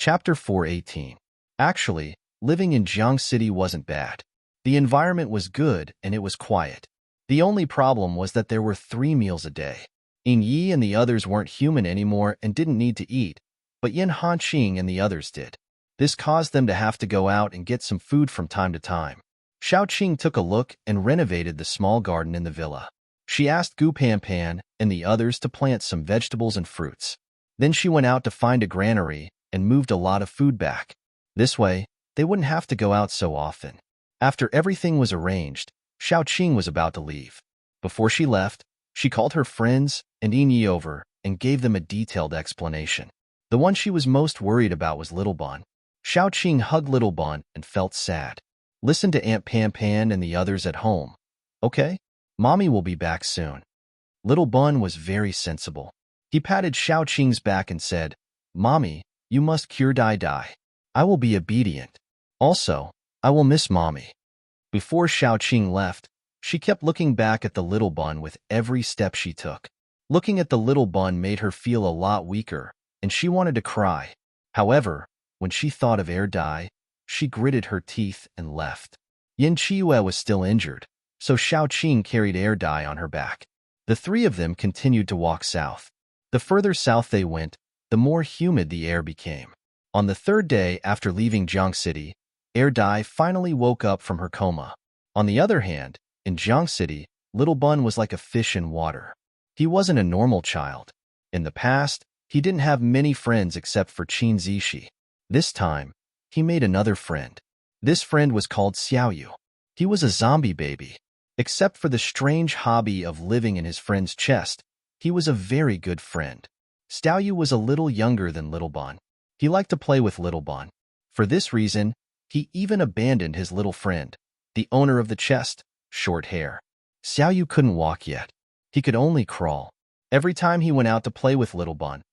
Chapter 418. Actually, living in Jiang City wasn't bad. The environment was good and it was quiet. The only problem was that there were 3 meals a day. Yin Yi and the others weren't human anymore and didn't need to eat, but Yin Hanqing and the others did. This caused them to have to go out and get some food from time to time. Xiaoqing took a look and renovated the small garden in the villa. She asked Gu Panpan and the others to plant some vegetables and fruits. Then she went out to find a granary and moved a lot of food back. This way, they wouldn't have to go out so often. After everything was arranged, Xiaoqing was about to leave. Before she left, she called her friends and Yin Yi over and gave them a detailed explanation. The one she was most worried about was Little Bun. Xiaoqing hugged Little Bun and felt sad. Listen to Aunt Pan and the others at home. Okay? Mommy will be back soon. Little Bun was very sensible. He patted Xiaoqing's back and said, Mommy, you must cure Dai. I will be obedient. Also, I will miss Mommy. Before Xiaoqing left, she kept looking back at the Little Bun with every step she took. Looking at the Little Bun made her feel a lot weaker, and she wanted to cry. However, when she thought of Dai, she gritted her teeth and left. Yin Qiue was still injured, so Xiaoqing carried Dai on her back. The 3 of them continued to walk south. The further south they went, the more humid the air became. On the 3rd day after leaving Jiang City, Dai finally woke up from her coma. On the other hand, in Jiang City, Little Bun was like a fish in water. He wasn't a normal child. In the past, he didn't have many friends except for Qin Zishi. This time, he made another friend. This friend was called Xiaoyu. He was a zombie baby. Except for the strange hobby of living in his friend's chest, he was a very good friend. Xiaoyu was a little younger than Little Bun. He liked to play with Little Bun. For this reason, he even abandoned his little friend, the owner of the chest, Short Hair. Xiaoyu couldn't walk yet. He could only crawl. Every time he went out to play with Little Bun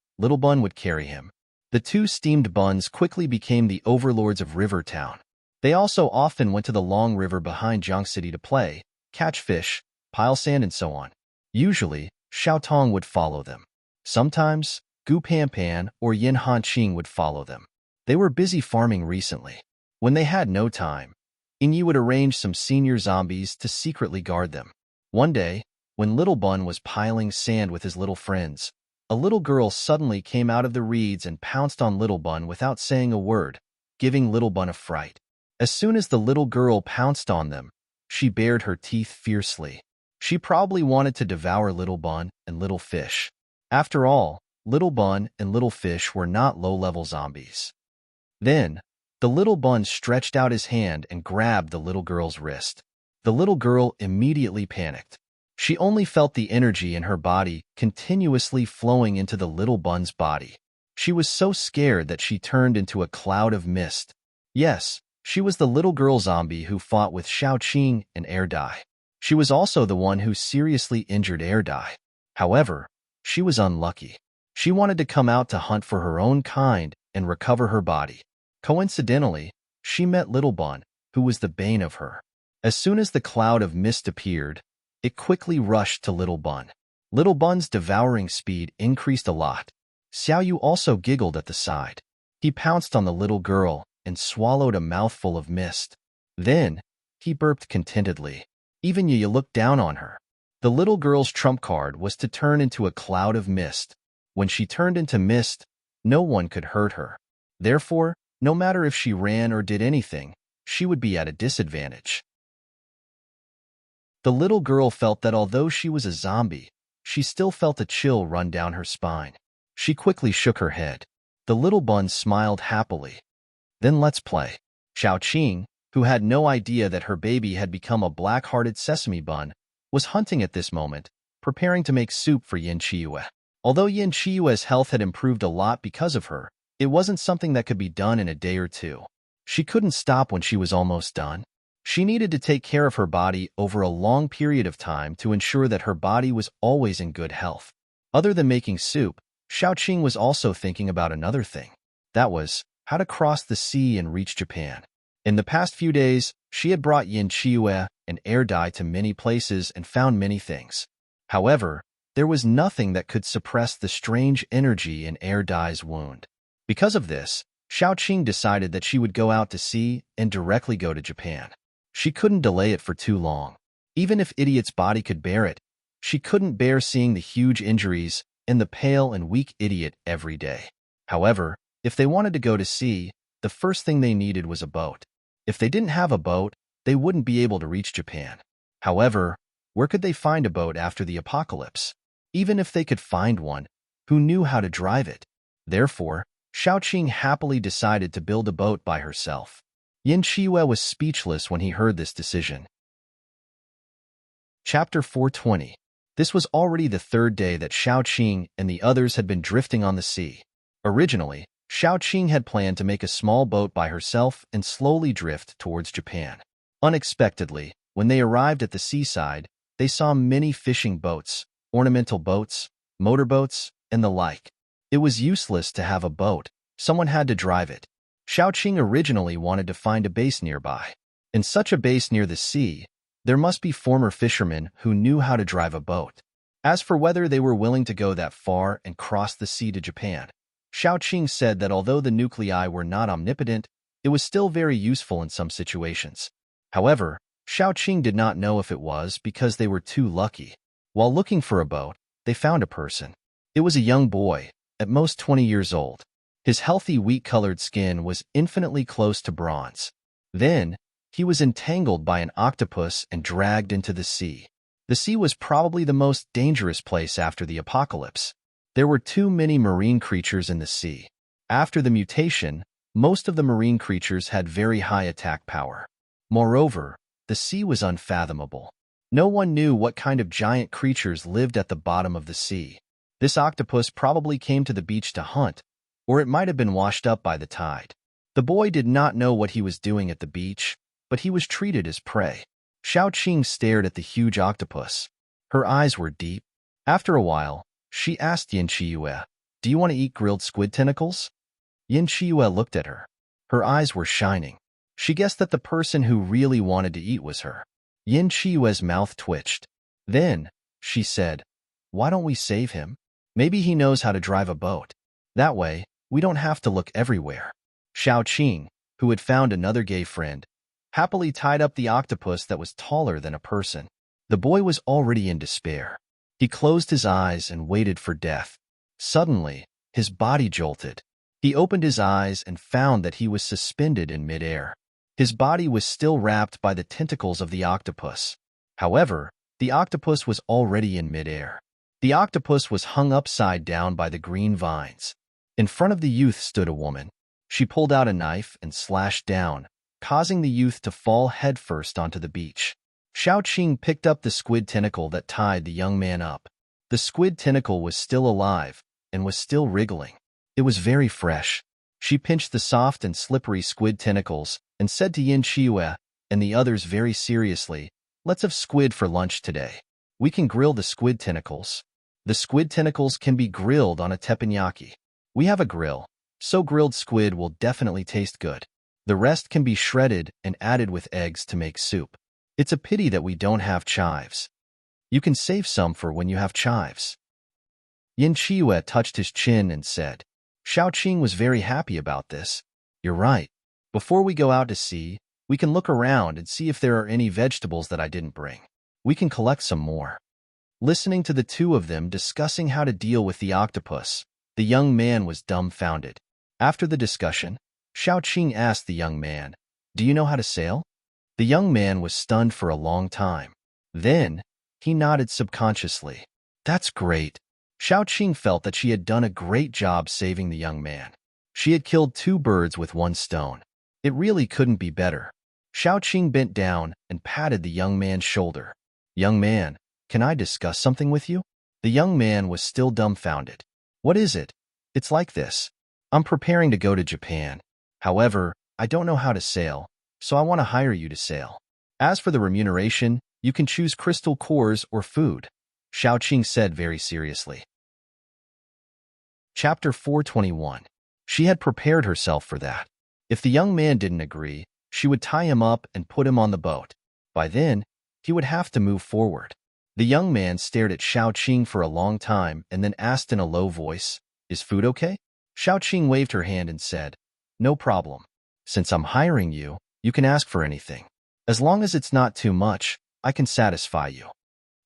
would carry him. The 2 steamed buns quickly became the overlords of River Town. They also often went to the long river behind Jiang City to play, catch fish, pile sand, and so on. Usually, Xiaotong would follow them. Sometimes, Gu Panpan or Yin Hanqing would follow them. They were busy farming recently. When they had no time, Yin Yi would arrange some senior zombies to secretly guard them. One day, when Little Bun was piling sand with his little friends, a little girl suddenly came out of the reeds and pounced on Little Bun without saying a word, giving Little Bun a fright. As soon as the little girl pounced on them, she bared her teeth fiercely. She probably wanted to devour Little Bun and Little Fish. After all, Little Bun and Little Fish were not low-level zombies. Then, the Little Bun stretched out his hand and grabbed the little girl's wrist. The little girl immediately panicked. She only felt the energy in her body continuously flowing into the Little Bun's body. She was so scared that she turned into a cloud of mist. Yes, she was the little girl zombie who fought with Xiaoqing and Dai. She was also the one who seriously injured Dai. However, she was unlucky. She wanted to come out to hunt for her own kind and recover her body. Coincidentally, she met Little Bun, who was the bane of her. As soon as the cloud of mist appeared, it quickly rushed to Little Bun. Little Bun's devouring speed increased a lot. Xiaoyu also giggled at the side. He pounced on the little girl and swallowed a mouthful of mist. Then, he burped contentedly. Even Yi looked down on her. The little girl's trump card was to turn into a cloud of mist. When she turned into mist, no one could hurt her. Therefore, no matter if she ran or did anything, she would be at a disadvantage. The little girl felt that although she was a zombie, she still felt a chill run down her spine. She quickly shook her head. The Little Bun smiled happily. Then let's play. Xiaoqing, who had no idea that her baby had become a black-hearted sesame bun, was hunting at this moment, preparing to make soup for Yin Qiue. Although Yin Qiue's health had improved a lot because of her, it wasn't something that could be done in a day or two. She couldn't stop when she was almost done. She needed to take care of her body over a long period of time to ensure that her body was always in good health. Other than making soup, Xiaoqing was also thinking about another thing. That was, how to cross the sea and reach Japan. In the past few days, she had brought Yin Qiue and Dai to many places and found many things. However, there was nothing that could suppress the strange energy in Dai's wound. Because of this, Xiaoqing decided that she would go out to sea and directly go to Japan. She couldn't delay it for too long. Even if Idiot's body could bear it, she couldn't bear seeing the huge injuries and the pale and weak Idiot every day. However, if they wanted to go to sea, the first thing they needed was a boat. If they didn't have a boat, they wouldn't be able to reach Japan. However, where could they find a boat after the apocalypse? Even if they could find one, who knew how to drive it? Therefore, Xiaoqing happily decided to build a boat by herself. Yin Shiyue was speechless when he heard this decision. Chapter 420. This was already the third day that Xiaoqing and the others had been drifting on the sea. Originally, Xiaoqing had planned to make a small boat by herself and slowly drift towards Japan. Unexpectedly, when they arrived at the seaside, they saw many fishing boats, ornamental boats, motorboats, and the like. It was useless to have a boat. Someone had to drive it. Xiaoqing originally wanted to find a base nearby. In such a base near the sea, there must be former fishermen who knew how to drive a boat. As for whether they were willing to go that far and cross the sea to Japan, Xiaoqing said that although the nuclei were not omnipotent, it was still very useful in some situations. However, Xiaoqing did not know if it was because they were too lucky. While looking for a boat, they found a person. It was a young boy, at most 20 years old. His healthy wheat-colored skin was infinitely close to bronze. Then, he was entangled by an octopus and dragged into the sea. The sea was probably the most dangerous place after the apocalypse. There were too many marine creatures in the sea. After the mutation, most of the marine creatures had very high attack power. Moreover, the sea was unfathomable. No one knew what kind of giant creatures lived at the bottom of the sea. This octopus probably came to the beach to hunt, or it might have been washed up by the tide. The boy did not know what he was doing at the beach, but he was treated as prey. Xiaoqing stared at the huge octopus. Her eyes were deep. After a while, she asked Yin Shiyue, "Do you want to eat grilled squid tentacles?" Yin Shiyue looked at her. Her eyes were shining. She guessed that the person who really wanted to eat was her. Yin Shiyue's mouth twitched. Then, she said, "Why don't we save him? Maybe he knows how to drive a boat. That way, we don't have to look everywhere." Xiaoqing, who had found another gay friend, happily tied up the octopus that was taller than a person. The boy was already in despair. He closed his eyes and waited for death. Suddenly, his body jolted. He opened his eyes and found that he was suspended in midair. His body was still wrapped by the tentacles of the octopus. However, the octopus was already in midair. The octopus was hung upside down by the green vines. In front of the youth stood a woman. She pulled out a knife and slashed down, causing the youth to fall headfirst onto the beach. Xiaoqing picked up the squid tentacle that tied the young man up. The squid tentacle was still alive and was still wriggling. It was very fresh. She pinched the soft and slippery squid tentacles and said to Yin Shiyue and the others very seriously, "Let's have squid for lunch today. We can grill the squid tentacles. The squid tentacles can be grilled on a teppanyaki. We have a grill, so grilled squid will definitely taste good. The rest can be shredded and added with eggs to make soup. It's a pity that we don't have chives. You can save some for when you have chives." Yin Shiyue touched his chin and said. Xiaoqing was very happy about this. "You're right. Before we go out to sea, we can look around and see if there are any vegetables that I didn't bring. We can collect some more." Listening to the two of them discussing how to deal with the octopus, the young man was dumbfounded. After the discussion, Xiaoqing asked the young man, "Do you know how to sail?" The young man was stunned for a long time. Then, he nodded subconsciously. "That's great." Xiaoqing felt that she had done a great job saving the young man. She had killed 2 birds with 1 stone. It really couldn't be better. Xiaoqing bent down and patted the young man's shoulder. "Young man, can I discuss something with you?" The young man was still dumbfounded. "What is it?" "It's like this. I'm preparing to go to Japan. However, I don't know how to sail, so I want to hire you to sail. As for the remuneration, you can choose crystal cores or food," Xiaoqing said very seriously. Chapter 421. She had prepared herself for that. If the young man didn't agree, she would tie him up and put him on the boat. By then, he would have to move forward. The young man stared at Xiaoqing for a long time and then asked in a low voice, "Is food okay?" Xiaoqing waved her hand and said, No problem. Since I'm hiring you, you can ask for anything. As long as it's not too much, I can satisfy you.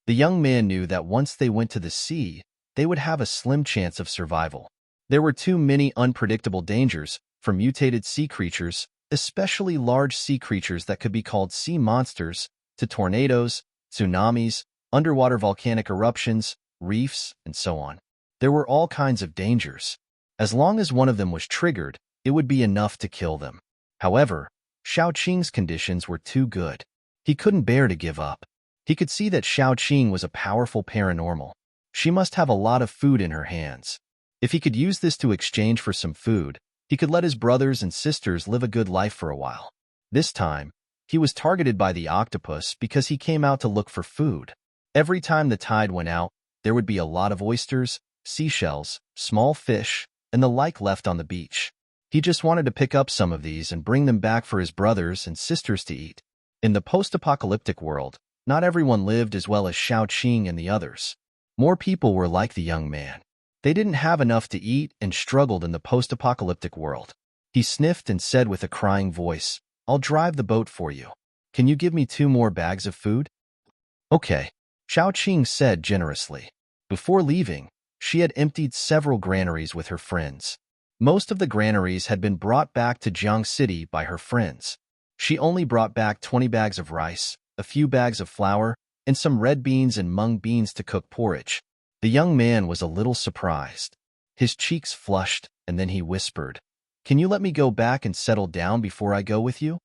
The young man knew that once they went to the sea, they would have a slim chance of survival. There were too many unpredictable dangers, from mutated sea creatures, especially large sea creatures that could be called sea monsters, to tornadoes, tsunamis, underwater volcanic eruptions, reefs, and so on. There were all kinds of dangers. As long as one of them was triggered, it would be enough to kill them. However, Xiao Qing's conditions were too good. He couldn't bear to give up. He could see that Xiao Qing was a powerful paranormal. She must have a lot of food in her hands. If he could use this to exchange for some food, he could let his brothers and sisters live a good life for a while. This time, he was targeted by the octopus because he came out to look for food. Every time the tide went out, there would be a lot of oysters, seashells, small fish, and the like left on the beach. He just wanted to pick up some of these and bring them back for his brothers and sisters to eat. In the post-apocalyptic world, not everyone lived as well as Xiao Qing and the others. More people were like the young man. They didn't have enough to eat and struggled in the post-apocalyptic world. He sniffed and said with a crying voice, "I'll drive the boat for you. Can you give me 2 more bags of food?" "Okay," Xiao Qing said generously. Before leaving, she had emptied several granaries with her friends. Most of the granaries had been brought back to Jiang City by her friends. She only brought back 20 bags of rice, a few bags of flour, and some red beans and mung beans to cook porridge. The young man was a little surprised. His cheeks flushed, and then he whispered, "Can you let me go back and settle down before I go with you?"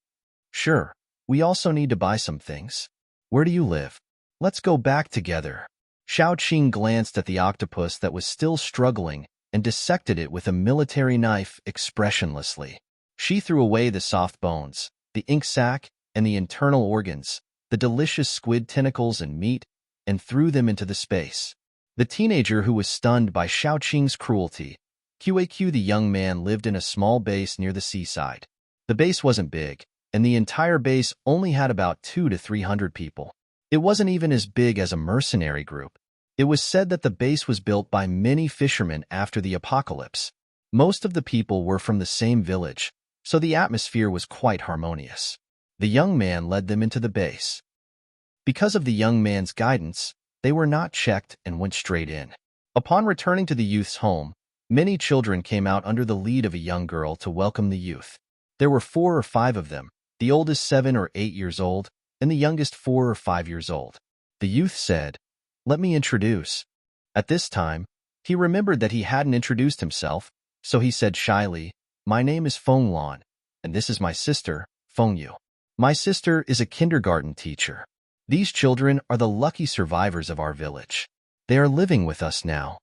"Sure. We also need to buy some things. Where do you live? Let's go back together." Xiao Qing glanced at the octopus that was still struggling and dissected it with a military knife expressionlessly. She threw away the soft bones, the ink sac, and the internal organs, the delicious squid tentacles and meat, and threw them into the space. The teenager who was stunned by Xiao Qing's cruelty. QAQ The young man lived in a small base near the seaside. The base wasn't big, and the entire base only had about 200 to 300 people. It wasn't even as big as a mercenary group. It was said that the base was built by many fishermen after the apocalypse. Most of the people were from the same village, so the atmosphere was quite harmonious. The young man led them into the base. Because of the young man's guidance, they were not checked and went straight in. Upon returning to the youth's home, many children came out under the lead of a young girl to welcome the youth. There were 4 or 5 of them, the oldest 7 or 8 years old, and the youngest 4 or 5 years old. The youth said, "Let me introduce." At this time, he remembered that he hadn't introduced himself, so he said shyly, "My name is Feng Lan, and this is my sister, Feng Yu. My sister is a kindergarten teacher. These children are the lucky survivors of our village. They are living with us now."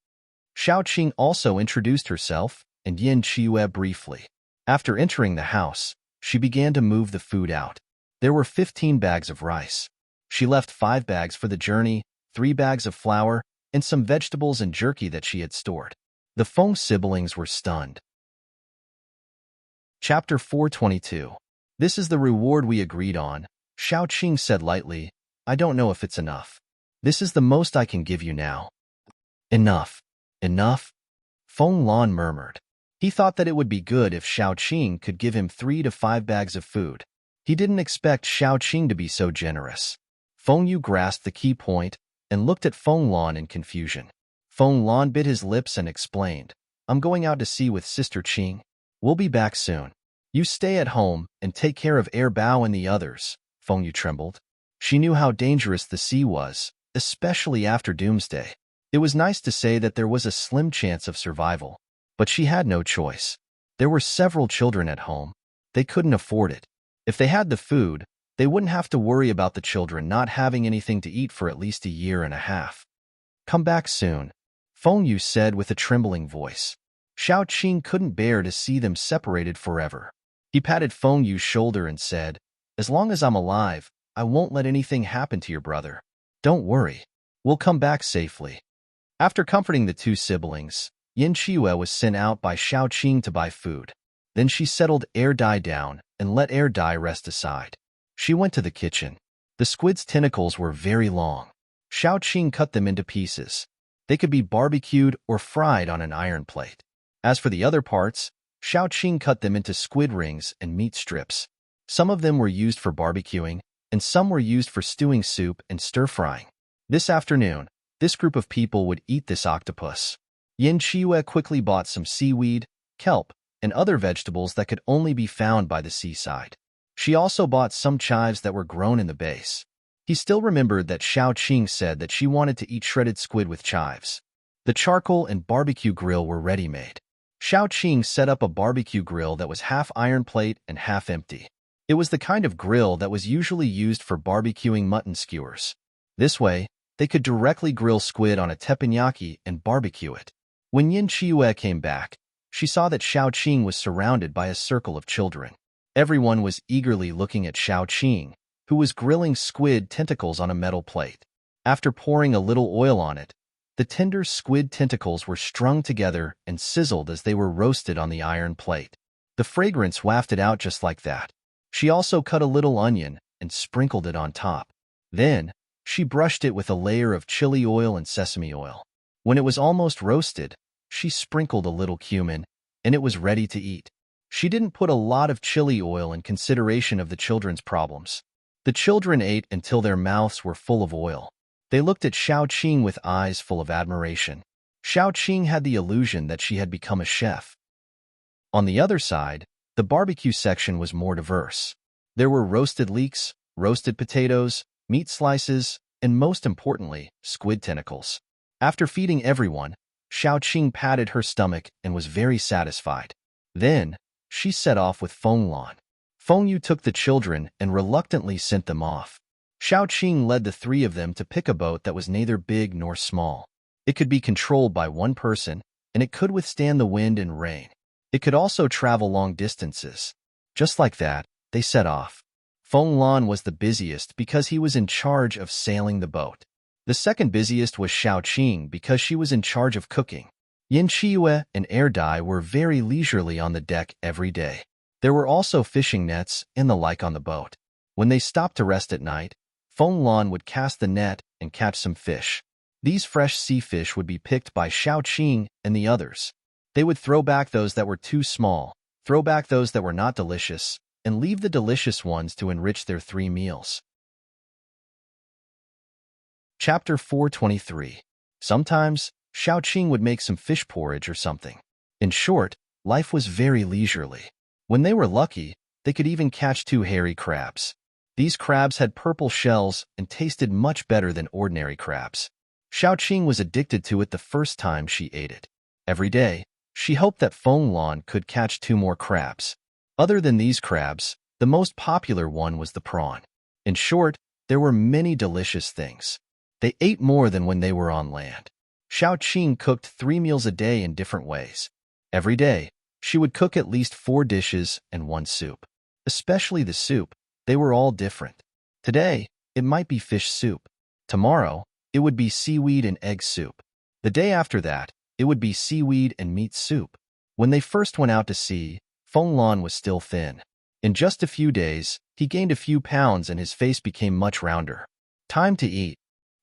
Xiao Qing also introduced herself and Yin Qiue briefly. After entering the house, she began to move the food out. There were 15 bags of rice. She left 5 bags for the journey, 3 bags of flour, and some vegetables and jerky that she had stored. The Feng siblings were stunned. Chapter 422. "This is the reward we agreed on," Xiao Qing said lightly. "I don't know if it's enough. This is the most I can give you now." "Enough. Enough?" Feng Lan murmured. He thought that it would be good if Xiao Qing could give him 3 to 5 bags of food. He didn't expect Xiao Qing to be so generous. Feng Yu grasped the key point and looked at Feng Lan in confusion. Feng Lan bit his lips and explained, "I'm going out to sea with Sister Qing. We'll be back soon. You stay at home and take care of Air Bao and the others." Feng Yu trembled. She knew how dangerous the sea was, especially after Doomsday. It was nice to say that there was a slim chance of survival, but she had no choice. There were several children at home. They couldn't afford it. If they had the food, they wouldn't have to worry about the children not having anything to eat for at least a year and a half. "Come back soon," Feng Yu said with a trembling voice. Xiao Qing couldn't bear to see them separated forever. He patted Feng Yu's shoulder and said, "As long as I'm alive, I won't let anything happen to your brother. Don't worry. We'll come back safely." After comforting the 2 siblings, Yin Qiue was sent out by Xiao Qing to buy food. Then she settled Air Dai down and let Air Dai rest aside. She went to the kitchen. The squid's tentacles were very long. Xiao Qing cut them into pieces. They could be barbecued or fried on an iron plate. As for the other parts, Xiao Qing cut them into squid rings and meat strips. Some of them were used for barbecuing, and some were used for stewing soup and stir-frying. This afternoon, this group of people would eat this octopus. Yin Qiue quickly bought some seaweed, kelp, and other vegetables that could only be found by the seaside. She also bought some chives that were grown in the base. He still remembered that Xiao Qing said that she wanted to eat shredded squid with chives. The charcoal and barbecue grill were ready-made. Xiao Qing set up a barbecue grill that was half iron plate and half empty. It was the kind of grill that was usually used for barbecuing mutton skewers. This way, they could directly grill squid on a teppanyaki and barbecue it. When Yin Qiue came back, she saw that Xiao Qing was surrounded by a circle of children. Everyone was eagerly looking at Xiao Qing, who was grilling squid tentacles on a metal plate. After pouring a little oil on it, the tender squid tentacles were strung together and sizzled as they were roasted on the iron plate. The fragrance wafted out just like that. She also cut a little onion and sprinkled it on top. Then, she brushed it with a layer of chili oil and sesame oil. When it was almost roasted, she sprinkled a little cumin, and it was ready to eat. She didn't put a lot of chili oil in consideration of the children's problems. The children ate until their mouths were full of oil. They looked at Xiao Qing with eyes full of admiration. Xiao Qing had the illusion that she had become a chef. On the other side, the barbecue section was more diverse. There were roasted leeks, roasted potatoes, meat slices, and most importantly, squid tentacles. After feeding everyone, Xiao Qing patted her stomach and was very satisfied. Then, she set off with Feng Lan. Feng Yu took the children and reluctantly sent them off. Xiao Qing led the three of them to pick a boat that was neither big nor small. It could be controlled by one person, and it could withstand the wind and rain. It could also travel long distances. Just like that, they set off. Feng Lan was the busiest because he was in charge of sailing the boat. The second busiest was Xiao Qing because she was in charge of cooking. Yin Qiue and Air Dai were very leisurely on the deck every day. There were also fishing nets and the like on the boat. When they stopped to rest at night, Feng Lan would cast the net and catch some fish. These fresh sea fish would be picked by Xiao Qing and the others. They would throw back those that were too small, throw back those that were not delicious, and leave the delicious ones to enrich their 3 meals. Chapter 423. Sometimes, Xiao Qing would make some fish porridge or something. In short, life was very leisurely. When they were lucky, they could even catch 2 hairy crabs. These crabs had purple shells and tasted much better than ordinary crabs. Xiao Qing was addicted to it the first time she ate it. Every day, she hoped that Feng Lan could catch 2 more crabs. Other than these crabs, the most popular one was the prawn. In short, there were many delicious things. They ate more than when they were on land. Xiao Qing cooked 3 meals a day in different ways. Every day, she would cook at least 4 dishes and 1 soup. Especially the soup, they were all different. Today, it might be fish soup. Tomorrow, it would be seaweed and egg soup. The day after that, it would be seaweed and meat soup. When they first went out to sea, Feng Lan was still thin. In just a few days, he gained a few pounds and his face became much rounder. Time to eat.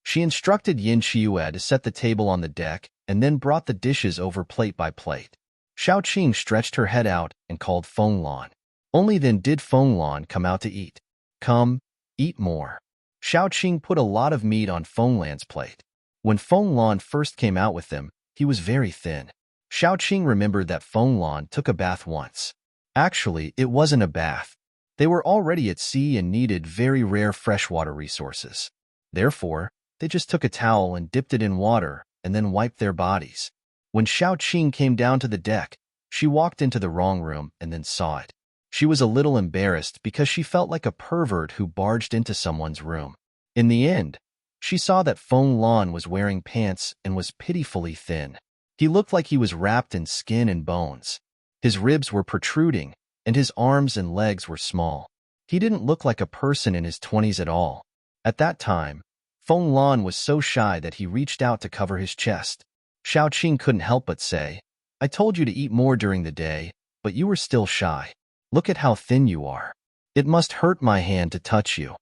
She instructed Yin Qiue to set the table on the deck and then brought the dishes over plate by plate. Xiao Qing stretched her head out and called Feng Lan. Only then did Feng Lan come out to eat. Come, eat more. Xiao Qing put a lot of meat on Feng Lan's plate. When Feng Lan first came out with them, he was very thin. Xiao Qing remembered that Feng Lan took a bath once. Actually, it wasn't a bath. They were already at sea and needed very rare freshwater resources. Therefore, they just took a towel and dipped it in water and then wiped their bodies. When Xiao Qing came down to the deck, she walked into the wrong room and then saw it. She was a little embarrassed because she felt like a pervert who barged into someone's room. In the end, she saw that Feng Lan was wearing pants and was pitifully thin. He looked like he was wrapped in skin and bones. His ribs were protruding, and his arms and legs were small. He didn't look like a person in his 20s at all. At that time, Feng Lan was so shy that he reached out to cover his chest. Xiao Qing couldn't help but say, "I told you to eat more during the day, but you were still shy. Look at how thin you are. It must hurt my hand to touch you."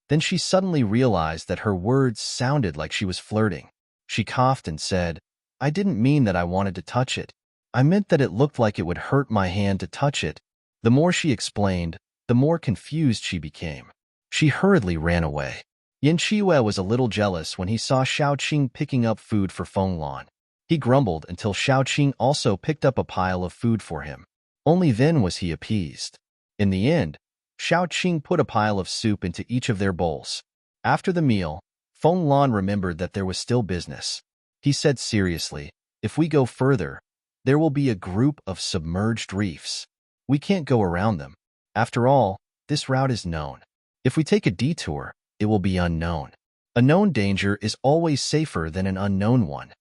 Then she suddenly realized that her words sounded like she was flirting. She coughed and said, "I didn't mean that I wanted to touch it. I meant that it looked like it would hurt my hand to touch it. The more she explained, the more confused she became. She hurriedly ran away. Yin Qiwei was a little jealous when he saw Xiaoqing picking up food for Fenglan. He grumbled until Xiaoqing also picked up a pile of food for him. Only then was he appeased. In the end, Xiaoqing put a pile of soup into each of their bowls. After the meal, Fenglan remembered that there was still business. He said seriously, "If we go further, there will be a group of submerged reefs. We can't go around them. After all, this route is known. If we take a detour, it will be unknown. A known danger is always safer than an unknown one.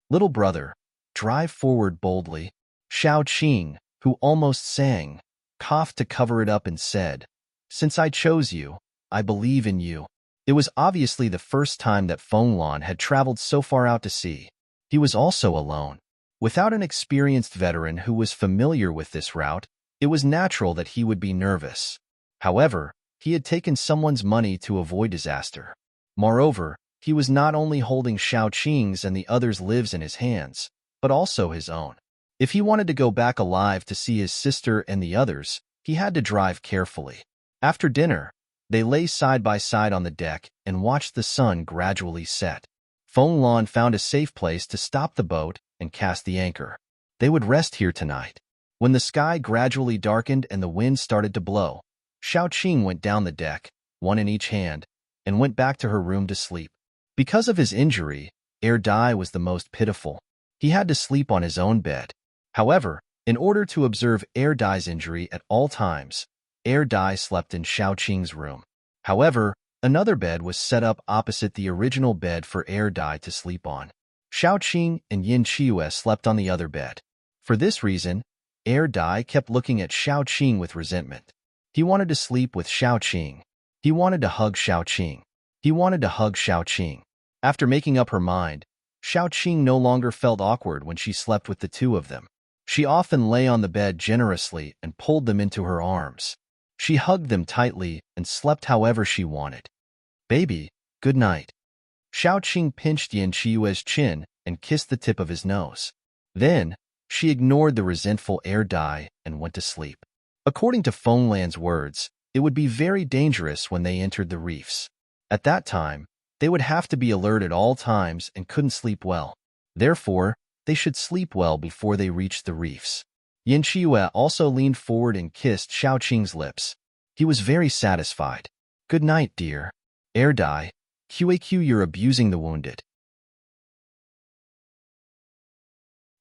Little brother, drive forward boldly." Xiaoqing, who almost sang, coughed to cover it up and said, "Since I chose you, I believe in you." It was obviously the first time that Fenglan had traveled so far out to sea. He was also alone. Without an experienced veteran who was familiar with this route, it was natural that he would be nervous. However, he had taken someone's money to avoid disaster. Moreover, he was not only holding Xiaoqing's and the others' lives in his hands, but also his own. If he wanted to go back alive to see his sister and the others, he had to drive carefully. After dinner, they lay side by side on the deck and watched the sun gradually set. Fenglan found a safe place to stop the boat and cast the anchor. They would rest here tonight. When the sky gradually darkened and the wind started to blow, Xiaoqing went down the deck, one in each hand, and went back to her room to sleep. Because of his injury, Dai was the most pitiful. He had to sleep on his own bed. However, in order to observe Dai's injury at all times, Dai slept in Xiaoqing's room. However, another bed was set up opposite the original bed for Dai to sleep on. Xiaoqing and Yin Qiwei slept on the other bed. For this reason, Dai kept looking at Xiaoqing with resentment. He wanted to sleep with Xiaoqing. He wanted to hug Xiaoqing. He wanted to hug Xiaoqing. After making up her mind, Xiaoqing no longer felt awkward when she slept with the two of them. She often lay on the bed generously and pulled them into her arms. She hugged them tightly and slept however she wanted. "Baby, good night." Xiaoqing pinched Yin Qiwei's chin and kissed the tip of his nose. Then, she ignored the resentful Dai and went to sleep. According to Fenglan's words, it would be very dangerous when they entered the reefs. At that time, they would have to be alert at all times and couldn't sleep well. Therefore, they should sleep well before they reached the reefs. Yin Qiwei also leaned forward and kissed Xiaoqing's lips. He was very satisfied. "Good night, dear. Dai, QAQ, you're abusing the wounded."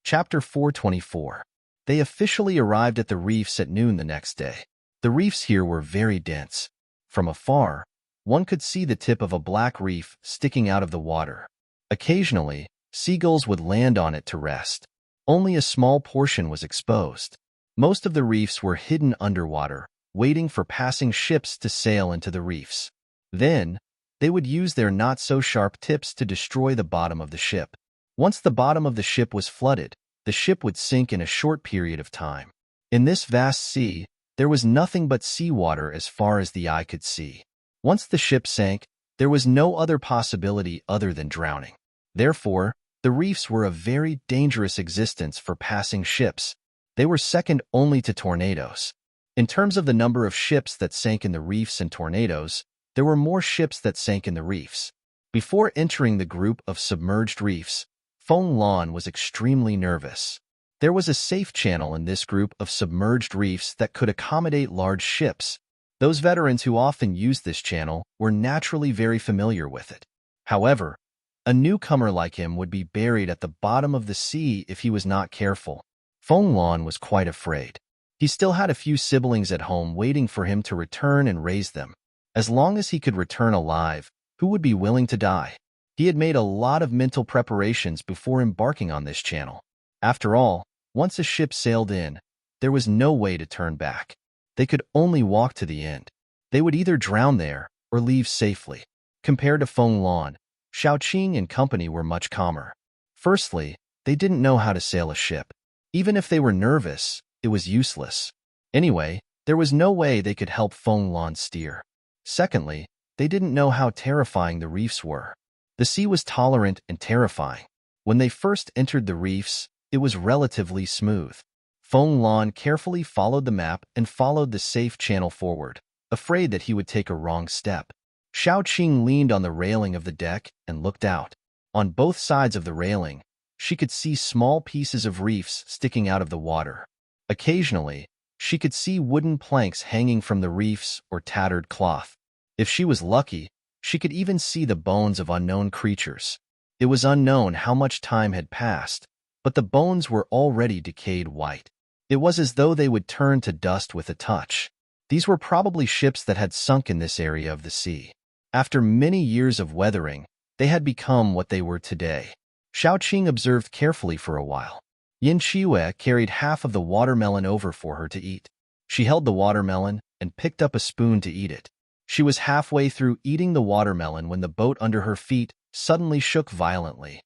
Chapter 424. They officially arrived at the reefs at noon the next day. The reefs here were very dense. From afar, one could see the tip of a black reef sticking out of the water. Occasionally, seagulls would land on it to rest. Only a small portion was exposed. Most of the reefs were hidden underwater, waiting for passing ships to sail into the reefs. Then, they would use their not-so-sharp tips to destroy the bottom of the ship. Once the bottom of the ship was flooded, the ship would sink in a short period of time. In this vast sea, there was nothing but seawater as far as the eye could see. Once the ship sank, there was no other possibility other than drowning. Therefore, the reefs were a very dangerous existence for passing ships. They were second only to tornadoes. In terms of the number of ships that sank in the reefs and tornadoes, there were more ships that sank in the reefs. Before entering the group of submerged reefs, Fenglan was extremely nervous. There was a safe channel in this group of submerged reefs that could accommodate large ships. Those veterans who often used this channel were naturally very familiar with it. However, a newcomer like him would be buried at the bottom of the sea if he was not careful. Fenglan was quite afraid. He still had a few siblings at home waiting for him to return and raise them. As long as he could return alive, who would be willing to die? He had made a lot of mental preparations before embarking on this channel. After all, once a ship sailed in, there was no way to turn back. They could only walk to the end. They would either drown there or leave safely. Compared to Fenglan, Xiaoqing and company were much calmer. Firstly, they didn't know how to sail a ship. Even if they were nervous, it was useless. Anyway, there was no way they could help Fenglan steer. Secondly, they didn't know how terrifying the reefs were. The sea was tolerant and terrifying. When they first entered the reefs, it was relatively smooth. Feng Lan carefully followed the map and followed the safe channel forward, afraid that he would take a wrong step. Xiao Qing leaned on the railing of the deck and looked out. On both sides of the railing, she could see small pieces of reefs sticking out of the water. Occasionally, she could see wooden planks hanging from the reefs or tattered cloth. If she was lucky, she could even see the bones of unknown creatures. It was unknown how much time had passed, but the bones were already decayed white. It was as though they would turn to dust with a touch. These were probably ships that had sunk in this area of the sea. After many years of weathering, they had become what they were today. Xiao Qing observed carefully for a while. Yin Qiwei carried half of the watermelon over for her to eat. She held the watermelon and picked up a spoon to eat it. She was halfway through eating the watermelon when the boat under her feet suddenly shook violently.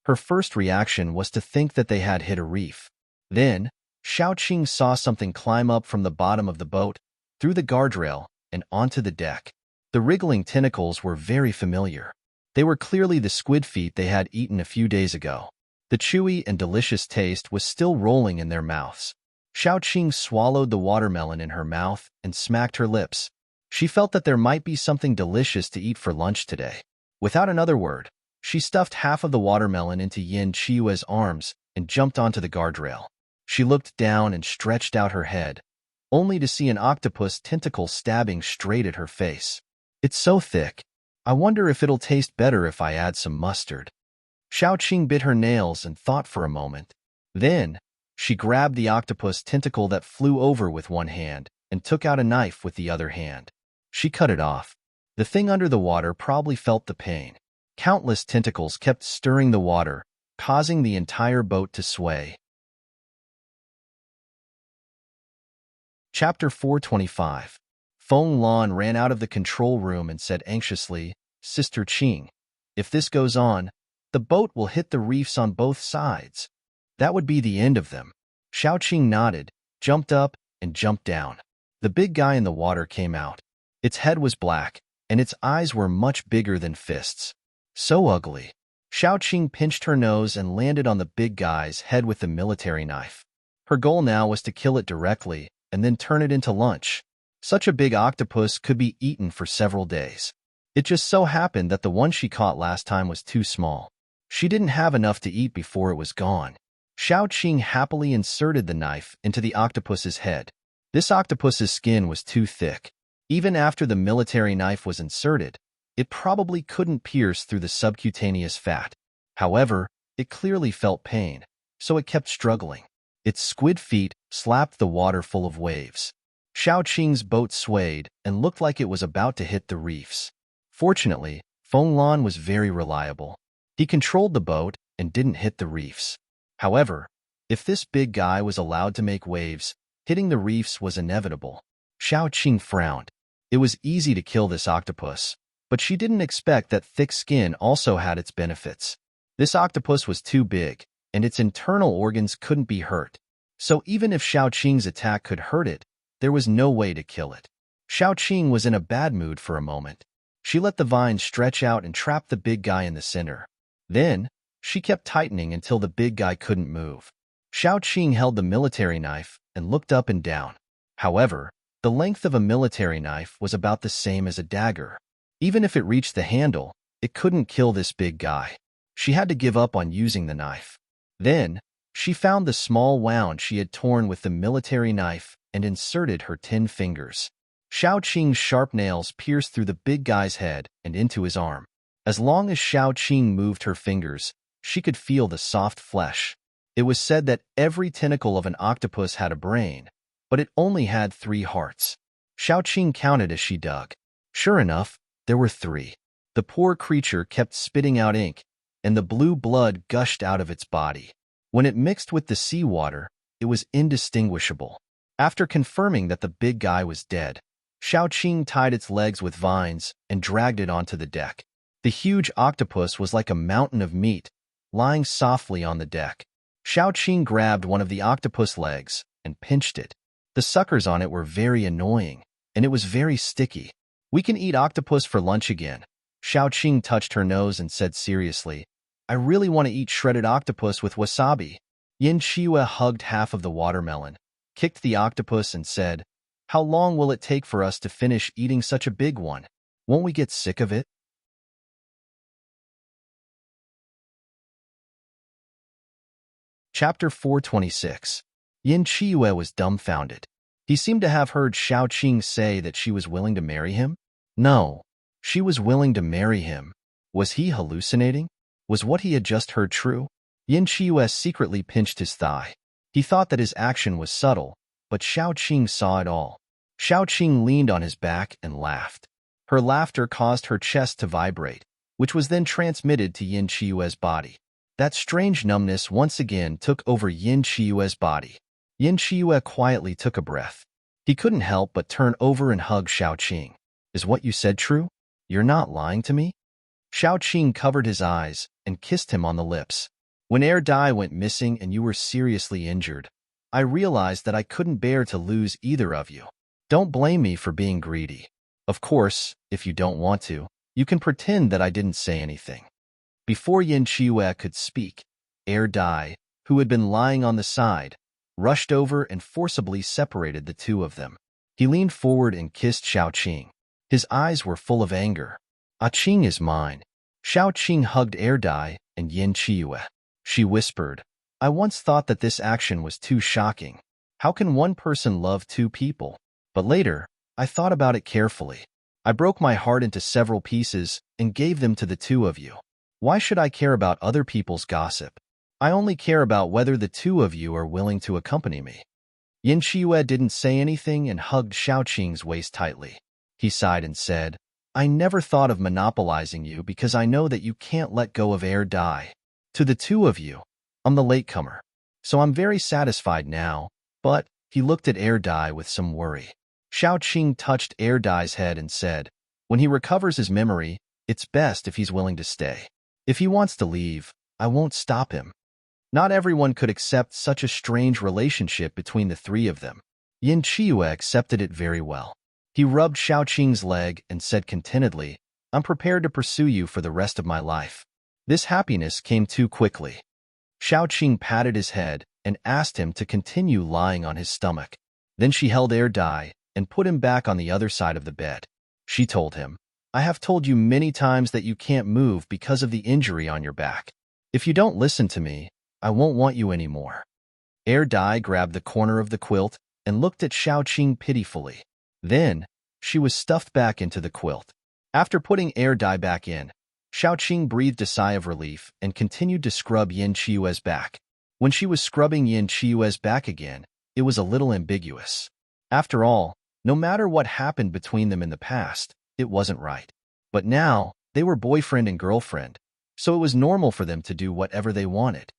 Her first reaction was to think that they had hit a reef. Then, Xiao Qing saw something climb up from the bottom of the boat, through the guardrail, and onto the deck. The wriggling tentacles were very familiar. They were clearly the squid feet they had eaten a few days ago. The chewy and delicious taste was still rolling in their mouths. Xiao Qing swallowed the watermelon in her mouth and smacked her lips. She felt that there might be something delicious to eat for lunch today. Without another word, she stuffed half of the watermelon into Yin Qiwei's arms and jumped onto the guardrail. She looked down and stretched out her head, only to see an octopus tentacle stabbing straight at her face. It's so thick. I wonder if it'll taste better if I add some mustard. Xiao Qing bit her nails and thought for a moment. Then, she grabbed the octopus tentacle that flew over with one hand and took out a knife with the other hand. She cut it off. The thing under the water probably felt the pain. Countless tentacles kept stirring the water, causing the entire boat to sway. Chapter 425. Feng Lan ran out of the control room and said anxiously, "Sister Qing, if this goes on, the boat will hit the reefs on both sides. That would be the end of them." Xiao Qing nodded, jumped up, and jumped down. The big guy in the water came out. Its head was black, and its eyes were much bigger than fists. So ugly. Xiao Qing pinched her nose and landed on the big guy's head with the military knife. Her goal now was to kill it directly and then turn it into lunch. Such a big octopus could be eaten for several days. It just so happened that the one she caught last time was too small. She didn't have enough to eat before it was gone. Xiao Qing happily inserted the knife into the octopus's head. This octopus's skin was too thick. Even after the military knife was inserted, it probably couldn't pierce through the subcutaneous fat. However, it clearly felt pain, so it kept struggling. Its squid feet slapped the water full of waves. Xiao Qing's boat swayed and looked like it was about to hit the reefs. Fortunately, Feng Lan was very reliable. He controlled the boat and didn't hit the reefs. However, if this big guy was allowed to make waves, hitting the reefs was inevitable. Xiao Qing frowned. It was easy to kill this octopus, but she didn't expect that thick skin also had its benefits. This octopus was too big, and its internal organs couldn't be hurt. So even if Xiao Qing's attack could hurt it, there was no way to kill it. Xiao Qing was in a bad mood for a moment. She let the vine stretch out and trap the big guy in the center. Then, she kept tightening until the big guy couldn't move. Xiao Qing held the military knife and looked up and down. However, the length of a military knife was about the same as a dagger. Even if it reached the handle, it couldn't kill this big guy. She had to give up on using the knife. Then, she found the small wound she had torn with the military knife and inserted her 10 fingers. Xiao Qing's sharp nails pierced through the big guy's head and into his arm. As long as Xiao Qing moved her fingers, she could feel the soft flesh. It was said that every tentacle of an octopus had a brain, but it only had 3 hearts. Xiao Qing counted as she dug. Sure enough, there were 3. The poor creature kept spitting out ink, and the blue blood gushed out of its body. When it mixed with the seawater, it was indistinguishable. After confirming that the big guy was dead, Xiao Qing tied its legs with vines and dragged it onto the deck. The huge octopus was like a mountain of meat, lying softly on the deck. Xiao Qing grabbed one of the octopus legs and pinched it. The suckers on it were very annoying, and it was very sticky. "We can eat octopus for lunch again." Xiao Qing touched her nose and said seriously, I really want to eat shredded octopus with wasabi. Yin Chiue hugged half of the watermelon, kicked the octopus, and said, "How long will it take for us to finish eating such a big one? Won't we get sick of it?" Chapter 426. Yin Chiue was dumbfounded. He seemed to have heard Xiao Qing say that she was willing to marry him. No, she was willing to marry him. Was he hallucinating? Was what he had just heard true? Yin Chiue secretly pinched his thigh. He thought that his action was subtle, but Xiao Qing saw it all. Xiao Qing leaned on his back and laughed. Her laughter caused her chest to vibrate, which was then transmitted to Yin Chiue's body. That strange numbness once again took over Yin Chiue's body. Yin Chiue quietly took a breath. He couldn't help but turn over and hug Xiao Qing. "Is what you said true? You're not lying to me?" Xiao Qing covered his eyes and kissed him on the lips. "When Air Dai went missing and you were seriously injured, I realized that I couldn't bear to lose either of you. Don't blame me for being greedy. Of course, if you don't want to, you can pretend that I didn't say anything." Before Yin Chiue could speak, Air Dai, who had been lying on the side, rushed over and forcibly separated the two of them. He leaned forward and kissed Xiao Qing. His eyes were full of anger. "Ah Qing is mine." Xiao Qing hugged Air Dai and Yin Chiue. She whispered, "I once thought that this action was too shocking. How can one person love two people? But later, I thought about it carefully. I broke my heart into several pieces and gave them to the two of you. Why should I care about other people's gossip? I only care about whether the two of you are willing to accompany me." Yin Chiue didn't say anything and hugged Xiao Qing's waist tightly. He sighed and said, "I never thought of monopolizing you because I know that you can't let go of Air Dai. To the two of you, I'm the latecomer. So I'm very satisfied now." But he looked at Air Dai with some worry. Xiao Qing touched Air Dai's head and said, "When he recovers his memory, it's best if he's willing to stay. If he wants to leave, I won't stop him." Not everyone could accept such a strange relationship between the three of them. Yin Chiue accepted it very well. He rubbed Xiao Qing's leg and said contentedly, "I'm prepared to pursue you for the rest of my life." This happiness came too quickly. Xiao Qing patted his head and asked him to continue lying on his stomach. Then she held Air Dai and put him back on the other side of the bed. She told him, "I have told you many times that you can't move because of the injury on your back. If you don't listen to me, I won't want you anymore." Air Dai grabbed the corner of the quilt and looked at Xiao Qing pitifully. Then, she was stuffed back into the quilt. After putting Air Dai back in, Xiao Qing breathed a sigh of relief and continued to scrub Yin Chiue's back. When she was scrubbing Yin Chiue's back again, it was a little ambiguous. After all, no matter what happened between them in the past, it wasn't right. But now, they were boyfriend and girlfriend, so it was normal for them to do whatever they wanted.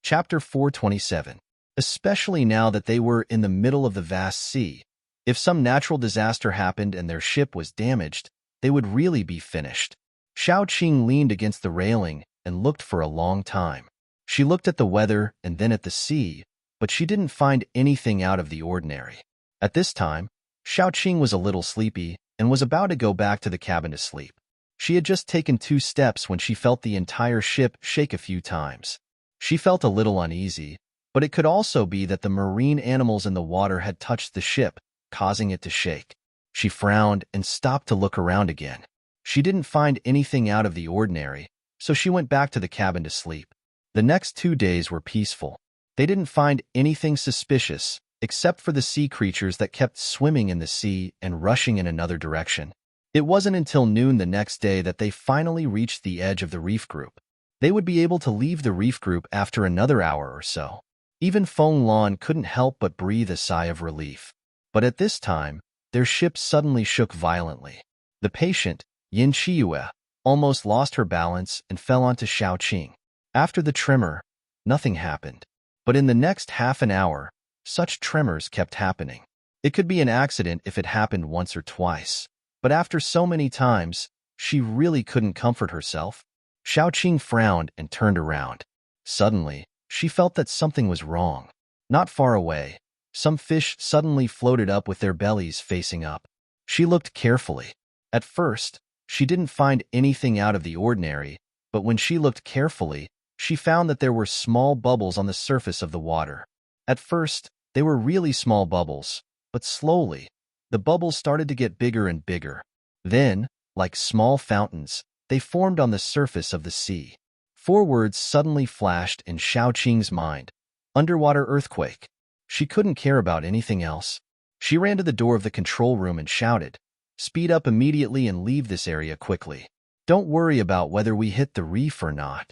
Chapter 427. Especially now that they were in the middle of the vast sea, if some natural disaster happened and their ship was damaged, they would really be finished. Xiao Qing leaned against the railing and looked for a long time. She looked at the weather and then at the sea, but she didn't find anything out of the ordinary. At this time, Xiao Qing was a little sleepy and was about to go back to the cabin to sleep. She had just taken 2 steps when she felt the entire ship shake a few times. She felt a little uneasy, but it could also be that the marine animals in the water had touched the ship, causing it to shake. She frowned and stopped to look around again. She didn't find anything out of the ordinary, so she went back to the cabin to sleep. The next 2 days were peaceful. They didn't find anything suspicious, except for the sea creatures that kept swimming in the sea and rushing in another direction. It wasn't until noon the next day that they finally reached the edge of the reef group. They would be able to leave the reef group after another hour or so. Even Feng Lan couldn't help but breathe a sigh of relief. But at this time, their ship suddenly shook violently. The patient, Yin Chiue, almost lost her balance and fell onto Xiao Qing. After the tremor, nothing happened. But in the next half an hour, such tremors kept happening. It could be an accident if it happened once or twice. But after so many times, she really couldn't comfort herself. Xiao Qing frowned and turned around. Suddenly, she felt that something was wrong. Not far away, some fish suddenly floated up with their bellies facing up. She looked carefully. At first, she didn't find anything out of the ordinary, but when she looked carefully, she found that there were small bubbles on the surface of the water. At first, they were really small bubbles, but slowly, the bubbles started to get bigger and bigger. Then, like small fountains, they formed on the surface of the sea. 4 words suddenly flashed in Xiaoqing's mind. Underwater earthquake. She couldn't care about anything else. She ran to the door of the control room and shouted, "Speed up immediately and leave this area quickly. Don't worry about whether we hit the reef or not."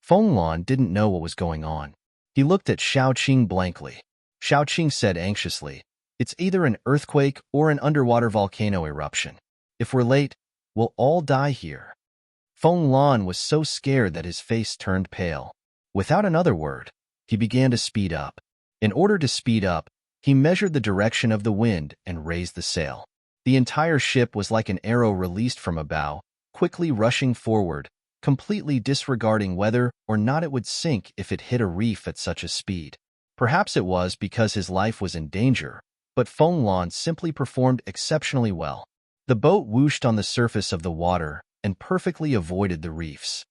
Fenglan didn't know what was going on. He looked at Xiaoqing blankly. Xiaoqing said anxiously, "It's either an earthquake or an underwater volcano eruption. If we're late, we'll all die here." Fenglan was so scared that his face turned pale. Without another word, he began to speed up. In order to speed up, he measured the direction of the wind and raised the sail. The entire ship was like an arrow released from a bow, quickly rushing forward, completely disregarding whether or not it would sink if it hit a reef at such a speed. Perhaps it was because his life was in danger, but Fenglan simply performed exceptionally well. The boat whooshed on the surface of the water and perfectly avoided the reefs.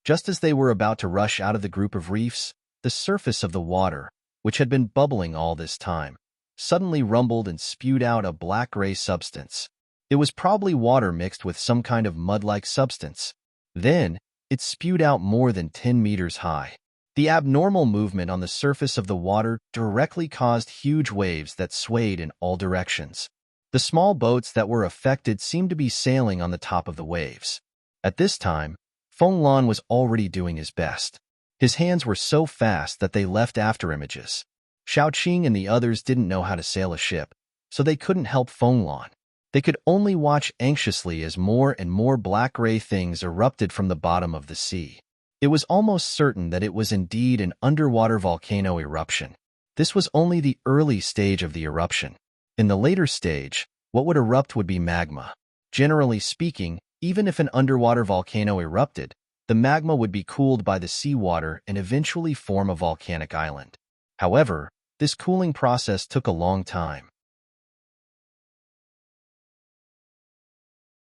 Just as they were about to rush out of the group of reefs, the surface of the water, which had been bubbling all this time, suddenly rumbled and spewed out a black-gray substance. It was probably water mixed with some kind of mud-like substance. Then, it spewed out more than 10 meters high. The abnormal movement on the surface of the water directly caused huge waves that swayed in all directions. The small boats that were affected seemed to be sailing on the top of the waves. At this time, Fenglan was already doing his best. His hands were so fast that they left after images. Xiaoqing and the others didn't know how to sail a ship, so they couldn't help Fenglan. They could only watch anxiously as more and more black-gray things erupted from the bottom of the sea. It was almost certain that it was indeed an underwater volcano eruption. This was only the early stage of the eruption. In the later stage, what would erupt would be magma. Generally speaking, even if an underwater volcano erupted, the magma would be cooled by the seawater and eventually form a volcanic island. However, this cooling process took a long time.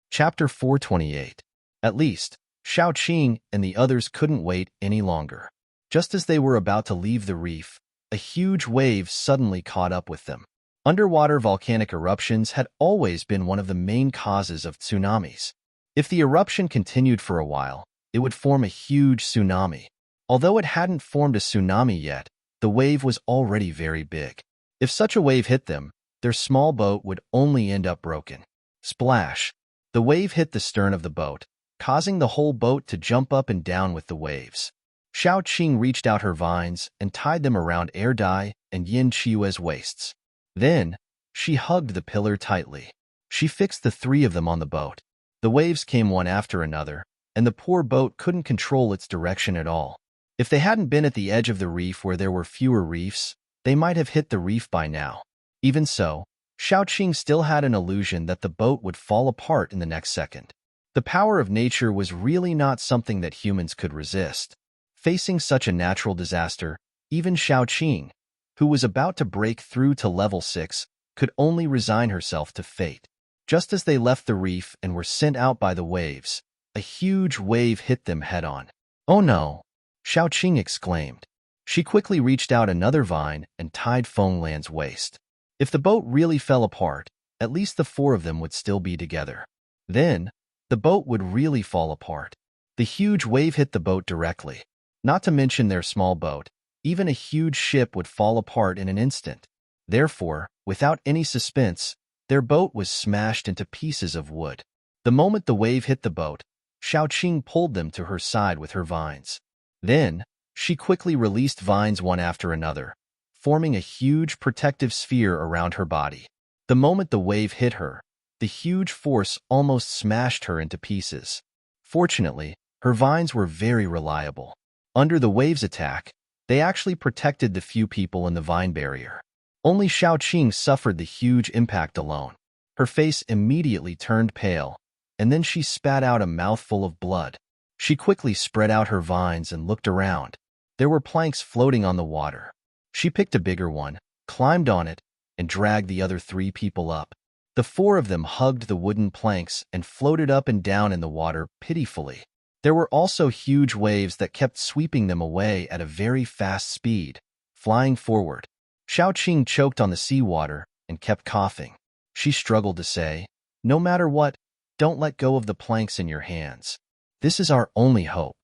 Chapter 428. At least, Xiaoqing and the others couldn't wait any longer. Just as they were about to leave the reef, a huge wave suddenly caught up with them. Underwater volcanic eruptions had always been one of the main causes of tsunamis. If the eruption continued for a while, it would form a huge tsunami. Although it hadn't formed a tsunami yet, the wave was already very big. If such a wave hit them, their small boat would only end up broken. Splash! The wave hit the stern of the boat, causing the whole boat to jump up and down with the waves. Xiaoqing reached out her vines and tied them around Erdai and Yin Qiue's waists. Then, she hugged the pillar tightly. She fixed the 3 of them on the boat. The waves came one after another, and the poor boat couldn't control its direction at all. If they hadn't been at the edge of the reef where there were fewer reefs, they might have hit the reef by now. Even so, Xiaoqing still had an illusion that the boat would fall apart in the next second. The power of nature was really not something that humans could resist. Facing such a natural disaster, even Xiaoqing, who was about to break through to level 6, could only resign herself to fate. Just as they left the reef and were sent out by the waves, a huge wave hit them head-on. "Oh no!" Xiaoqing exclaimed. She quickly reached out another vine and tied Fenglan's waist. If the boat really fell apart, at least the 4 of them would still be together. Then, the boat would really fall apart. The huge wave hit the boat directly. Not to mention their small boat, even a huge ship would fall apart in an instant. Therefore, without any suspense, their boat was smashed into pieces of wood. The moment the wave hit the boat, Xiaoqing pulled them to her side with her vines. Then, she quickly released vines one after another, forming a huge protective sphere around her body. The moment the wave hit her, the huge force almost smashed her into pieces. Fortunately, her vines were very reliable. Under the wave's attack, they actually protected the few people in the vine barrier. Only Xiaoqing suffered the huge impact alone. Her face immediately turned pale, and then she spat out a mouthful of blood. She quickly spread out her vines and looked around. There were planks floating on the water. She picked a bigger one, climbed on it, and dragged the other 3 people up. The four of them hugged the wooden planks and floated up and down in the water pitifully. There were also huge waves that kept sweeping them away at a very fast speed, flying forward. Xiaoqing choked on the seawater and kept coughing. She struggled to say, "No matter what, don't let go of the planks in your hands. This is our only hope."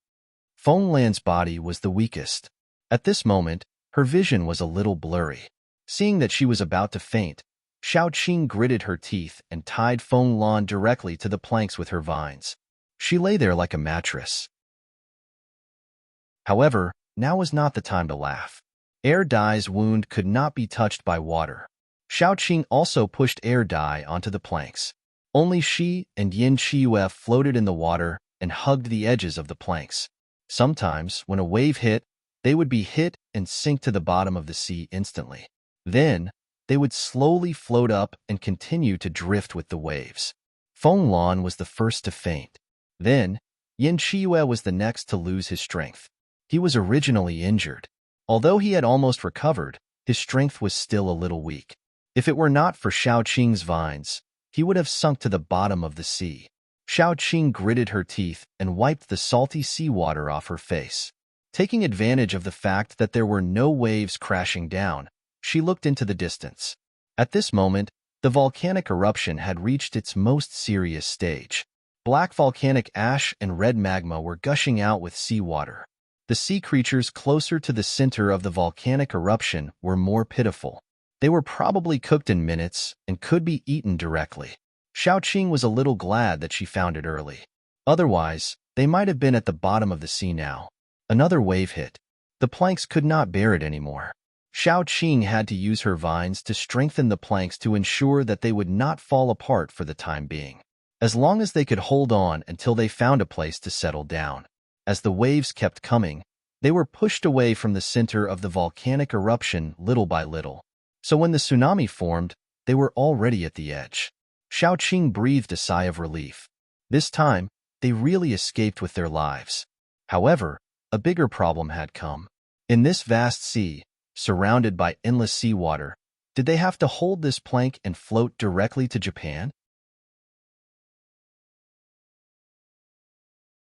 Fenglan's body was the weakest. At this moment, her vision was a little blurry. Seeing that she was about to faint, Xiaoqing gritted her teeth and tied Fenglan directly to the planks with her vines. She lay there like a mattress. However, now was not the time to laugh. Air Dai's wound could not be touched by water. Xiaoqing also pushed Air Dai onto the planks. Only she and Yin Qiue floated in the water and hugged the edges of the planks. Sometimes, when a wave hit, they would be hit and sink to the bottom of the sea instantly. Then, they would slowly float up and continue to drift with the waves. Fenglan was the first to faint. Then, Yin Qiue was the next to lose his strength. He was originally injured. Although he had almost recovered, his strength was still a little weak. If it were not for Xiaoqing's vines, he would have sunk to the bottom of the sea. Xiaoqing gritted her teeth and wiped the salty seawater off her face. Taking advantage of the fact that there were no waves crashing down, she looked into the distance. At this moment, the volcanic eruption had reached its most serious stage. Black volcanic ash and red magma were gushing out with seawater. The sea creatures closer to the center of the volcanic eruption were more pitiful. They were probably cooked in minutes and could be eaten directly. Xiaoqing was a little glad that she found it early. Otherwise, they might have been at the bottom of the sea now. Another wave hit. The planks could not bear it anymore. Xiaoqing had to use her vines to strengthen the planks to ensure that they would not fall apart for the time being. As long as they could hold on until they found a place to settle down. As the waves kept coming, they were pushed away from the center of the volcanic eruption little by little. So when the tsunami formed, they were already at the edge. Xiaoqing breathed a sigh of relief. This time, they really escaped with their lives. However, a bigger problem had come. In this vast sea, surrounded by endless seawater, did they have to hold this plank and float directly to Japan?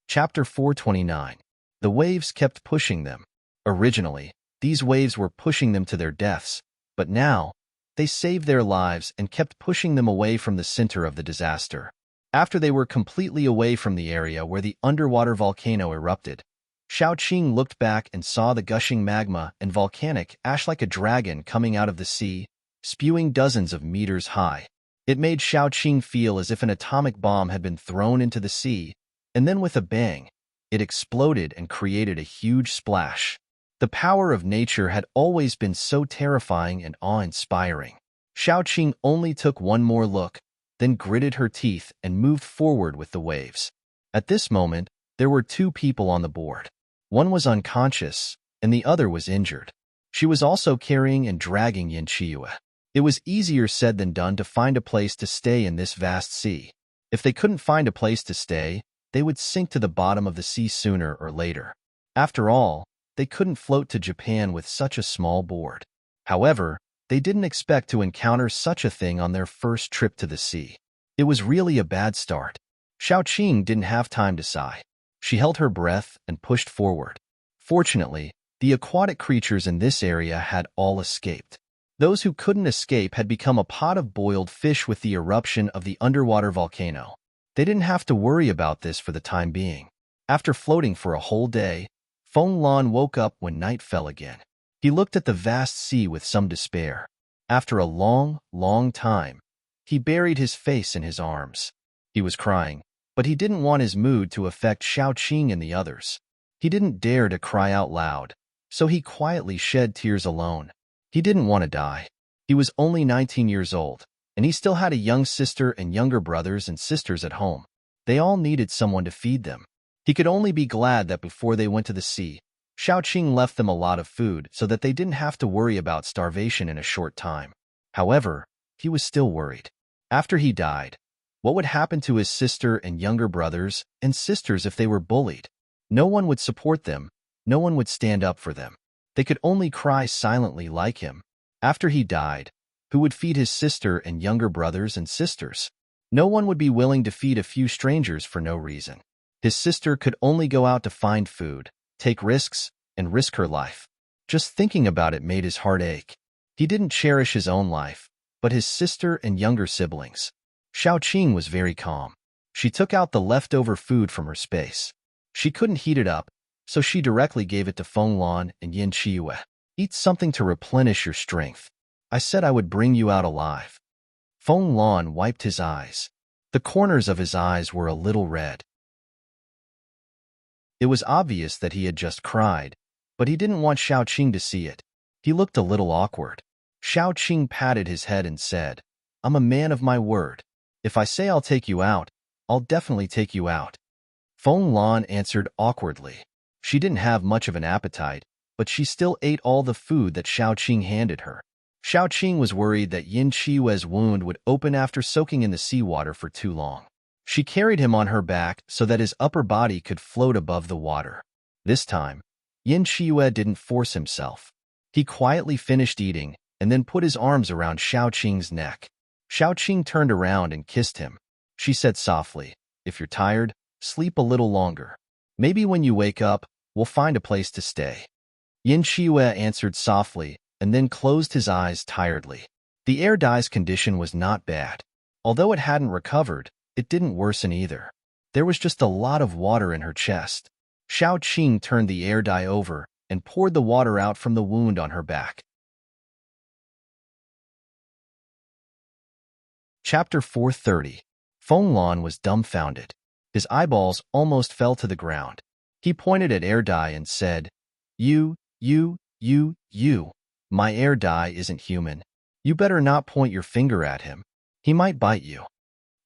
Chapter 429. The waves kept pushing them. Originally, these waves were pushing them to their deaths, but now, they saved their lives and kept pushing them away from the center of the disaster. After they were completely away from the area where the underwater volcano erupted, Xiaoqing looked back and saw the gushing magma and volcanic ash like a dragon coming out of the sea, spewing dozens of meters high. It made Xiaoqing feel as if an atomic bomb had been thrown into the sea, and then with a bang, it exploded and created a huge splash. The power of nature had always been so terrifying and awe-inspiring. Xiaoqing only took one more look, then gritted her teeth and moved forward with the waves. At this moment, there were two people on the board. One was unconscious, and the other was injured. She was also carrying and dragging Yin Qiue. It was easier said than done to find a place to stay in this vast sea. If they couldn't find a place to stay, they would sink to the bottom of the sea sooner or later. After all, they couldn't float to Japan with such a small board. However, they didn't expect to encounter such a thing on their first trip to the sea. It was really a bad start. Xiaoqing didn't have time to sigh. She held her breath and pushed forward. Fortunately, the aquatic creatures in this area had all escaped. Those who couldn't escape had become a pot of boiled fish with the eruption of the underwater volcano. They didn't have to worry about this for the time being. After floating for a whole day, Fenglan woke up when night fell again. He looked at the vast sea with some despair. After a long, long time, he buried his face in his arms. He was crying, but he didn't want his mood to affect Xiaoqing and the others. He didn't dare to cry out loud, so he quietly shed tears alone. He didn't want to die. He was only 19 years old, and he still had a young sister and younger brothers and sisters at home. They all needed someone to feed them. He could only be glad that before they went to the sea, Xiaoqing left them a lot of food so that they didn't have to worry about starvation in a short time. However, he was still worried. After he died, what would happen to his sister and younger brothers and sisters if they were bullied? No one would support them. No one would stand up for them. They could only cry silently like him. After he died, Who would feed his sister and younger brothers and sisters? No one would be willing to feed a few strangers for no reason. His sister could only go out to find food, take risks, and risk her life. Just thinking about it made his heart ache. He didn't cherish his own life, but his sister and younger siblings. Xiaoqing was very calm. She took out the leftover food from her space. She couldn't heat it up, so she directly gave it to Fenglan and Yin Chiyue. Eat something to replenish your strength. I said I would bring you out alive. Fenglan wiped his eyes. The corners of his eyes were a little red. It was obvious that he had just cried, but he didn't want Xiaoqing to see it. He looked a little awkward. Xiaoqing patted his head and said, I'm a man of my word. If I say I'll take you out, I'll definitely take you out. Fenglan answered awkwardly. She didn't have much of an appetite, but she still ate all the food that Xiaoqing handed her. Xiaoqing was worried that Yin Chiyue's wound would open after soaking in the seawater for too long. She carried him on her back so that his upper body could float above the water. This time, Yin Chiyue didn't force himself. He quietly finished eating and then put his arms around Xiaoqing's neck. Xiaoqing turned around and kissed him. She said softly, if you're tired, sleep a little longer. Maybe when you wake up, we'll find a place to stay. Yin Chiyue answered softly and then closed his eyes tiredly. The air dye's condition was not bad. Although it hadn't recovered, it didn't worsen either. There was just a lot of water in her chest. Xiaoqing turned the air dye over and poured the water out from the wound on her back. Chapter 430. Fenglan was dumbfounded. His eyeballs almost fell to the ground. He pointed at air dye and said, You. My air dye isn't human. You better not point your finger at him. He might bite you.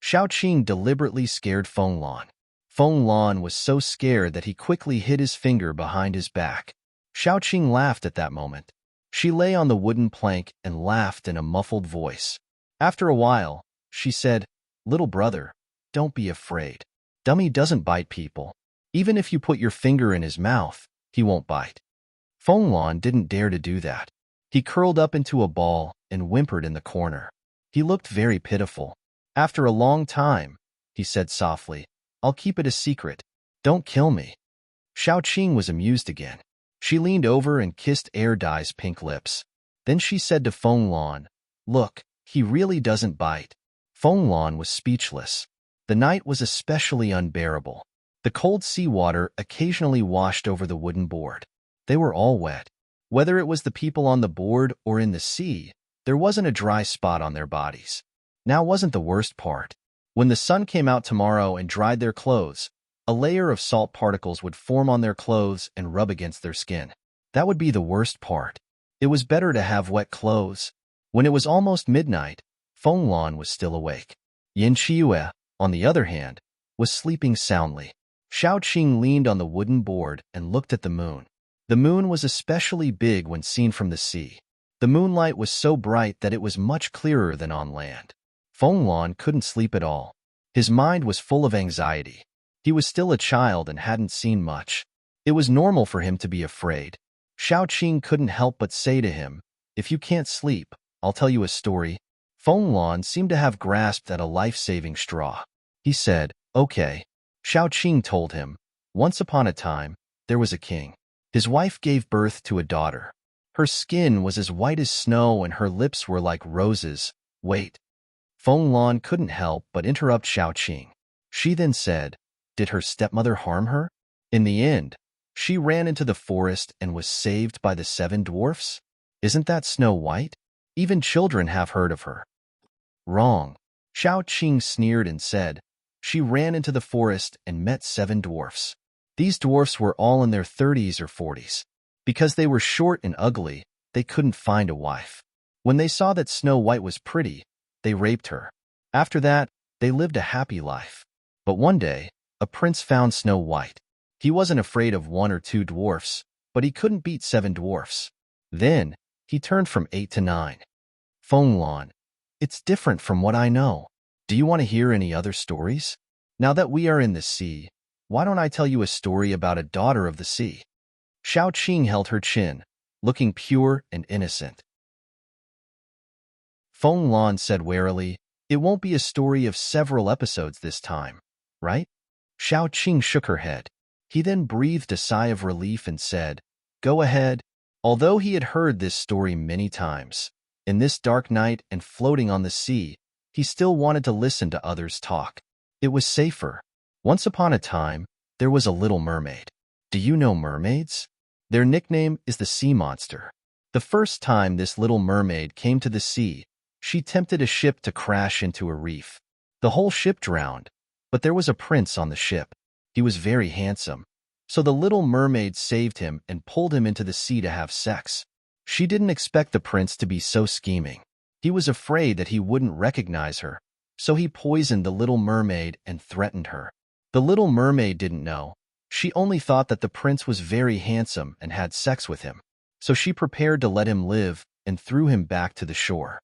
Xiaoqing deliberately scared Fenglan. Fenglan was so scared that he quickly hid his finger behind his back. Xiaoqing laughed at that moment. She lay on the wooden plank and laughed in a muffled voice. After a while, she said, Little brother, don't be afraid. Dummy doesn't bite people. Even if you put your finger in his mouth, he won't bite. Fenglan didn't dare to do that. He curled up into a ball and whimpered in the corner. He looked very pitiful. After a long time, he said softly, I'll keep it a secret. Don't kill me. Xiaoqing was amused again. She leaned over and kissed air dye's pink lips. Then she said to Fenglan, Look, he really doesn't bite. Fenglan was speechless. The night was especially unbearable. The cold seawater occasionally washed over the wooden board. They were all wet. Whether it was the people on the board or in the sea, there wasn't a dry spot on their bodies. Now wasn't the worst part. When the sun came out tomorrow and dried their clothes, a layer of salt particles would form on their clothes and rub against their skin. That would be the worst part. It was better to have wet clothes. When it was almost midnight, Fenglan was still awake. Yin Chiyue, on the other hand, was sleeping soundly. Xiaoqing leaned on the wooden board and looked at the moon. The moon was especially big when seen from the sea. The moonlight was so bright that it was much clearer than on land. Fenglan couldn't sleep at all. His mind was full of anxiety. He was still a child and hadn't seen much. It was normal for him to be afraid. Xiaoqing couldn't help but say to him, If you can't sleep, I'll tell you a story. Fenglan seemed to have grasped at a life-saving straw. He said, Okay. Xiaoqing told him, Once upon a time, there was a king. His wife gave birth to a daughter. Her skin was as white as snow and her lips were like roses. Wait. Fenglan couldn't help but interrupt Xiaoqing. She then said, Did her stepmother harm her? In the end, she ran into the forest and was saved by the 7 dwarfs? Isn't that Snow White? Even children have heard of her. Wrong. Xiaoqing sneered and said, She ran into the forest and met 7 dwarfs. These dwarfs were all in their 30s or 40s. Because they were short and ugly, they couldn't find a wife. When they saw that Snow White was pretty, they raped her. After that, they lived a happy life. But one day, a prince found Snow White. He wasn't afraid of 1 or 2 dwarfs, but he couldn't beat 7 dwarfs. Then, he turned from 8 to 9. Fenglan, it's different from what I know. Do you want to hear any other stories? Now that we are in the sea, why don't I tell you a story about a daughter of the sea? Xiaoqing held her chin, looking pure and innocent. Feng Lan said warily. It won't be a story of several episodes this time, right? Xiao Qing shook her head. He then breathed a sigh of relief and said, Go ahead. Although he had heard this story many times, in this dark night and floating on the sea, he still wanted to listen to others talk. It was safer. Once upon a time, there was a little mermaid. Do you know mermaids? Their nickname is the sea monster. The first time this little mermaid came to the sea, she tempted a ship to crash into a reef. The whole ship drowned, but there was a prince on the ship. He was very handsome, so the little mermaid saved him and pulled him into the sea to have sex. She didn't expect the prince to be so scheming. He was afraid that he wouldn't recognize her, so he poisoned the little mermaid and threatened her. The little mermaid didn't know. She only thought that the prince was very handsome and had sex with him, so she prepared to let him live and threw him back to the shore.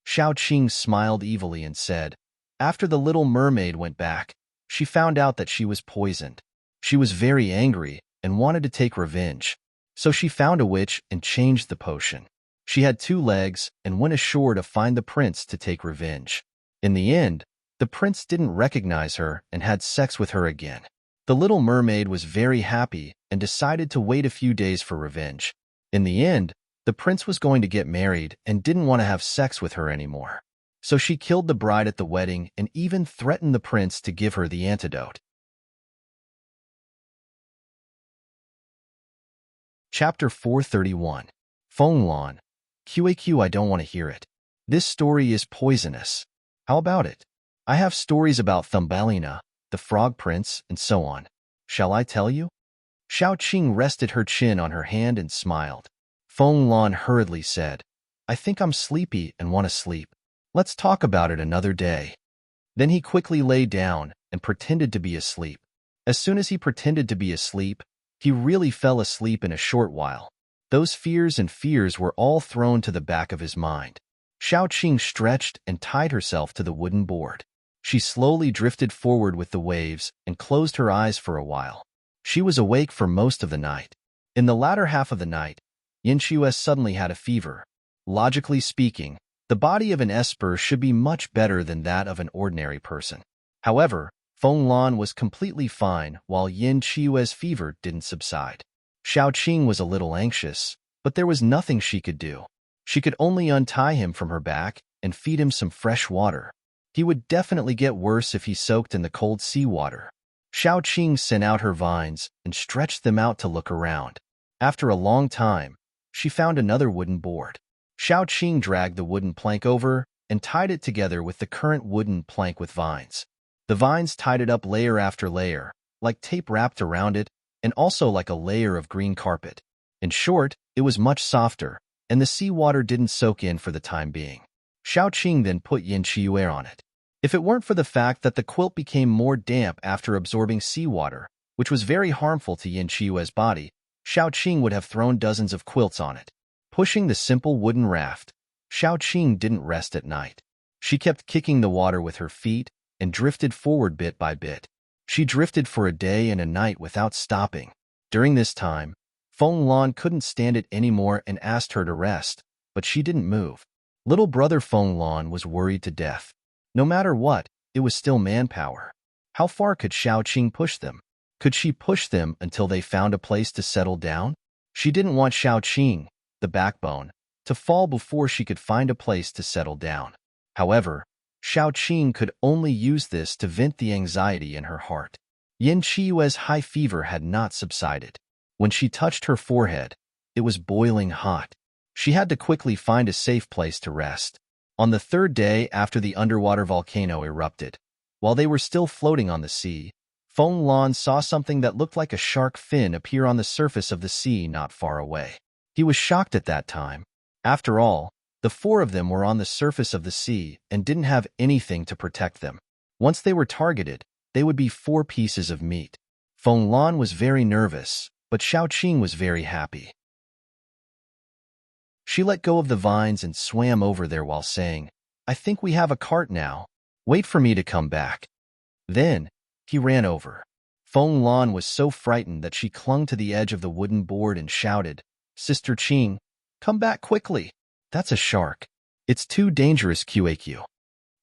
Xiao Qing smiled evilly and said, After the little mermaid went back, she found out that she was poisoned. She was very angry and wanted to take revenge, so she found a witch and changed the potion. She had 2 legs and went ashore to find the prince to take revenge. In the end, the prince didn't recognize her and had sex with her again. The little mermaid was very happy and decided to wait a few days for revenge. In the end, the prince was going to get married and didn't want to have sex with her anymore. So she killed the bride at the wedding and even threatened the prince to give her the antidote. Chapter 431. Feng Lan. QAQ, I don't want to hear it. This story is poisonous. How about it? I have stories about Thumbelina, the frog prince, and so on. Shall I tell you? Xiao Qing rested her chin on her hand and smiled. Feng Lan hurriedly said, I think I'm sleepy and want to sleep. Let's talk about it another day. Then he quickly lay down and pretended to be asleep. As soon as he pretended to be asleep, he really fell asleep in a short while. Those fears were all thrown to the back of his mind. Xiao Qing stretched and tied herself to the wooden board. She slowly drifted forward with the waves and closed her eyes for a while. She was awake for most of the night. In the latter half of the night, Yin Qiues suddenly had a fever. Logically speaking, the body of an esper should be much better than that of an ordinary person. However, Feng Lan was completely fine while Yin Qiues' fever didn't subside. Xiao Qing was a little anxious, but there was nothing she could do. She could only untie him from her back and feed him some fresh water. He would definitely get worse if he soaked in the cold seawater. Xiao Qing sent out her vines and stretched them out to look around. After a long time, she found another wooden board. Xiao Qing dragged the wooden plank over and tied it together with the current wooden plank with vines. The vines tied it up layer after layer, like tape wrapped around it, and also like a layer of green carpet. In short, it was much softer, and the seawater didn't soak in for the time being. Xiao Qing then put Yin Qiues on it. If it weren't for the fact that the quilt became more damp after absorbing seawater, which was very harmful to Yin Qiues' body, Xiao Qing would have thrown dozens of quilts on it. Pushing the simple wooden raft, Xiao Qing didn't rest at night. She kept kicking the water with her feet and drifted forward bit by bit. She drifted for a day and a night without stopping. During this time, Feng Lan couldn't stand it anymore and asked her to rest, but she didn't move. Little brother Feng Lan was worried to death. No matter what, it was still manpower. How far could Xiao Qing push them? Could she push them until they found a place to settle down? She didn't want Xiao Qing, the backbone, to fall before she could find a place to settle down. However, Xiao Qing could only use this to vent the anxiety in her heart. Yin Qiues' high fever had not subsided. When she touched her forehead, it was boiling hot. She had to quickly find a safe place to rest. On the 3rd day after the underwater volcano erupted, while they were still floating on the sea, Feng Lan saw something that looked like a shark fin appear on the surface of the sea not far away. He was shocked at that time. After all, the 4 of them were on the surface of the sea and didn't have anything to protect them. Once they were targeted, they would be 4 pieces of meat. Feng Lan was very nervous, but Xiao Qing was very happy. She let go of the vines and swam over there while saying, I think we have a cart now. Wait for me to come back. Then, he ran over. Feng Lan was so frightened that she clung to the edge of the wooden board and shouted, Sister Qing, come back quickly. That's a shark. It's too dangerous, QAQ.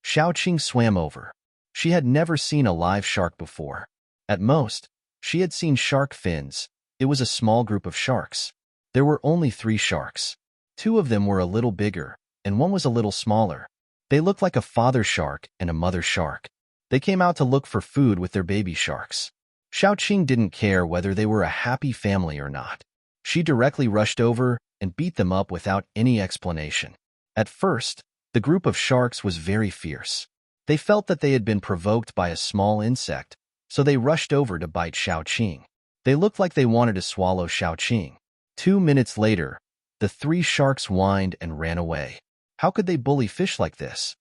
Xiaoqing swam over. She had never seen a live shark before. At most, she had seen shark fins. It was a small group of sharks. There were only 3 sharks. 2 of them were a little bigger, and 1 was a little smaller. They looked like a father shark and a mother shark. They came out to look for food with their baby sharks. Xiaoqing didn't care whether they were a happy family or not. She directly rushed over and beat them up without any explanation. At first, the group of sharks was very fierce. They felt that they had been provoked by a small insect, so they rushed over to bite Xiaoqing. They looked like they wanted to swallow Xiaoqing. 2 minutes later, the 3 sharks whined and ran away. How could they bully fish like this?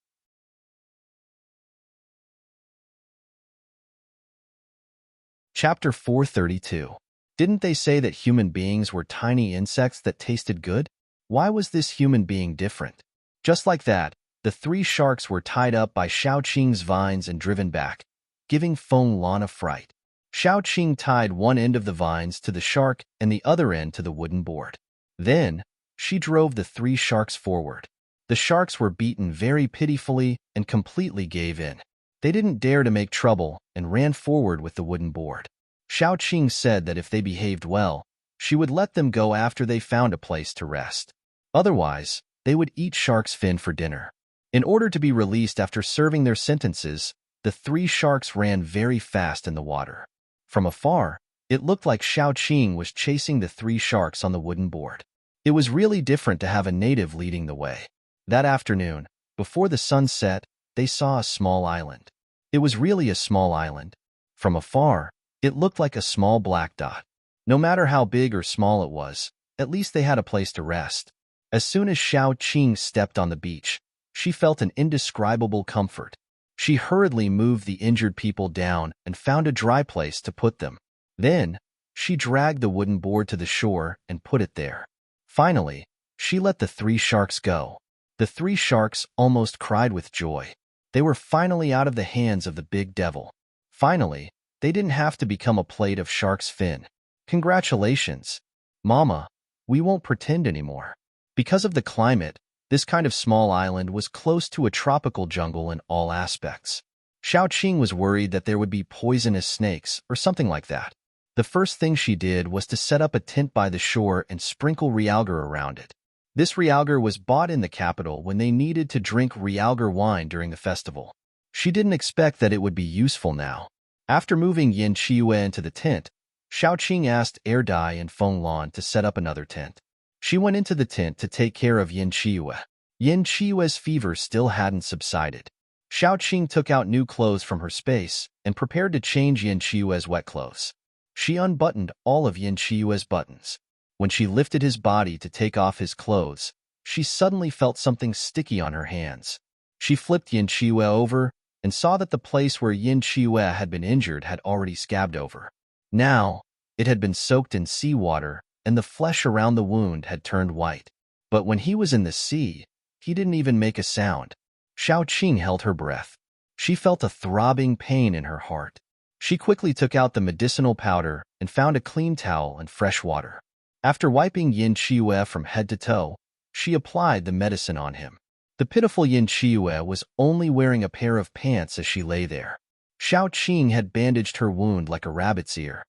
Chapter 432. Didn't they say that human beings were tiny insects that tasted good? Why was this human being different? Just like that, the 3 sharks were tied up by Xiaoqing's vines and driven back, giving Feng Lan a fright. Xiaoqing tied one end of the vines to the shark and the other end to the wooden board. Then, she drove the 3 sharks forward. The sharks were beaten very pitifully and completely gave in. They didn't dare to make trouble and ran forward with the wooden board. Xiaoqing said that if they behaved well, she would let them go after they found a place to rest. Otherwise, they would eat shark's fin for dinner. In order to be released after serving their sentences, the 3 sharks ran very fast in the water. From afar, it looked like Xiaoqing was chasing the 3 sharks on the wooden board. It was really different to have a native leading the way. That afternoon, before the sun set, they saw a small island. It was really a small island. From afar, it looked like a small black dot. No matter how big or small it was, at least they had a place to rest. As soon as Xiaoqing stepped on the beach, she felt an indescribable comfort. She hurriedly moved the injured people down and found a dry place to put them. Then, she dragged the wooden board to the shore and put it there. Finally, she let the 3 sharks go. The 3 sharks almost cried with joy. They were finally out of the hands of the big devil. Finally, they didn't have to become a plate of shark's fin. Congratulations, Mama, we won't pretend anymore. Because of the climate, this kind of small island was close to a tropical jungle in all aspects. Xiaoqing was worried that there would be poisonous snakes or something like that. The first thing she did was to set up a tent by the shore and sprinkle realgar around it. This realgar was bought in the capital when they needed to drink realgar wine during the festival. She didn't expect that it would be useful now. After moving Yin Qiyu into the tent, Xiaoqing asked Dai and Feng Lan to set up another tent. She went into the tent to take care of Yin Qiyu. Yin Qiyue's fever still hadn't subsided. Xiaoqing took out new clothes from her space and prepared to change Yin Qiyue's wet clothes. She unbuttoned all of Yin Qiyue's buttons. When she lifted his body to take off his clothes, she suddenly felt something sticky on her hands. She flipped Yin Qiyu over and saw that the place where Yin Qiyu had been injured had already scabbed over. Now, it had been soaked in seawater and the flesh around the wound had turned white. But when he was in the sea, he didn't even make a sound. Xiaoqing held her breath. She felt a throbbing pain in her heart. She quickly took out the medicinal powder and found a clean towel and fresh water. After wiping Yin Qiyu from head to toe, she applied the medicine on him. The pitiful Yin Qiyu was only wearing a pair of pants as she lay there. Xiaoqing had bandaged her wound like a rabbit's ear.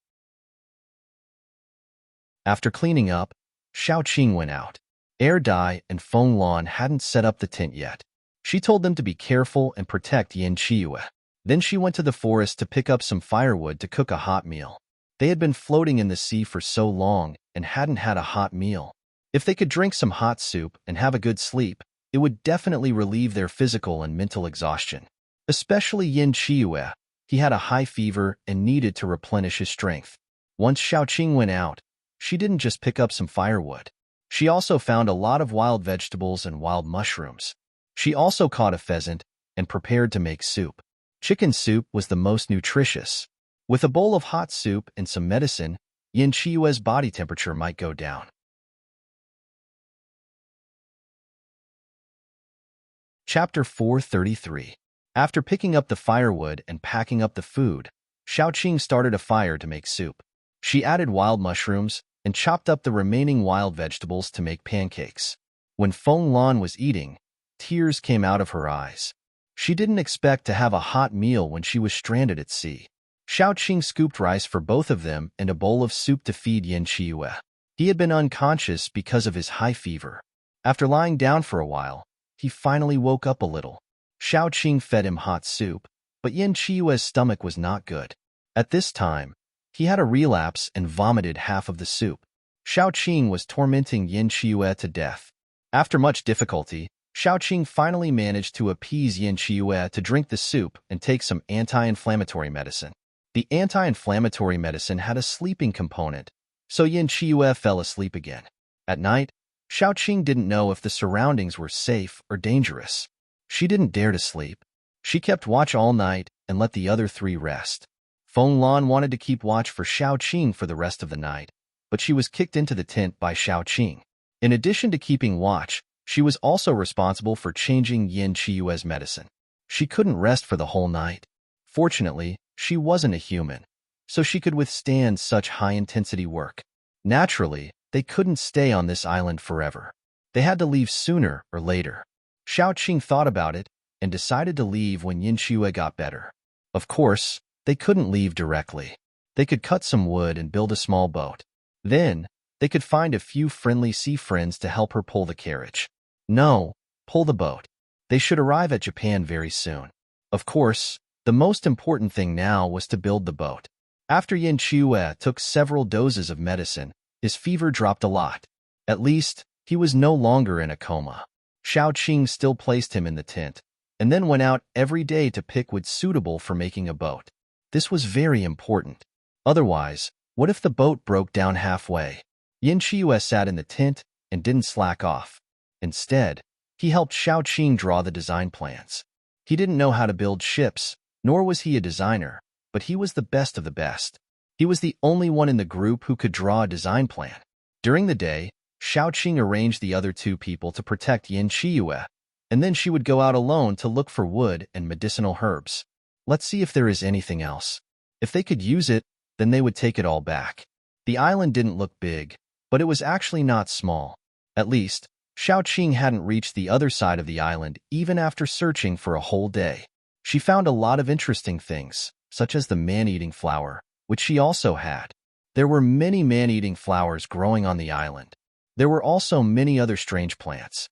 After cleaning up, Xiaoqing went out. Dai and Feng Lan hadn't set up the tent yet. She told them to be careful and protect Yin Qiyu. Then she went to the forest to pick up some firewood to cook a hot meal. They had been floating in the sea for so long and hadn't had a hot meal. If they could drink some hot soup and have a good sleep, it would definitely relieve their physical and mental exhaustion. Especially Yin Qiyu. He had a high fever and needed to replenish his strength. Once Xiaoqing went out, she didn't just pick up some firewood. She also found a lot of wild vegetables and wild mushrooms. She also caught a pheasant and prepared to make soup. Chicken soup was the most nutritious. With a bowl of hot soup and some medicine, Yin Qiyue's body temperature might go down. Chapter 433. After picking up the firewood and packing up the food, Xiaoqing started a fire to make soup. She added wild mushrooms and chopped up the remaining wild vegetables to make pancakes. When Feng Lan was eating, Tears came out of her eyes. She didn't expect to have a hot meal when she was stranded at sea. Xiaoqing scooped rice for both of them and a bowl of soup to feed Yin Qiuyue. He had been unconscious because of his high fever. After lying down for a while, he finally woke up a little. Xiaoqing fed him hot soup, but Yin Qiue's stomach was not good. At this time, he had a relapse and vomited half of the soup. Xiaoqing was tormenting Yin Qiuyue to death. After much difficulty, Xiaoqing finally managed to appease Yin Qiuyue to drink the soup and take some anti-inflammatory medicine. The anti-inflammatory medicine had a sleeping component, so Yin Qiuyue fell asleep again. At night, Xiaoqing didn't know if the surroundings were safe or dangerous. She didn't dare to sleep. She kept watch all night and let the other three rest. Feng Lan wanted to keep watch for Xiaoqing for the rest of the night, but she was kicked into the tent by Xiaoqing. In addition to keeping watch, she was also responsible for changing Yin Qiue's medicine. She couldn't rest for the whole night. Fortunately, she wasn't a human, so she could withstand such high-intensity work. Naturally, they couldn't stay on this island forever. They had to leave sooner or later. Xiaoqing thought about it and decided to leave when Yin Qiuyue got better. Of course, they couldn't leave directly. They could cut some wood and build a small boat. Then, they could find a few friendly sea friends to help her pull the carriage. No, pull the boat. They should arrive at Japan very soon. Of course, the most important thing now was to build the boat. After Yin Qiuyue took several doses of medicine, his fever dropped a lot. At least, he was no longer in a coma. Xiaoqing still placed him in the tent, and then went out every day to pick wood suitable for making a boat. This was very important. Otherwise, what if the boat broke down halfway? Yin Qiuyue sat in the tent and didn't slack off. Instead, he helped Xiaoqing draw the design plans. He didn't know how to build ships, nor was he a designer, but he was the best of the best. He was the only one in the group who could draw a design plan. During the day, Xiaoqing arranged the other two people to protect Yin Qiuyue, and then she would go out alone to look for wood and medicinal herbs. Let's see if there is anything else. If they could use it, then they would take it all back. The island didn't look big, but it was actually not small. At least, Xiaoqing hadn't reached the other side of the island even after searching for a whole day. She found a lot of interesting things, such as the man-eating flower, which she also had. There were many man-eating flowers growing on the island. There were also many other strange plants.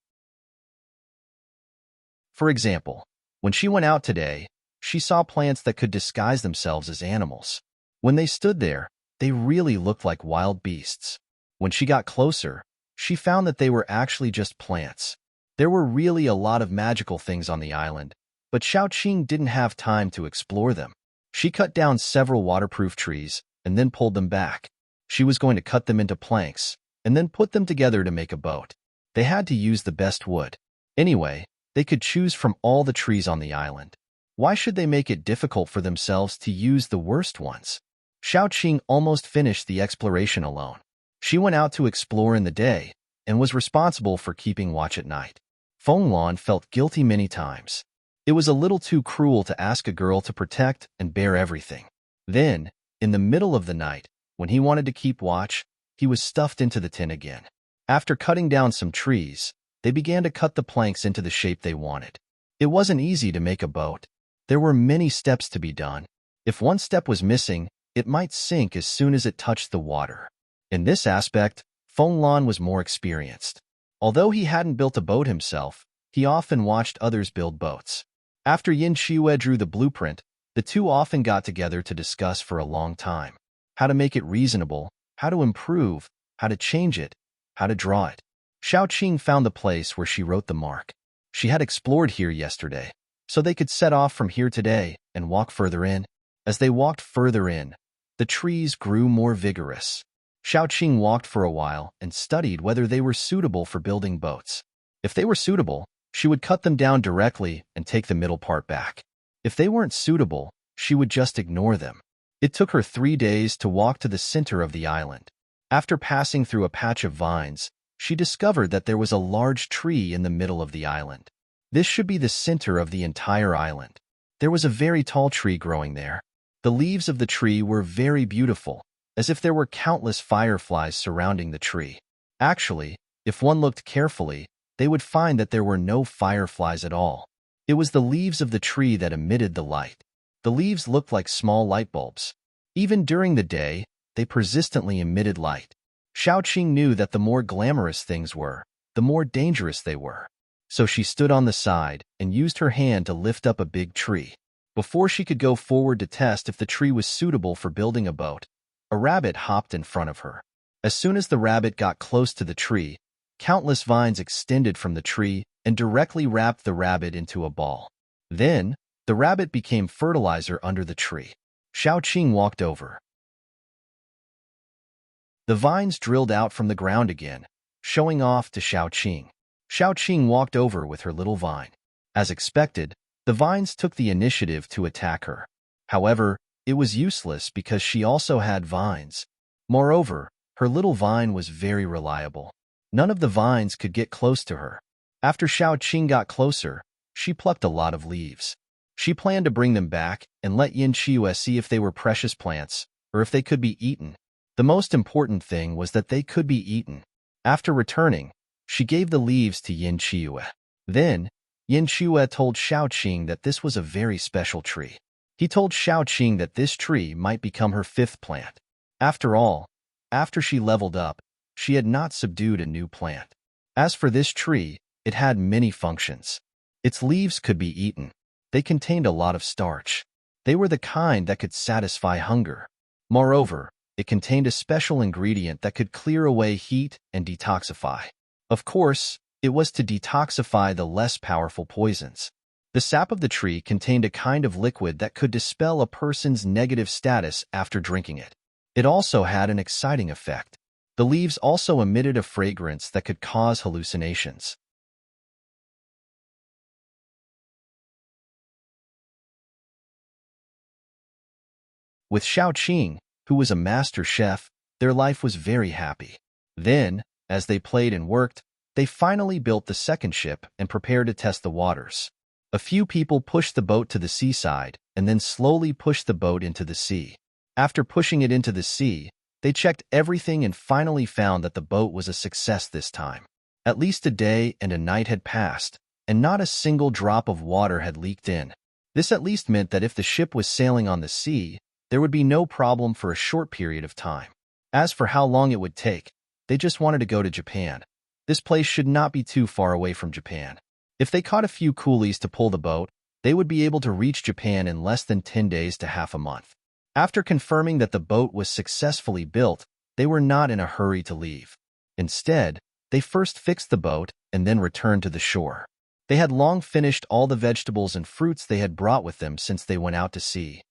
For example, when she went out today, she saw plants that could disguise themselves as animals. When they stood there, they really looked like wild beasts. When she got closer, she found that they were actually just plants. There were really a lot of magical things on the island, but Xiaoqing didn't have time to explore them. She cut down several waterproof trees and then pulled them back. She was going to cut them into planks and then put them together to make a boat. They had to use the best wood. Anyway, they could choose from all the trees on the island. Why should they make it difficult for themselves to use the worst ones? Xiaoqing almost finished the exploration alone. She went out to explore in the day and was responsible for keeping watch at night. Feng Lan felt guilty many times. It was a little too cruel to ask a girl to protect and bear everything. Then, in the middle of the night, when he wanted to keep watch, he was stuffed into the tent again. After cutting down some trees, they began to cut the planks into the shape they wanted. It wasn't easy to make a boat. There were many steps to be done. If one step was missing, it might sink as soon as it touched the water. In this aspect, Feng Lan was more experienced. Although he hadn't built a boat himself, he often watched others build boats. After Yin Qiuyue drew the blueprint, the two often got together to discuss for a long time. How to make it reasonable, how to improve, how to change it, how to draw it. Xiaoqing found the place where she wrote the mark. She had explored here yesterday, so they could set off from here today and walk further in. As they walked further in, the trees grew more vigorous. Xiaoqing walked for a while and studied whether they were suitable for building boats. If they were suitable, she would cut them down directly and take the middle part back. If they weren't suitable, she would just ignore them. It took her 3 days to walk to the center of the island. After passing through a patch of vines, she discovered that there was a large tree in the middle of the island. This should be the center of the entire island. There was a very tall tree growing there. The leaves of the tree were very beautiful, as if there were countless fireflies surrounding the tree. Actually, if one looked carefully, they would find that there were no fireflies at all. It was the leaves of the tree that emitted the light. The leaves looked like small light bulbs. Even during the day, they persistently emitted light. Xiaoqing knew that the more glamorous things were, the more dangerous they were. So she stood on the side and used her hand to lift up a big tree. Before she could go forward to test if the tree was suitable for building a boat, a rabbit hopped in front of her. As soon as the rabbit got close to the tree, countless vines extended from the tree and directly wrapped the rabbit into a ball. Then, the rabbit became fertilizer under the tree. Xiaoqing walked over. The vines drilled out from the ground again, showing off to Xiaoqing. Xiaoqing walked over with her little vine. As expected, the vines took the initiative to attack her. However, it was useless because she also had vines. Moreover, her little vine was very reliable. None of the vines could get close to her. After Xiaoqing got closer, she plucked a lot of leaves. She planned to bring them back and let Yin Qiue see if they were precious plants or if they could be eaten. The most important thing was that they could be eaten. After returning, she gave the leaves to Yin Qiue. Then, Yin Qiue told Xiaoqing that this was a very special tree. He told Xiaoqing that this tree might become her 5th plant. After all, after she leveled up, she had not subdued a new plant. As for this tree, it had many functions. Its leaves could be eaten. They contained a lot of starch. They were the kind that could satisfy hunger. Moreover, it contained a special ingredient that could clear away heat and detoxify. Of course, it was to detoxify the less powerful poisons. The sap of the tree contained a kind of liquid that could dispel a person's negative status after drinking it. It also had an exciting effect. The leaves also emitted a fragrance that could cause hallucinations. With Xiaoqing, who was a master chef, their life was very happy. Then, as they played and worked, they finally built the second ship and prepared to test the waters. A few people pushed the boat to the seaside and then slowly pushed the boat into the sea. After pushing it into the sea, they checked everything and finally found that the boat was a success this time. At least a day and a night had passed, and not a single drop of water had leaked in. This at least meant that if the ship was sailing on the sea, there would be no problem for a short period of time. As for how long it would take, they just wanted to go to Japan. This place should not be too far away from Japan. If they caught a few coolies to pull the boat, they would be able to reach Japan in less than 10 days to half a month. After confirming that the boat was successfully built, they were not in a hurry to leave. Instead, they first fixed the boat and then returned to the shore. They had long finished all the vegetables and fruits they had brought with them since they went out to sea.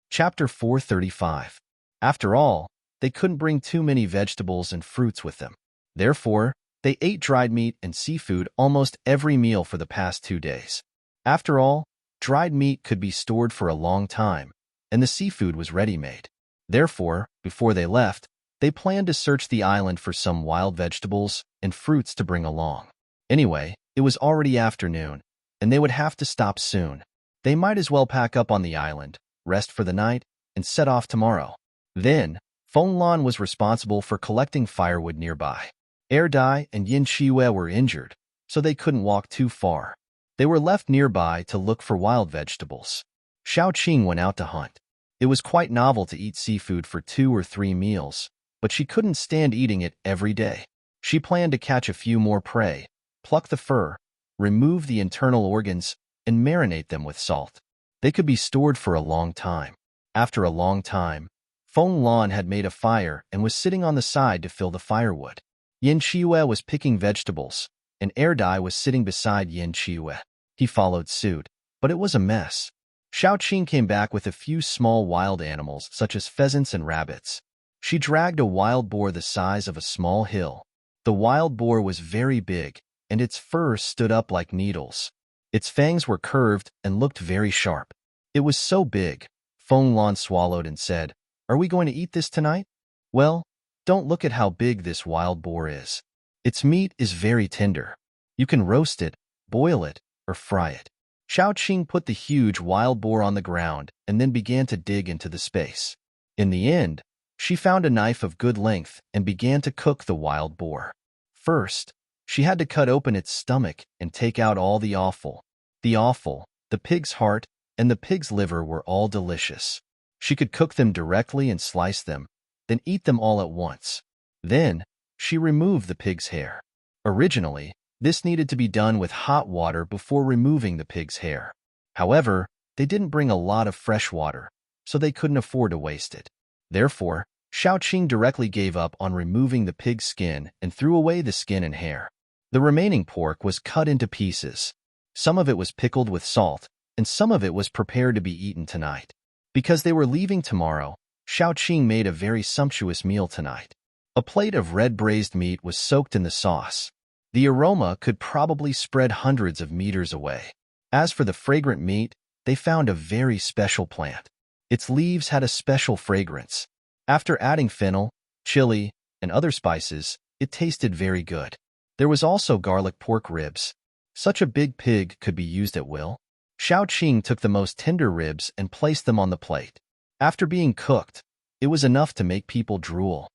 Chapter 435. After all, they couldn't bring too many vegetables and fruits with them. Therefore, they ate dried meat and seafood almost every meal for the past 2 days. After all, dried meat could be stored for a long time, and the seafood was ready-made. Therefore, before they left, they planned to search the island for some wild vegetables and fruits to bring along. Anyway, it was already afternoon, and they would have to stop soon. They might as well pack up on the island, rest for the night, and set off tomorrow. Then, Fenglan was responsible for collecting firewood nearby. Erdai and Yin Qiue were injured, so they couldn't walk too far. They were left nearby to look for wild vegetables. Xiaoqing went out to hunt. It was quite novel to eat seafood for 2 or 3 meals, but she couldn't stand eating it every day. She planned to catch a few more prey, pluck the fur, remove the internal organs, and marinate them with salt. They could be stored for a long time. After a long time, Fenglan had made a fire and was sitting on the side to fill the firewood. Yin Qiue was picking vegetables, and Erdai was sitting beside Yin Qiue. He followed suit, but it was a mess. Xiaoqing came back with a few small wild animals such as pheasants and rabbits. She dragged a wild boar the size of a small hill. The wild boar was very big, and its fur stood up like needles. Its fangs were curved and looked very sharp. It was so big, Fenglan swallowed and said, "Are we going to eat this tonight?" "Well, don't look at how big this wild boar is. Its meat is very tender. You can roast it, boil it, or fry it." Xiaoqing put the huge wild boar on the ground and then began to dig into the space. In the end, She found a knife of good length and began to cook the wild boar. First, she had to cut open its stomach and take out all the offal. The offal, the pig's heart, and the pig's liver were all delicious. She could cook them directly and slice them, then eat them all at once. Then, she removed the pig's hair. Originally, this needed to be done with hot water before removing the pig's hair. However, they didn't bring a lot of fresh water, so they couldn't afford to waste it. Therefore, Xiaoqing directly gave up on removing the pig's skin and threw away the skin and hair. The remaining pork was cut into pieces. Some of it was pickled with salt, and some of it was prepared to be eaten tonight. Because they were leaving tomorrow, Xiaoqing made a very sumptuous meal tonight. A plate of red braised meat was soaked in the sauce. The aroma could probably spread hundreds of meters away. As for the fragrant meat, they found a very special plant. Its leaves had a special fragrance. After adding fennel, chili, and other spices, it tasted very good. There was also garlic pork ribs. Such a big pig could be used at will. Xiaoqing took the most tender ribs and placed them on the plate. After being cooked, it was enough to make people drool.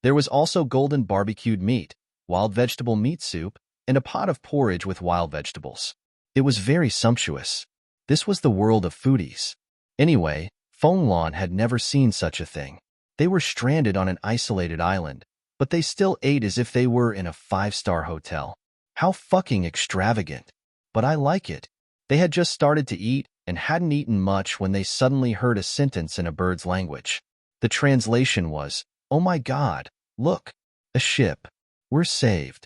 There was also golden barbecued meat, wild vegetable meat soup, and a pot of porridge with wild vegetables. It was very sumptuous. This was the world of foodies. Anyway, Fenglan had never seen such a thing. They were stranded on an isolated island, but they still ate as if they were in a 5-star hotel. How fucking extravagant. But I like it. They had just started to eat and hadn't eaten much when they suddenly heard a sentence in a bird's language. The translation was, "Oh my God, look, a ship. We're saved."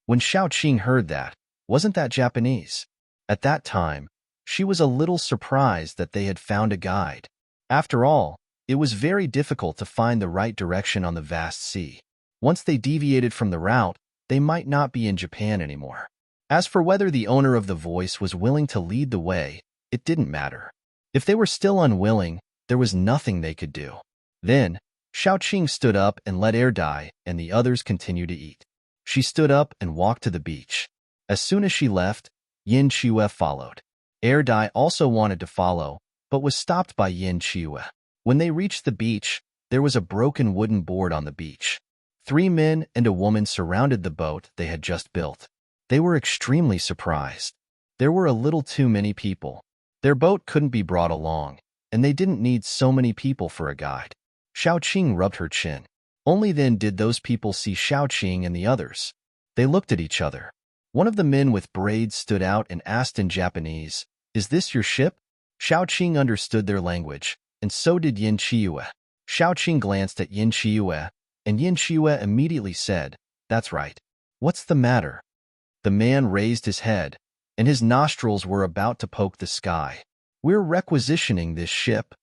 When Xiaoqing heard that, wasn't that Japanese? At that time, she was a little surprised that they had found a guide. After all, it was very difficult to find the right direction on the vast sea. Once they deviated from the route, they might not be in Japan anymore. As for whether the owner of the voice was willing to lead the way, it didn't matter. If they were still unwilling, there was nothing they could do. Then, Xiaoqing stood up and let Air die, and the others continued to eat. She stood up and walked to the beach. As soon as she left, Yin Qiue followed. Air die also wanted to follow, but was stopped by Yin Qiue. When they reached the beach, there was a broken wooden board on the beach. 3 men and a woman surrounded the boat they had just built. They were extremely surprised. There were a little too many people. Their boat couldn't be brought along, and they didn't need so many people for a guide. Xiaoqing rubbed her chin. Only then did those people see Xiaoqing and the others. They looked at each other. One of the men with braids stood out and asked in Japanese, "Is this your ship?" Xiaoqing understood their language, and so did Yin Qiue. Xiaoqing glanced at Yin Qiue, and Yin Qiue immediately said, "That's right. What's the matter?" The man raised his head, and his nostrils were about to poke the sky. "We're requisitioning this ship."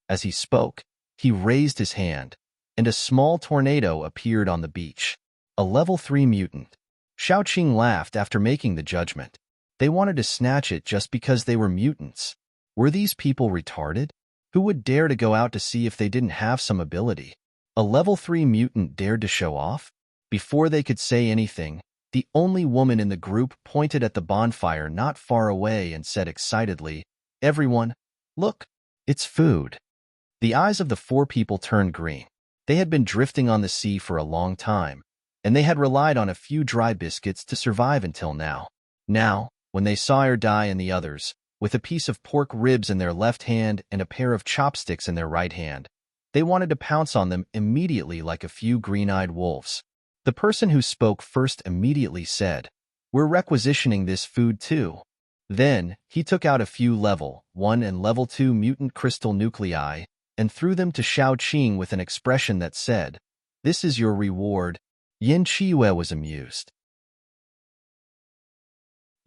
As he spoke, he raised his hand, and a small tornado appeared on the beach. A level 3 mutant. Xiaoqing laughed after making the judgment. They wanted to snatch it just because they were mutants. Were these people retarded? Who would dare to go out to see if they didn't have some ability? A level 3 mutant dared to show off? Before they could say anything, the only woman in the group pointed at the bonfire not far away and said excitedly, "Everyone, look, it's food." The eyes of the 4 people turned green. They had been drifting on the sea for a long time, and they had relied on a few dry biscuits to survive until now. Now, when they saw her die and the others, with a piece of pork ribs in their left hand and a pair of chopsticks in their right hand, they wanted to pounce on them immediately like a few green-eyed wolves. The person who spoke first immediately said, "We're requisitioning this food too." Then, he took out a few level 1 and level 2 mutant crystal nuclei and threw them to Xiaoqing with an expression that said, "This is your reward." Yin Qiue was amused.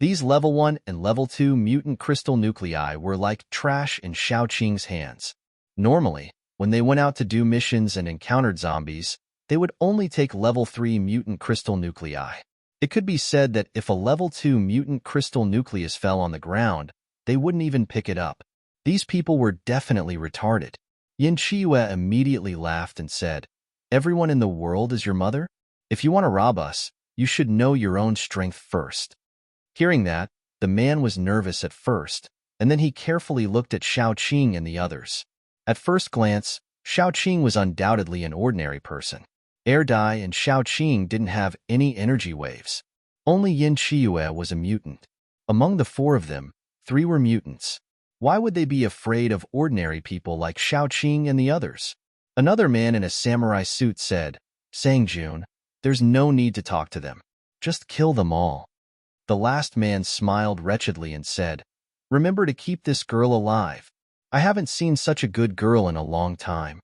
These level 1 and level 2 mutant crystal nuclei were like trash in Xiaoqing's hands. Normally, when they went out to do missions and encountered zombies, they would only take level 3 mutant crystal nuclei. It could be said that if a level 2 mutant crystal nucleus fell on the ground, they wouldn't even pick it up. These people were definitely retarded. Yin Qiue immediately laughed and said, "Everyone in the world is your mother? If you want to rob us, you should know your own strength first." Hearing that, the man was nervous at first, and then he carefully looked at Xiaoqing and the others. At first glance, Xiaoqing was undoubtedly an ordinary person. Erdai and Xiaoqing didn't have any energy waves. Only Yin Qiuyue was a mutant. Among the four of them, 3 were mutants. Why would they be afraid of ordinary people like Xiaoqing and the others? Another man in a samurai suit said, "Sangjun, there's no need to talk to them. Just kill them all." The last man smiled wretchedly and said, "Remember to keep this girl alive. I haven't seen such a good girl in a long time."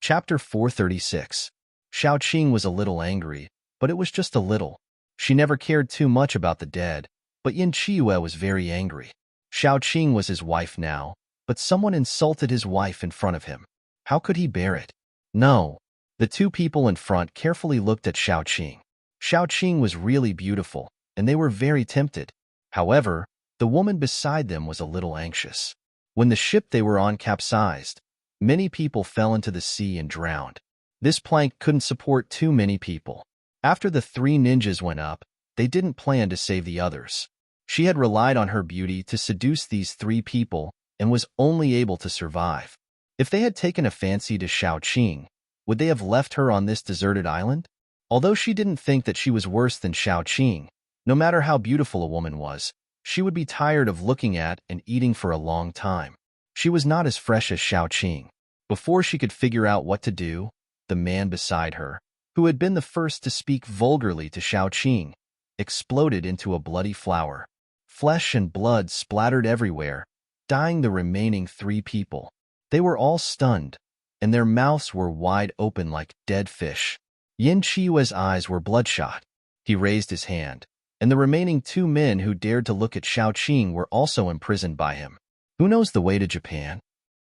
Chapter 436. Xiaoqing was a little angry, but it was just a little. She never cared too much about the dead, but Yin Qiuyue was very angry. Xiaoqing was his wife now, but someone insulted his wife in front of him. How could he bear it? No. The 2 people in front carefully looked at Xiaoqing. Xiaoqing was really beautiful, and they were very tempted. However, the woman beside them was a little anxious. When the ship they were on capsized, many people fell into the sea and drowned. This plank couldn't support too many people. After the 3 ninjas went up, they didn't plan to save the others. She had relied on her beauty to seduce these 3 people and was only able to survive. If they had taken a fancy to Xiaoqing, would they have left her on this deserted island? Although she didn't think that she was worse than Xiaoqing, no matter how beautiful a woman was, she would be tired of looking at and eating for a long time. She was not as fresh as Xiaoqing. Before she could figure out what to do, the man beside her, who had been the first to speak vulgarly to Xiaoqing, exploded into a bloody flower. Flesh and blood splattered everywhere, dying the remaining 3 people. They were all stunned, and their mouths were wide open like dead fish. Yin Qiue's eyes were bloodshot. He raised his hand, and the remaining 2 men who dared to look at Xiaoqing were also imprisoned by him. "Who knows the way to Japan?"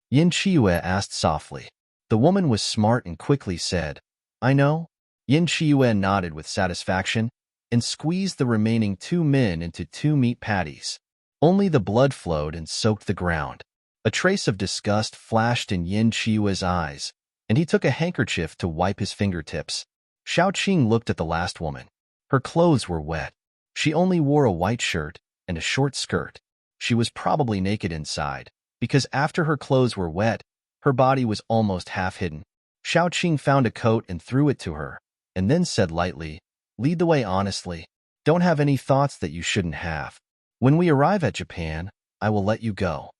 Yin Qiue asked softly. The woman was smart and quickly said, "I know." Yin Qiue nodded with satisfaction and squeezed the remaining 2 men into 2 meat patties. Only the blood flowed and soaked the ground. A trace of disgust flashed in Yin Qiue's eyes, and he took a handkerchief to wipe his fingertips. Xiaoqing looked at the last woman. Her clothes were wet. She only wore a white shirt and a short skirt. She was probably naked inside, because after her clothes were wet, her body was almost half hidden. Xiaoqing found a coat and threw it to her, and then said lightly, "Lead the way honestly. Don't have any thoughts that you shouldn't have. When we arrive at Japan, I will let you go."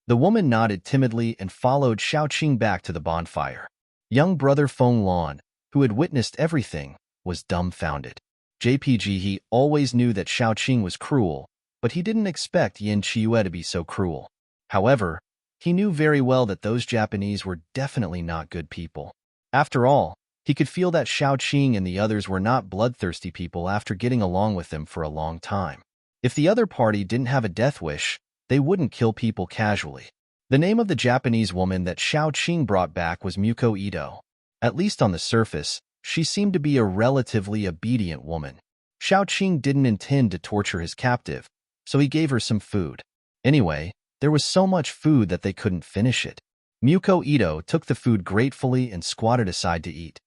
The woman nodded timidly and followed Xiaoqing back to the bonfire. Young brother Feng Lan, who had witnessed everything, was dumbfounded. He always knew that Xiaoqing was cruel, but he didn't expect Yin Qiue to be so cruel. However, he knew very well that those Japanese were definitely not good people. After all, he could feel that Xiaoqing and the others were not bloodthirsty people after getting along with them for a long time. If the other party didn't have a death wish, they wouldn't kill people casually. The name of the Japanese woman that Xiaoqing brought back was Muko Ito. At least on the surface, she seemed to be a relatively obedient woman. Xiaoqing didn't intend to torture his captive, so he gave her some food. Anyway, there was so much food that they couldn't finish it. Muko Ito took the food gratefully and squatted aside to eat.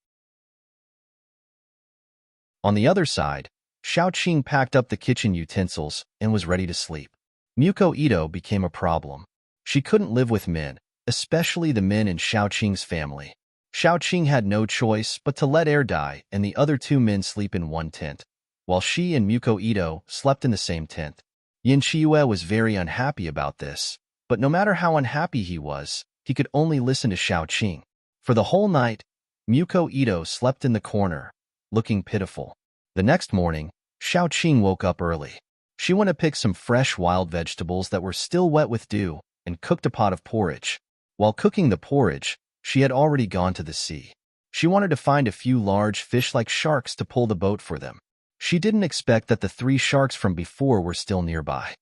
On the other side, Xiaoqing packed up the kitchen utensils and was ready to sleep. Muko Ito became a problem. She couldn't live with men, especially the men in Xiaoqing's family. Xiaoqing had no choice but to let Erdai and the other 2 men sleep in one tent, while she and Muko Ito slept in the same tent. Yin Qiue was very unhappy about this, but no matter how unhappy he was, he could only listen to Xiaoqing. For the whole night, Muko Ito slept in the corner, looking pitiful. The next morning, Xiaoqing woke up early. She went to pick some fresh wild vegetables that were still wet with dew and cooked a pot of porridge. While cooking the porridge, she had already gone to the sea. She wanted to find a few large fish like sharks to pull the boat for them. She didn't expect that the 3 sharks from before were still nearby.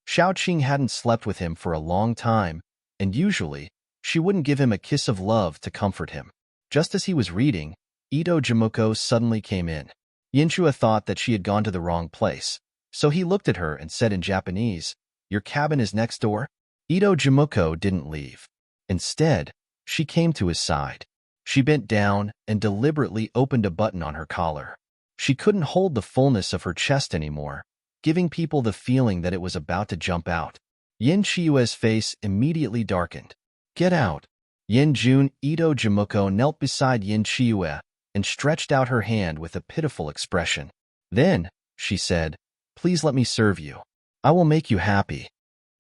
Xiaoqing hadn't slept with him for a long time, and usually, she wouldn't give him a kiss of love to comfort him. Just as he was reading, Ito Jimoko suddenly came in. Yinchua thought that she had gone to the wrong place, so he looked at her and said in Japanese, "Your cabin is next door?" Ito Jimoko didn't leave. Instead, She came to his side. She bent down and deliberately opened a button on her collar. She couldn't hold the fullness of her chest anymore, giving people the feeling that it was about to jump out. Yin Chiyue's face immediately darkened. Get out. Yin Jun Ito Jimuko knelt beside Yin Chiyue and stretched out her hand with a pitiful expression. Then, she said, please let me serve you. I will make you happy.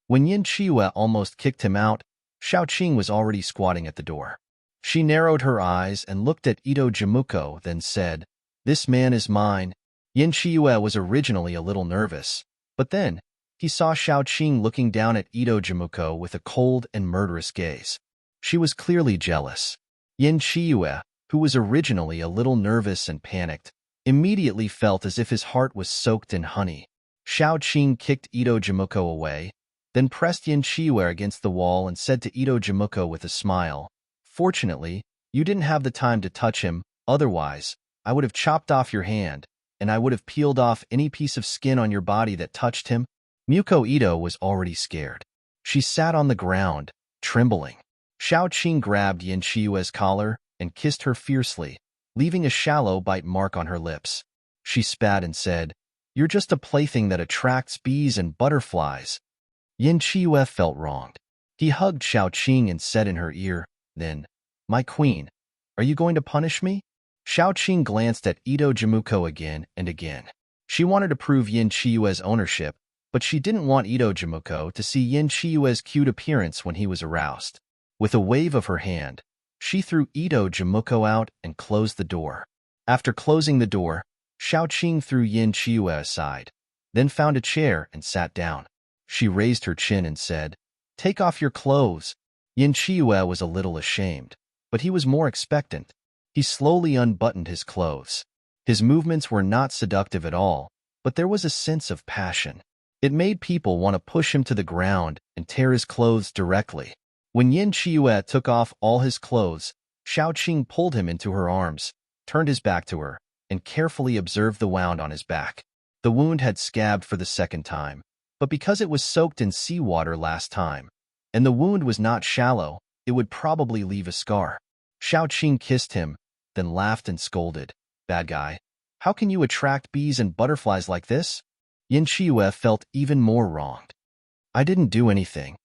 When Yin Chiyue almost kicked him out, Xiaoqing was already squatting at the door. She narrowed her eyes and looked at Ito Jimuko, then said, this man is mine. Yin Chiyue was originally a little nervous, but then he saw Xiaoqing looking down at Ito Jimuko with a cold and murderous gaze. She was clearly jealous. Yin Chiyue, who was originally a little nervous and panicked, immediately felt as if his heart was soaked in honey. Xiaoqing kicked Ito Jimuko away, then pressed Yin Chiyue against the wall and said to Ito Jimuko with a smile, fortunately, you didn't have the time to touch him, otherwise, I would have chopped off your hand, and I would have peeled off any piece of skin on your body that touched him. Muko Ito was already scared. She sat on the ground, trembling. Xiaoqing grabbed Yin Chiyue's collar and kissed her fiercely, leaving a shallow bite mark on her lips. She spat and said, you're just a plaything that attracts bees and butterflies. Yin Chiyue felt wronged. He hugged Xiaoqing and said in her ear, then, my queen, are you going to punish me? Xiaoqing glanced at Ito Jimuko again and again. She wanted to prove Yin Chiyue's ownership, but she didn't want Ito Jimuko to see Yin Chiyue's cute appearance when he was aroused. With a wave of her hand, she threw Ito Jimuko out and closed the door. After closing the door, Xiaoqing threw Yin Chiyue aside, then found a chair and sat down. She raised her chin and said, take off your clothes. Yin Chiyue was a little ashamed, but he was more expectant. He slowly unbuttoned his clothes. His movements were not seductive at all, but there was a sense of passion. It made people want to push him to the ground and tear his clothes directly. When Yin Chiyue took off all his clothes, Xiaoqing pulled him into her arms, turned his back to her, and carefully observed the wound on his back. The wound had scabbed for the second time, but because it was soaked in seawater last time, and the wound was not shallow, it would probably leave a scar. Xiaoqing kissed him, then laughed and scolded, bad guy, how can you attract bees and butterflies like this? Yin Chiyue felt even more wronged. I didn't do anything.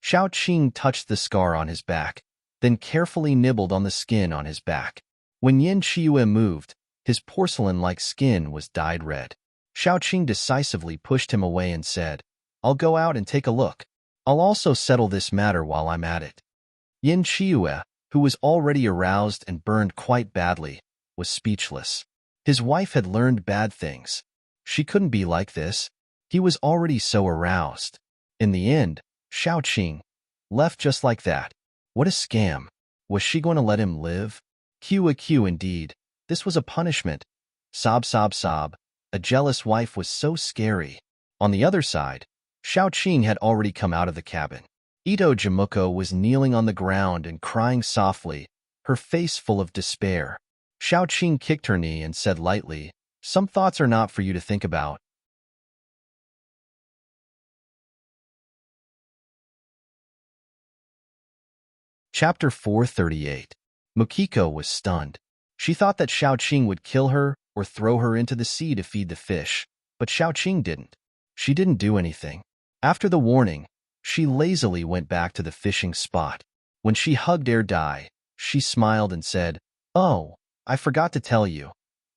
Xiaoqing touched the scar on his back, then carefully nibbled on the skin on his back. When Yin Chiyue moved, his porcelain-like skin was dyed red. Xiaoqing decisively pushed him away and said, I'll go out and take a look. I'll also settle this matter while I'm at it. Yin Chiyue, who was already aroused and burned quite badly, was speechless. His wife had learned bad things. She couldn't be like this. He was already so aroused. In the end, Xiaoqing left just like that. What a scam. Was she going to let him live? Q indeed. This was a punishment. Sob sob sob. A jealous wife was so scary. On the other side, Xiaoqing had already come out of the cabin. Ito Jimuko was kneeling on the ground and crying softly, her face full of despair. Xiaoqing kicked her knee and said lightly, some thoughts are not for you to think about. Chapter 438. Mukiko was stunned. She thought that Xiaoqing would kill her or throw her into the sea to feed the fish, but Xiaoqing didn't. She didn't do anything. After the warning, she lazily went back to the fishing spot. When she hugged Air Dai, she smiled and said, oh, I forgot to tell you.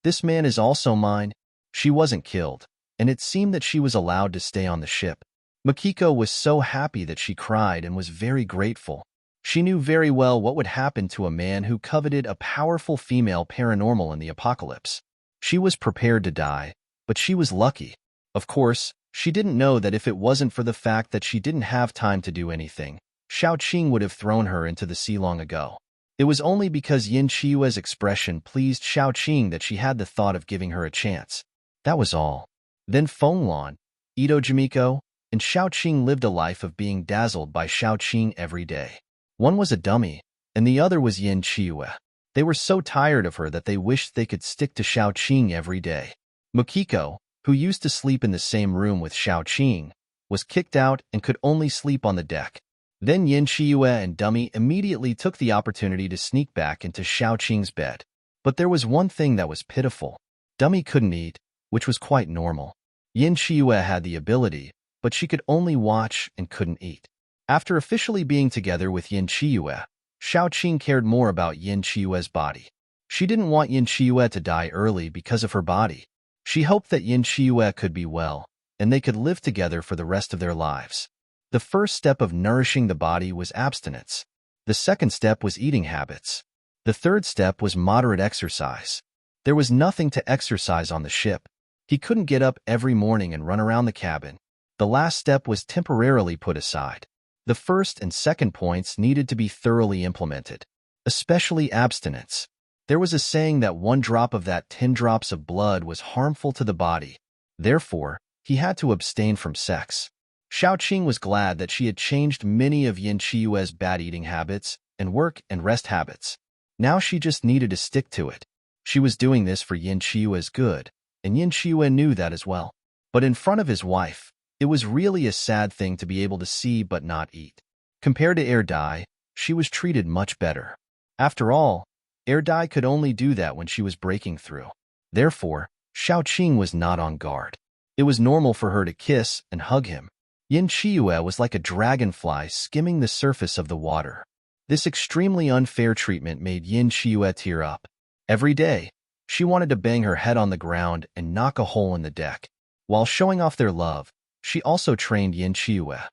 This man is also mine. She wasn't killed, and it seemed that she was allowed to stay on the ship. Mukiko was so happy that she cried and was very grateful. She knew very well what would happen to a man who coveted a powerful female paranormal in the apocalypse. She was prepared to die, but she was lucky. Of course, she didn't know that if it wasn't for the fact that she didn't have time to do anything, Xiaoqing would have thrown her into the sea long ago. It was only because Yin Chiyue's expression pleased Xiaoqing that she had the thought of giving her a chance. That was all. Then Fenglan, Ito Jimiko, and Xiaoqing lived a life of being dazzled by Xiaoqing every day. One was a dummy, and the other was Yin Chiyue. They were so tired of her that they wished they could stick to Xiaoqing every day. Mukiko, who used to sleep in the same room with Xiaoqing, was kicked out and could only sleep on the deck. Then Yin Qiue and Dummy immediately took the opportunity to sneak back into Xiao Qing's bed. But there was one thing that was pitiful. Dummy couldn't eat, which was quite normal. Yin Qiue had the ability, but she could only watch and couldn't eat. After officially being together with Yin Qiue, Xiao Qing cared more about Yin Qiue's body. She didn't want Yin Qiue to die early because of her body. She hoped that Yin Qiue could be well, and they could live together for the rest of their lives. The first step of nourishing the body was abstinence. The second step was eating habits. The third step was moderate exercise. There was nothing to exercise on the ship. He couldn't get up every morning and run around the cabin. The last step was temporarily put aside. The first and second points needed to be thoroughly implemented, especially abstinence. There was a saying that 1 drop of that 10 drops of blood was harmful to the body. Therefore, he had to abstain from sex. Xiao Qing was glad that she had changed many of Yin Qiue's bad eating habits and work and rest habits. Now she just needed to stick to it. She was doing this for Yin Qiue's good, and Yin Qiue knew that as well. But in front of his wife, it was really a sad thing to be able to see but not eat. Compared to Dai, she was treated much better. After all, Dai could only do that when she was breaking through. Therefore, Xiao Qing was not on guard. It was normal for her to kiss and hug him. Yin Qiue was like a dragonfly skimming the surface of the water. This extremely unfair treatment made Yin Qiue tear up. Every day, she wanted to bang her head on the ground and knock a hole in the deck. While showing off their love, she also trained Yin Qiue.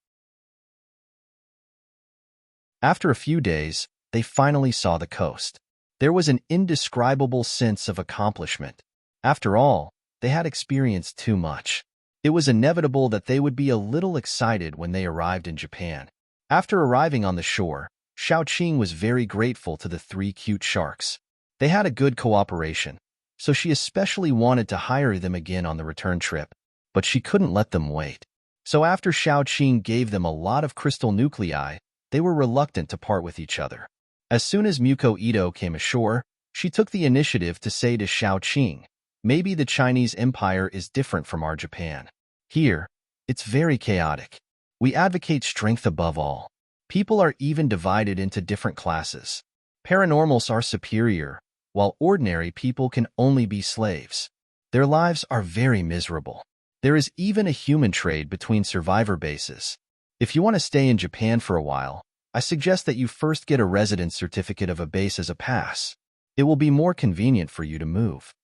After a few days, they finally saw the coast. There was an indescribable sense of accomplishment. After all, they had experienced too much. It was inevitable that they would be a little excited when they arrived in Japan. After arriving on the shore, Xiao Qing was very grateful to the 3 cute sharks. They had a good cooperation, so she especially wanted to hire them again on the return trip, but she couldn't let them wait. So after Xiao Qing gave them a lot of crystal nuclei, they were reluctant to part with each other. As soon as Muko Ito came ashore, she took the initiative to say to Xiao Qing, "Maybe the Chinese Empire is different from our Japan. Here, it's very chaotic. We advocate strength above all. People are even divided into different classes. Paranormals are superior, while ordinary people can only be slaves. Their lives are very miserable. There is even a human trade between survivor bases. If you want to stay in Japan for a while, I suggest that you first get a residence certificate of a base as a pass. It will be more convenient for you to move."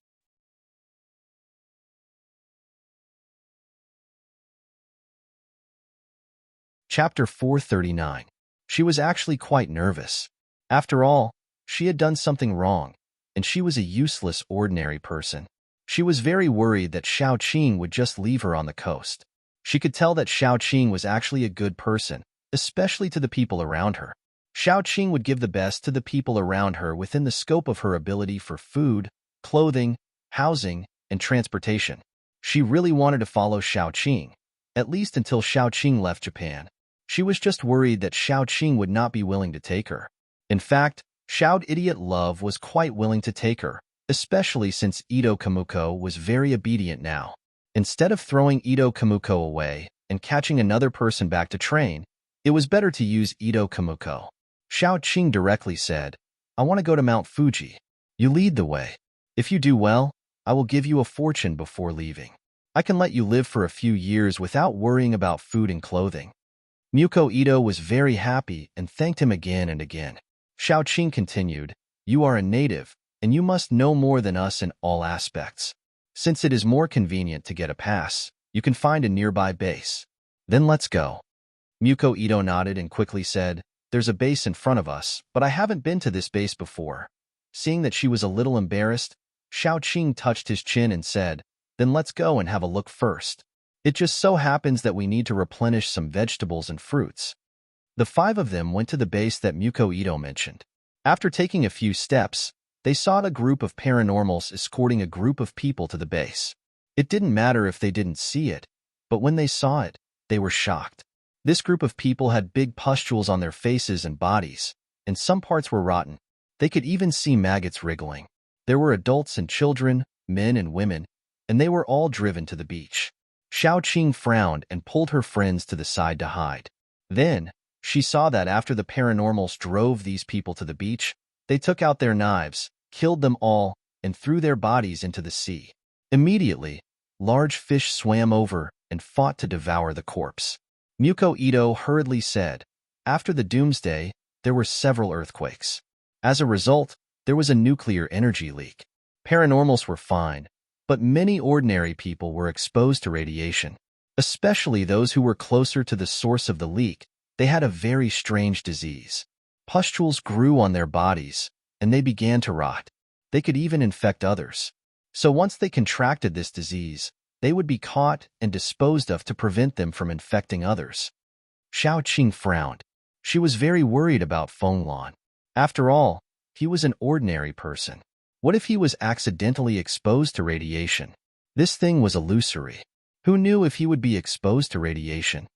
Chapter 439. She was actually quite nervous. After all, she had done something wrong, and she was a useless ordinary person. She was very worried that Xiao Qing would just leave her on the coast. She could tell that Xiao Qing was actually a good person, especially to the people around her. Xiao Qing would give the best to the people around her within the scope of her ability for food, clothing, housing, and transportation. She really wanted to follow Xiao Qing, at least until Xiao Qing left Japan. She was just worried that Xiao Qing would not be willing to take her. In fact, Xiao Idiot Love was quite willing to take her, especially since Ito Kamuko was very obedient now. Instead of throwing Ito Kamuko away and catching another person back to train, it was better to use Ito Kamuko. Xiao Qing directly said, "I want to go to Mount Fuji. You lead the way. If you do well, I will give you a fortune before leaving. I can let you live for a few years without worrying about food and clothing." Muko Ito was very happy and thanked him again and again. Xiao Qing continued, "You are a native, and you must know more than us in all aspects. Since it is more convenient to get a pass, you can find a nearby base. Then let's go." Muko Ito nodded and quickly said, "There's a base in front of us, but I haven't been to this base before." Seeing that she was a little embarrassed, Xiao Qing touched his chin and said, "Then let's go and have a look first. It just so happens that we need to replenish some vegetables and fruits." The 5 of them went to the base that Muko Ito mentioned. After taking a few steps, they saw a group of paranormals escorting a group of people to the base. It didn't matter if they didn't see it, but when they saw it, they were shocked. This group of people had big pustules on their faces and bodies, and some parts were rotten. They could even see maggots wriggling. There were adults and children, men and women, and they were all driven to the beach. Xiao Qing frowned and pulled her friends to the side to hide. Then, She saw that after the paranormals drove these people to the beach, they took out their knives, killed them all, and threw their bodies into the sea. Immediately, large fish swam over and fought to devour the corpse. Muko Ito hurriedly said, after the doomsday, there were several earthquakes. As a result, there was a nuclear energy leak. Paranormals were fine, but many ordinary people were exposed to radiation. Especially those who were closer to the source of the leak, they had a very strange disease. Pustules grew on their bodies, and they began to rot. They could even infect others. So once they contracted this disease, they would be caught and disposed of to prevent them from infecting others. Xiao Qing frowned. She was very worried about Feng Lan. After all, he was an ordinary person. What if he was accidentally exposed to radiation? This thing was illusory. Who knew if he would be exposed to radiation?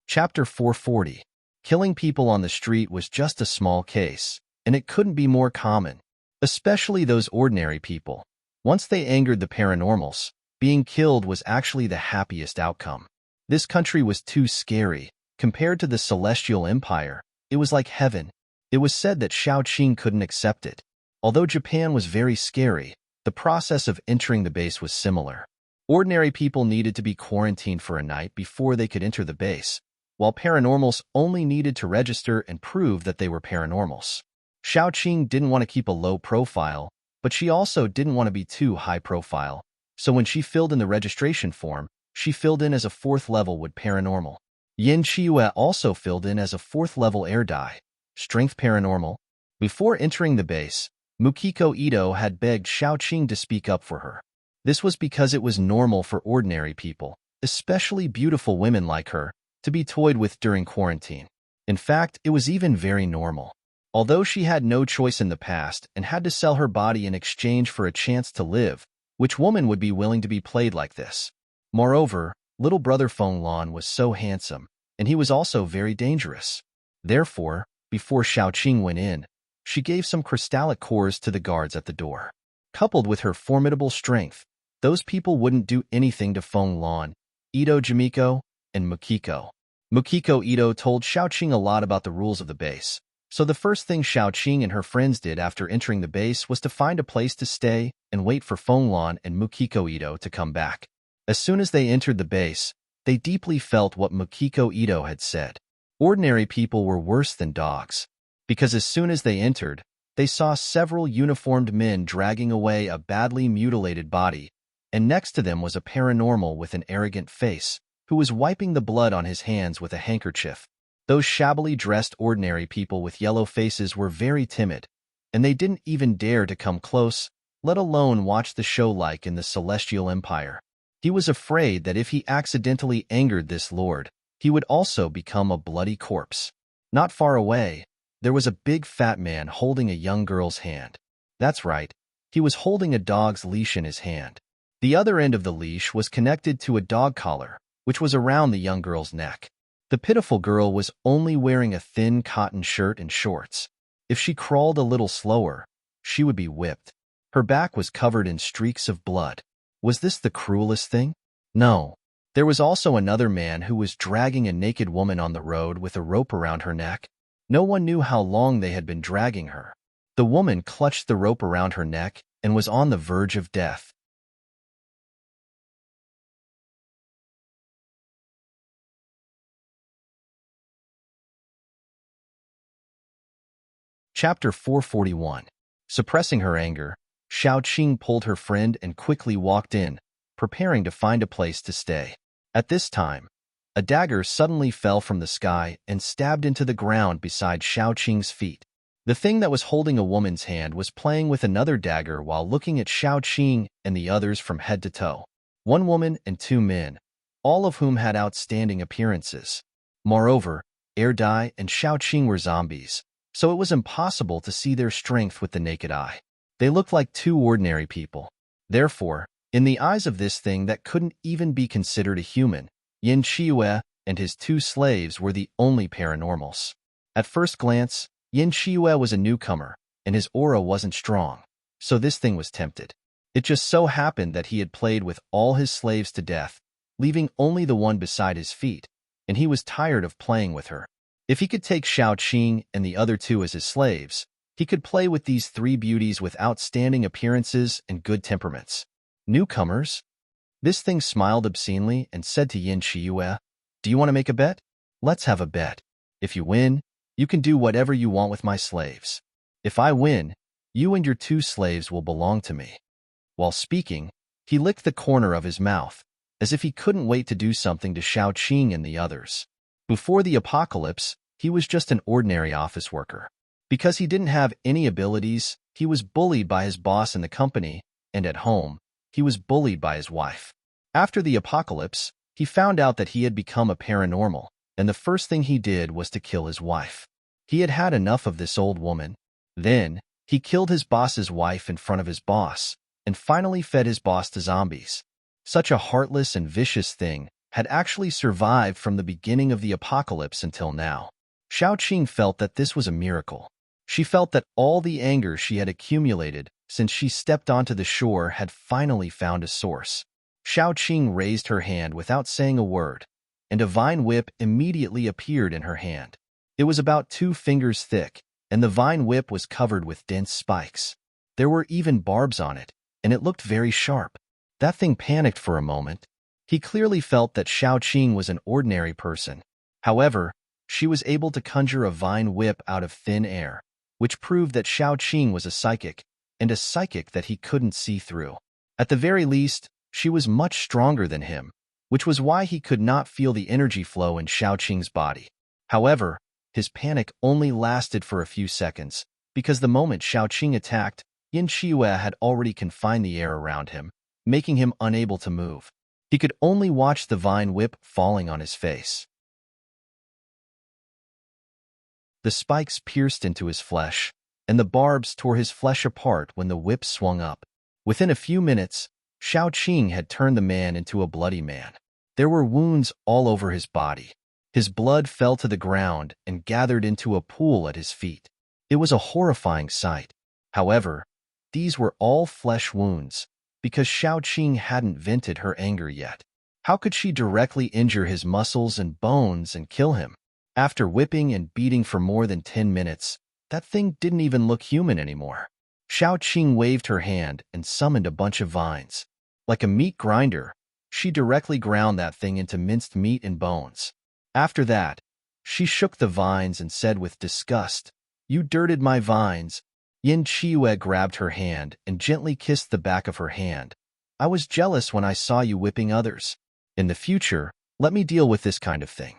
Chapter 440. Killing people on the street was just a small case, and it couldn't be more common, especially those ordinary people. Once they angered the paranormals, being killed was actually the happiest outcome. This country was too scary. Compared to the Celestial Empire, it was like heaven. It was said that Xiao Qing couldn't accept it. Although Japan was very scary, the process of entering the base was similar. Ordinary people needed to be quarantined for a night before they could enter the base, while paranormals only needed to register and prove that they were paranormals. Xiao Qing didn't want to keep a low profile, but she also didn't want to be too high profile, so when she filled in the registration form, she filled in as a 4th level with paranormal. Yin Chiue also filled in as a 4th level air die, strength paranormal. Before entering the base, Mukiko Ito had begged Xiao Qing to speak up for her. This was because it was normal for ordinary people, especially beautiful women like her, to be toyed with during quarantine. In fact, it was even very normal. Although she had no choice in the past and had to sell her body in exchange for a chance to live, which woman would be willing to be played like this? Moreover, little brother Feng Lan was so handsome, and he was also very dangerous. Therefore, before Xiao Qing went in, she gave some crystallic cores to the guards at the door. Coupled with her formidable strength, those people wouldn't do anything to Feng Lan, Ito Jimiko, and Mukiko. Mukiko Ito told Xiao Qing a lot about the rules of the base, so the first thing Xiao Qing and her friends did after entering the base was to find a place to stay and wait for Feng Lan and Mukiko Ito to come back. As soon as they entered the base, they deeply felt what Mukiko Ito had said. Ordinary people were worse than dogs, because as soon as they entered, they saw several uniformed men dragging away a badly mutilated body, and next to them was a paranormal with an arrogant face, who was wiping the blood on his hands with a handkerchief. Those shabbily dressed ordinary people with yellow faces were very timid, and they didn't even dare to come close, let alone watch the show like in the Celestial Empire. He was afraid that if he accidentally angered this lord, he would also become a bloody corpse. Not far away, there was a big fat man holding a young girl's hand. That's right, he was holding a dog's leash in his hand. The other end of the leash was connected to a dog collar, which was around the young girl's neck. The pitiful girl was only wearing a thin cotton shirt and shorts. If she crawled a little slower, she would be whipped. Her back was covered in streaks of blood. Was this the cruelest thing? No. There was also another man who was dragging a naked woman on the road with a rope around her neck. No one knew how long they had been dragging her. The woman clutched the rope around her neck and was on the verge of death. Chapter 441. Suppressing her anger, Xiao Qing pulled her friend and quickly walked in, preparing to find a place to stay. At this time, a dagger suddenly fell from the sky and stabbed into the ground beside Xiao Qing's feet. The thing that was holding a woman's hand was playing with another dagger while looking at Xiao Qing and the others from head to toe. One woman and 2 men, all of whom had outstanding appearances. Moreover, Air Dai and Xiao Qing were zombies, so it was impossible to see their strength with the naked eye. They looked like 2 ordinary people. Therefore, in the eyes of this thing that couldn't even be considered a human, Yin Chiue and his 2 slaves were the only paranormals. At first glance, Yin Chiue was a newcomer, and his aura wasn't strong. so this thing was tempted. It just so happened that he had played with all his slaves to death, leaving only the one beside his feet, and he was tired of playing with her. If he could take Xiaoqing and the other two as his slaves, he could play with these three beauties with outstanding appearances and good temperaments. Newcomers? This thing smiled obscenely and said to Yin Shiyue, "Do you want to make a bet? Let's have a bet. If you win, you can do whatever you want with my slaves. If I win, you and your two slaves will belong to me." While speaking, he licked the corner of his mouth, as if he couldn't wait to do something to Xiaoqing and the others. Before the apocalypse, he was just an ordinary office worker. Because he didn't have any abilities, he was bullied by his boss in the company, and at home, he was bullied by his wife. After the apocalypse, he found out that he had become a paranormal, and the first thing he did was to kill his wife. He had had enough of this old woman. Then, he killed his boss's wife in front of his boss, and finally fed his boss to zombies. Such a heartless and vicious thing had actually survived from the beginning of the apocalypse until now. Xiaoqing felt that this was a miracle. She felt that all the anger she had accumulated since she stepped onto the shore had finally found a source. Xiaoqing raised her hand without saying a word, and a vine whip immediately appeared in her hand. It was about 2 fingers thick, and the vine whip was covered with dense spikes. There were even barbs on it, and it looked very sharp. That thing panicked for a moment. He clearly felt that Xiaoqing was an ordinary person. However, she was able to conjure a vine whip out of thin air, which proved that Xiaoqing was a psychic, and a psychic that he couldn't see through. At the very least, she was much stronger than him, which was why he could not feel the energy flow in Xiaoqing's body. However, his panic only lasted for a few seconds, because the moment Xiaoqing attacked, Yin Shiyue had already confined the air around him, making him unable to move. He could only watch the vine whip falling on his face. The spikes pierced into his flesh, and the barbs tore his flesh apart when the whip swung up. Within a few minutes, Xiaoqing had turned the man into a bloody man. There were wounds all over his body. His blood fell to the ground and gathered into a pool at his feet. It was a horrifying sight. However, these were all flesh wounds, because Xiaoqing hadn't vented her anger yet. How could she directly injure his muscles and bones and kill him? After whipping and beating for more than 10 minutes, that thing didn't even look human anymore. Xiaoqing waved her hand and summoned a bunch of vines. Like a meat grinder, she directly ground that thing into minced meat and bones. After that, she shook the vines and said with disgust, "You dirted my vines." Yin Shiyue grabbed her hand and gently kissed the back of her hand. "I was jealous when I saw you whipping others. In the future, let me deal with this kind of thing."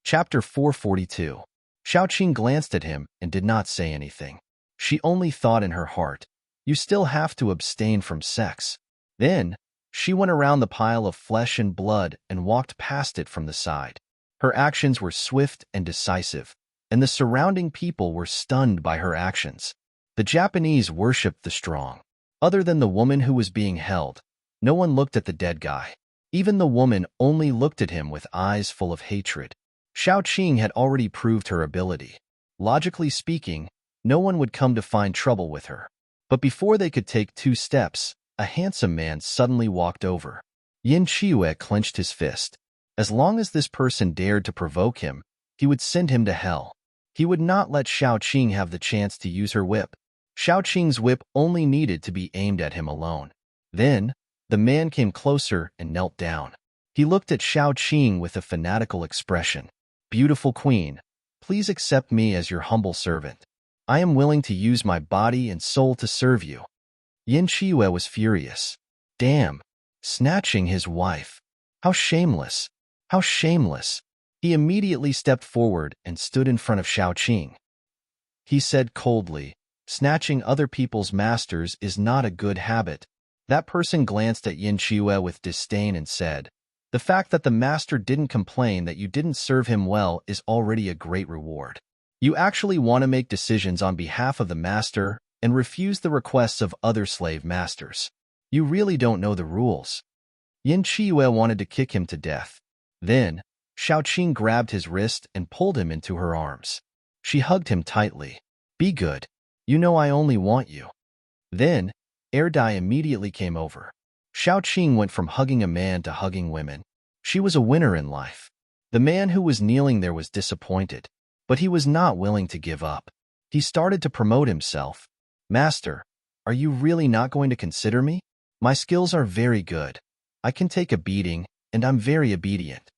Chapter 442. Xiaoqing glanced at him and did not say anything. She only thought in her heart, "You still have to abstain from sex." Then, she went around the pile of flesh and blood and walked past it from the side. Her actions were swift and decisive, and the surrounding people were stunned by her actions. The Japanese worshipped the strong. Other than the woman who was being held, no one looked at the dead guy. Even the woman only looked at him with eyes full of hatred. Xiaoqing had already proved her ability. Logically speaking, no one would come to find trouble with her. But before they could take 2 steps, a handsome man suddenly walked over. Yin Shiyue clenched his fist. As long as this person dared to provoke him, he would send him to hell. He would not let Xiaoqing have the chance to use her whip. Xiaoqing's whip only needed to be aimed at him alone. Then, the man came closer and knelt down. He looked at Xiaoqing with a fanatical expression. "Beautiful queen, please accept me as your humble servant. I am willing to use my body and soul to serve you." Yin Shiyue was furious. Damn, snatching his wife. How shameless. How shameless. He immediately stepped forward and stood in front of Xiaoqing. He said coldly, "Snatching other people's masters is not a good habit." That person glanced at Yin Shiyue with disdain and said, "The fact that the master didn't complain that you didn't serve him well is already a great reward. You actually want to make decisions on behalf of the master and refuse the requests of other slave masters. You really don't know the rules." Yin Shiyue wanted to kick him to death. Then, Xiaoqing grabbed his wrist and pulled him into her arms. She hugged him tightly. Be good. You know I only want you. Then, Air Dai immediately came over. Xiaoqing went from hugging a man to hugging women. She was a winner in life. The man who was kneeling there was disappointed, but he was not willing to give up. He started to promote himself. Master, are you really not going to consider me? My skills are very good. I can take a beating, and I'm very obedient.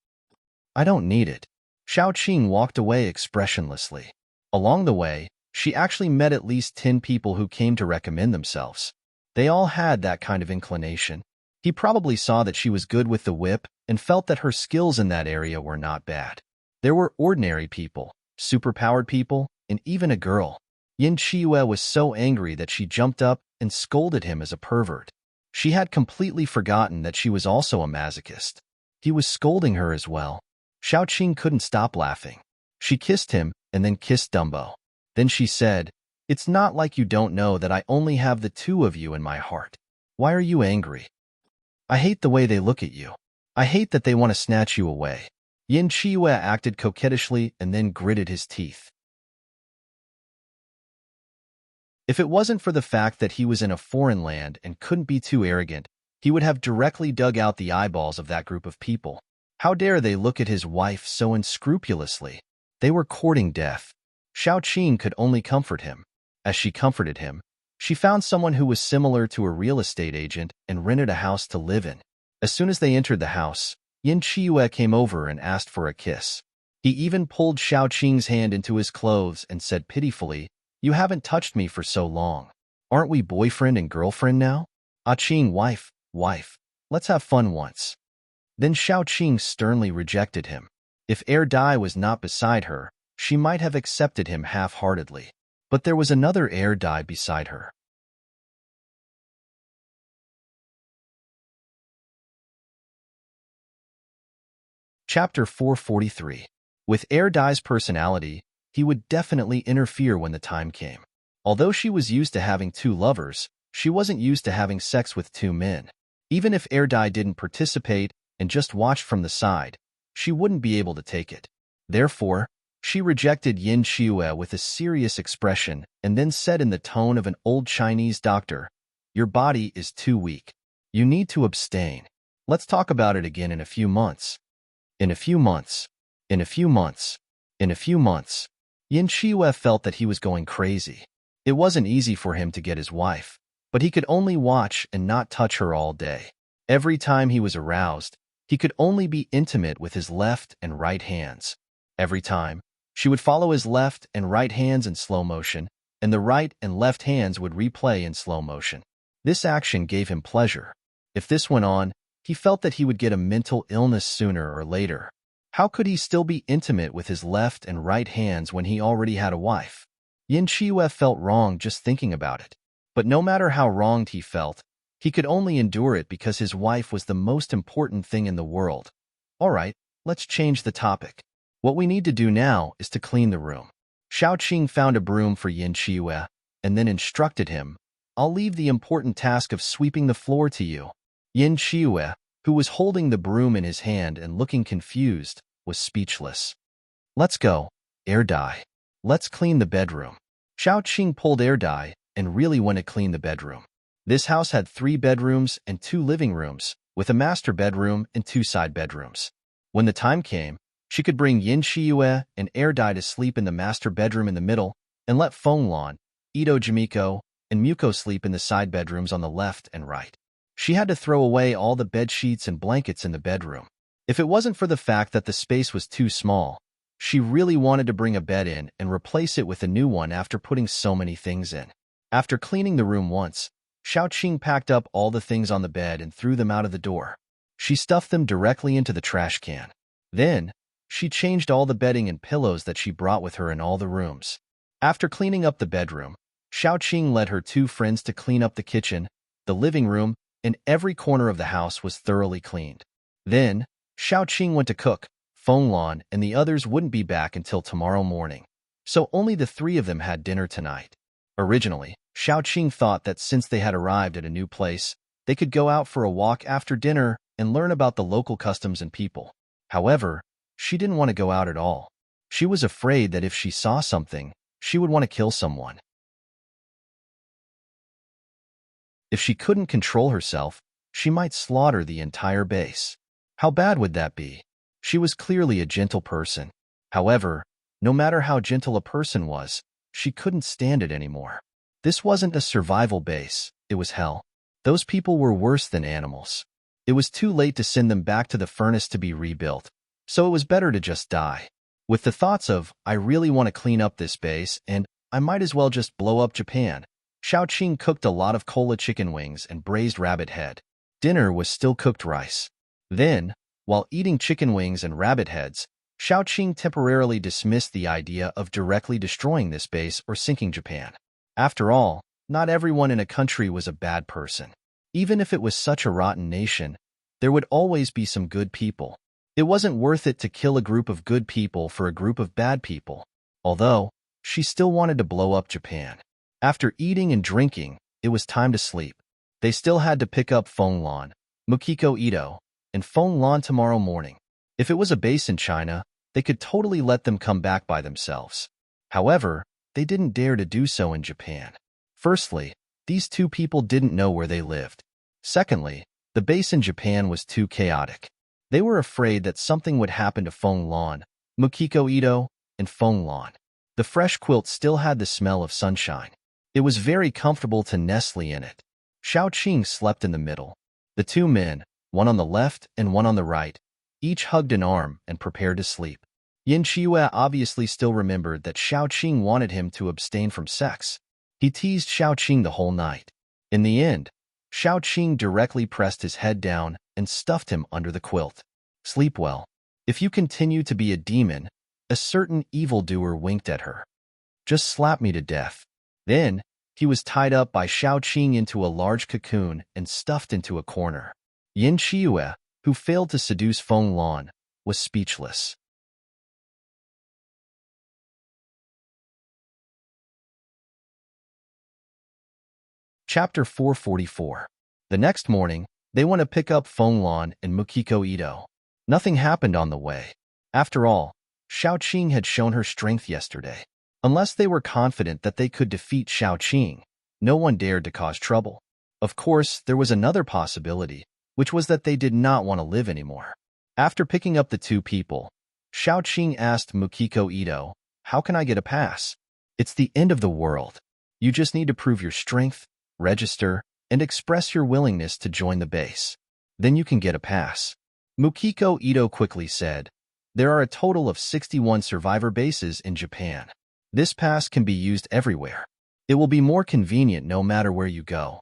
I don't need it. Xiaoqing walked away expressionlessly. Along the way, she actually met at least 10 people who came to recommend themselves. They all had that kind of inclination. He probably saw that she was good with the whip and felt that her skills in that area were not bad. There were ordinary people, superpowered people, and even a girl. Yin Chiyue was so angry that she jumped up and scolded him as a pervert. She had completely forgotten that she was also a masochist. He was scolding her as well. Xiaoqing couldn't stop laughing. She kissed him and then kissed Dumbo. Then she said, "It's not like you don't know that I only have the two of you in my heart. Why are you angry? I hate the way they look at you. I hate that they want to snatch you away." Yin Chiyue acted coquettishly and then gritted his teeth. If it wasn't for the fact that he was in a foreign land and couldn't be too arrogant, he would have directly dug out the eyeballs of that group of people. How dare they look at his wife so unscrupulously? They were courting death. Xiaoqing could only comfort him. As she comforted him, she found someone who was similar to a real estate agent and rented a house to live in. As soon as they entered the house, Yin Chiyue came over and asked for a kiss. He even pulled Xiaoqing's hand into his clothes and said pitifully, "You haven't touched me for so long. Aren't we boyfriend and girlfriend now? Qing, wife, let's have fun once." Then Xiaoqing sternly rejected him. If Air Dai was not beside her, she might have accepted him half-heartedly. But there was another Air Dai beside her. Chapter 443. With Air Dai's personality, he would definitely interfere when the time came. Although she was used to having 2 lovers, she wasn't used to having sex with 2 men. Even if Air Dai didn't participate and just watched from the side, she wouldn't be able to take it. Therefore, she rejected Yin Chiyue with a serious expression and then said in the tone of an old Chinese doctor, "Your body is too weak. You need to abstain. Let's talk about it again in a few months." In a few months. In a few months. In a few months. Yin Chiyue felt that he was going crazy. It wasn't easy for him to get his wife, but he could only watch and not touch her all day. Every time he was aroused, he could only be intimate with his left and right hands. Every time, she would follow his left and right hands in slow motion, and the right and left hands would replay in slow motion. This action gave him pleasure. If this went on, he felt that he would get a mental illness sooner or later. How could he still be intimate with his left and right hands when he already had a wife? Yin Chiyue felt wrong just thinking about it. But no matter how wronged he felt, he could only endure it because his wife was the most important thing in the world. All right, let's change the topic. What we need to do now is to clean the room. Xiaoqing found a broom for Yin Chiyue and then instructed him, "I'll leave the important task of sweeping the floor to you." Yin Chiyue, who was holding the broom in his hand and looking confused, was speechless. "Let's go, Air Dai. Let's clean the bedroom." Xiaoqing pulled Air Dai and really went to clean the bedroom. This house had 3 bedrooms and 2 living rooms, with a master bedroom and 2 side bedrooms. When the time came, she could bring Yin Chiyue and Air Dai to sleep in the master bedroom in the middle and let Fenglan, Ito Jimiko, and Muko sleep in the side bedrooms on the left and right. She had to throw away all the bed sheets and blankets in the bedroom. If it wasn't for the fact that the space was too small, she really wanted to bring a bed in and replace it with a new one after putting so many things in. After cleaning the room once, Xiaoqing packed up all the things on the bed and threw them out of the door. She stuffed them directly into the trash can. Then, she changed all the bedding and pillows that she brought with her in all the rooms. After cleaning up the bedroom, Xiaoqing led her 2 friends to clean up the kitchen, the living room, and every corner of the house was thoroughly cleaned. Then, Xiaoqing went to cook. Fenglan and the others wouldn't be back until tomorrow morning, so only the 3 of them had dinner tonight. Originally, Xiaoqing thought that since they had arrived at a new place, they could go out for a walk after dinner and learn about the local customs and people. However, she didn't want to go out at all. She was afraid that if she saw something, she would want to kill someone. If she couldn't control herself, she might slaughter the entire base. How bad would that be? She was clearly a gentle person. However, no matter how gentle a person was, she couldn't stand it anymore. This wasn't a survival base, it was hell. Those people were worse than animals. It was too late to send them back to the furnace to be rebuilt, so it was better to just die. With the thoughts of, I really want to clean up this base, and I might as well just blow up Japan, Xiaoqing cooked a lot of cola chicken wings and braised rabbit head. Dinner was still cooked rice. Then, while eating chicken wings and rabbit heads, Xiaoqing temporarily dismissed the idea of directly destroying this base or sinking Japan. After all, not everyone in a country was a bad person. Even if it was such a rotten nation, there would always be some good people. It wasn't worth it to kill a group of good people for a group of bad people. Although, she still wanted to blow up Japan. After eating and drinking, it was time to sleep. They still had to pick up Feng Lan, Mukiko Ito, and Feng Lan tomorrow morning. If it was a base in China, they could totally let them come back by themselves. However, they didn't dare to do so in Japan. Firstly, these two people didn't know where they lived. Secondly, the base in Japan was too chaotic. They were afraid that something would happen to Feng Lan, Mukiko Ito, and Feng Lan. The fresh quilt still had the smell of sunshine. It was very comfortable to nestle in it. Xiaoqing slept in the middle. The two men, one on the left and one on the right, each hugged an arm and prepared to sleep. Yin Qiyu obviously still remembered that Xiaoqing wanted him to abstain from sex. He teased Xiaoqing the whole night. In the end, Xiaoqing directly pressed his head down and stuffed him under the quilt. Sleep well. If you continue to be a demon, a certain evildoer winked at her. Just slap me to death. Then, he was tied up by Xiaoqing into a large cocoon and stuffed into a corner. Yin Qiyu, who failed to seduce Feng Lan, was speechless. Chapter 444. The next morning, they went to pick up Feng Lan and Mukiko Ito. Nothing happened on the way. After all, Xiaoqing had shown her strength yesterday. Unless they were confident that they could defeat Xiaoqing, no one dared to cause trouble. Of course, there was another possibility, which was that they did not want to live anymore. After picking up the two people, Xiaoqing asked Mukiko Ito, "How can I get a pass? It's the end of the world. You just need to prove your strength, register, and express your willingness to join the base. Then you can get a pass." Mukiko Ito quickly said, "There are a total of 61 survivor bases in Japan. This pass can be used everywhere. It will be more convenient no matter where you go."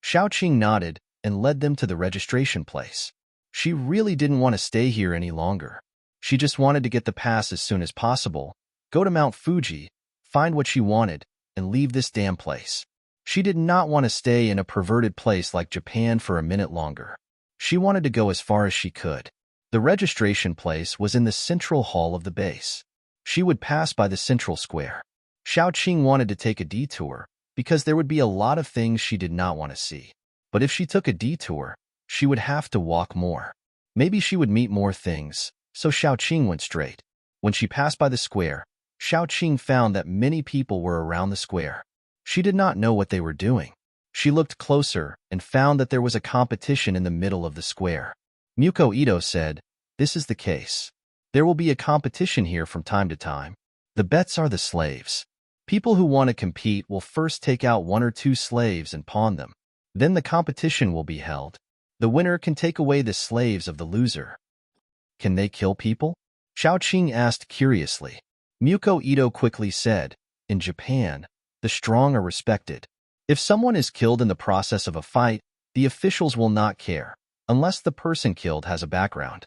Xiaoqing nodded and led them to the registration place. She really didn't want to stay here any longer. She just wanted to get the pass as soon as possible, go to Mount Fuji, find what she wanted, and leave this damn place. She did not want to stay in a perverted place like Japan for a minute longer. She wanted to go as far as she could. The registration place was in the central hall of the base. She would pass by the central square. Xiaoqing wanted to take a detour because there would be a lot of things she did not want to see. But if she took a detour, she would have to walk more. Maybe she would meet more things, so Xiaoqing went straight. When she passed by the square, Xiaoqing found that many people were around the square. She did not know what they were doing. She looked closer and found that there was a competition in the middle of the square. Mukiko Ito said, "This is the case. There will be a competition here from time to time. The bets are the slaves. People who want to compete will first take out 1 or 2 slaves and pawn them. Then the competition will be held. The winner can take away the slaves of the loser." "Can they kill people?" Xiaoqing asked curiously. Mukiko Ito quickly said, "In Japan, the strong are respected. If someone is killed in the process of a fight, the officials will not care, unless the person killed has a background."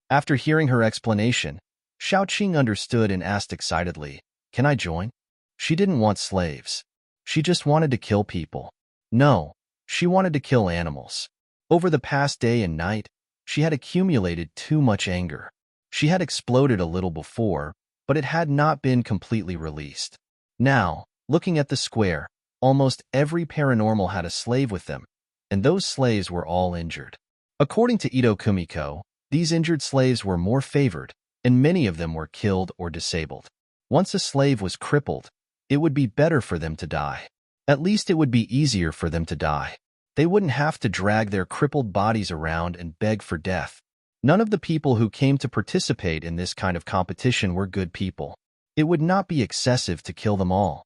After hearing her explanation, Xiaoqing understood and asked excitedly, "Can I join?" She didn't want slaves. She just wanted to kill people. No, she wanted to kill animals. Over the past day and night, she had accumulated too much anger. She had exploded a little before, but it had not been completely released. Now, looking at the square, almost every paranormal had a slave with them, and those slaves were all injured. According to Ito Kumiko, these injured slaves were more favored, and many of them were killed or disabled. Once a slave was crippled, it would be better for them to die. At least it would be easier for them to die. They wouldn't have to drag their crippled bodies around and beg for death. None of the people who came to participate in this kind of competition were good people. It would not be excessive to kill them all.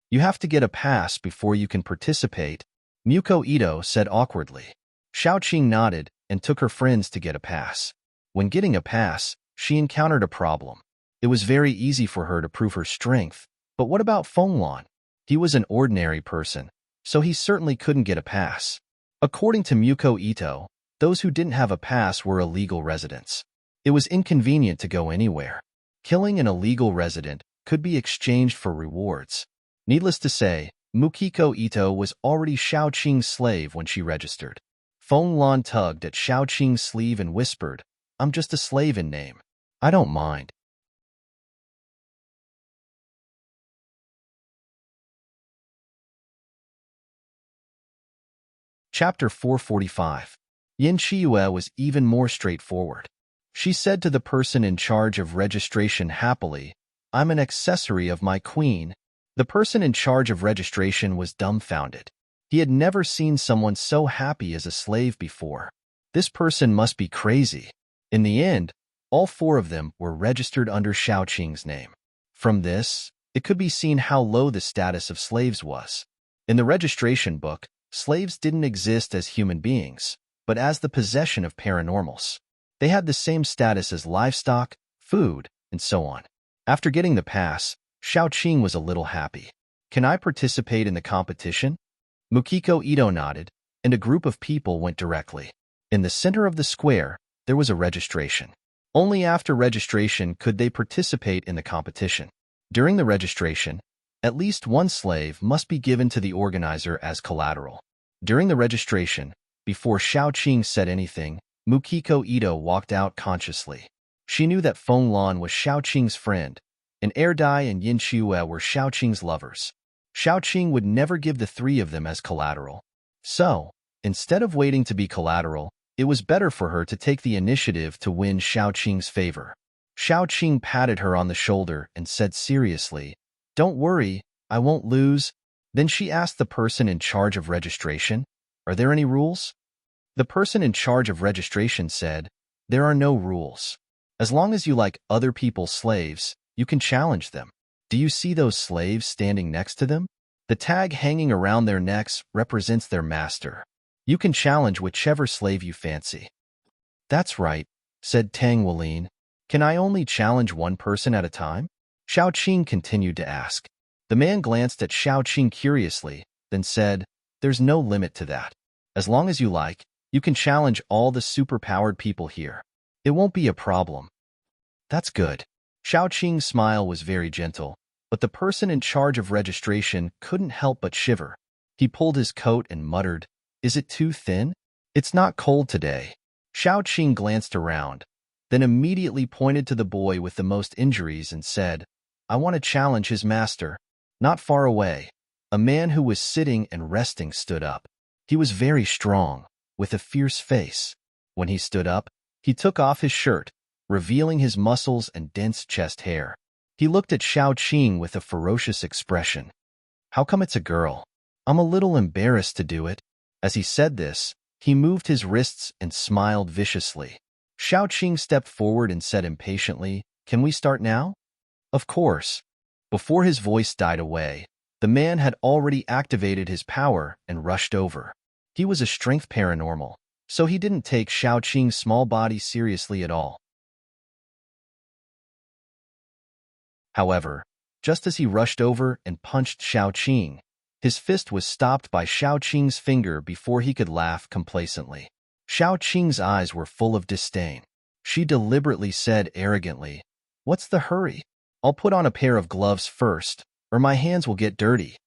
You have to get a pass before you can participate, Muko Ito said awkwardly. Xiaoqing nodded and took her friends to get a pass. When getting a pass, she encountered a problem. It was very easy for her to prove her strength, but what about Fenglan? He was an ordinary person, so he certainly couldn't get a pass. According to Muko Ito, those who didn't have a pass were illegal residents. It was inconvenient to go anywhere. Killing an illegal resident could be exchanged for rewards. Needless to say, Mukiko Ito was already Xiaoqing's slave when she registered. Fenglan tugged at Xiaoqing's sleeve and whispered, "I'm just a slave in name. I don't mind." Chapter 445. Yin Chiyue was even more straightforward. She said to the person in charge of registration happily, "I'm an accessory of my queen." The person in charge of registration was dumbfounded. He had never seen someone so happy as a slave before. This person must be crazy. In the end, all four of them were registered under Xiaoqing's name. From this, it could be seen how low the status of slaves was. In the registration book, slaves didn't exist as human beings, but as the possession of paranormals. They had the same status as livestock, food, and so on. After getting the pass, Xiaoqing was a little happy. "Can I participate in the competition?" Mukiko Ito nodded, and a group of people went directly. In the center of the square, there was a registration. Only after registration could they participate in the competition. During the registration, at least one slave must be given to the organizer as collateral. During the registration, before Xiaoqing said anything, Mukiko Ito walked out consciously. She knew that Fenglan was Xiaoqing's friend, and Erdai and Yin Chiyue were Xiaoqing's lovers. Xiaoqing would never give the three of them as collateral. So, instead of waiting to be collateral, it was better for her to take the initiative to win Xiaoqing's favor. Xiaoqing patted her on the shoulder and said seriously, "Don't worry, I won't lose." Then she asked the person in charge of registration, "Are there any rules?" The person in charge of registration said, "There are no rules. As long as you like other people's slaves, you can challenge them. Do you see those slaves standing next to them? The tag hanging around their necks represents their master. You can challenge whichever slave you fancy." "That's right," said Tang Walin. "Can I only challenge one person at a time?" Xiaoqing continued to ask. The man glanced at Xiaoqing curiously, then said, "There's no limit to that. As long as you like, you can challenge all the superpowered people here. It won't be a problem." "That's good." Xiaoqing's smile was very gentle, but the person in charge of registration couldn't help but shiver. He pulled his coat and muttered, "Is it too thin? It's not cold today." Xiaoqing glanced around, then immediately pointed to the boy with the most injuries and said, "I want to challenge his master." Not far away, a man who was sitting and resting stood up. He was very strong, with a fierce face. When he stood up, he took off his shirt, revealing his muscles and dense chest hair. He looked at Xiaoqing with a ferocious expression. "How come it's a girl? I'm a little embarrassed to do it." As he said this, he moved his wrists and smiled viciously. Xiaoqing stepped forward and said impatiently, "Can we start now?" "Of course." Before his voice died away, the man had already activated his power and rushed over. He was a strength paranormal, so he didn't take Xiaoqing's small body seriously at all. However, just as he rushed over and punched Xiaoqing, his fist was stopped by Xiaoqing's finger before he could laugh complacently. Xiaoqing's eyes were full of disdain. She deliberately said arrogantly, "What's the hurry? I'll put on a pair of gloves first, or my hands will get dirty."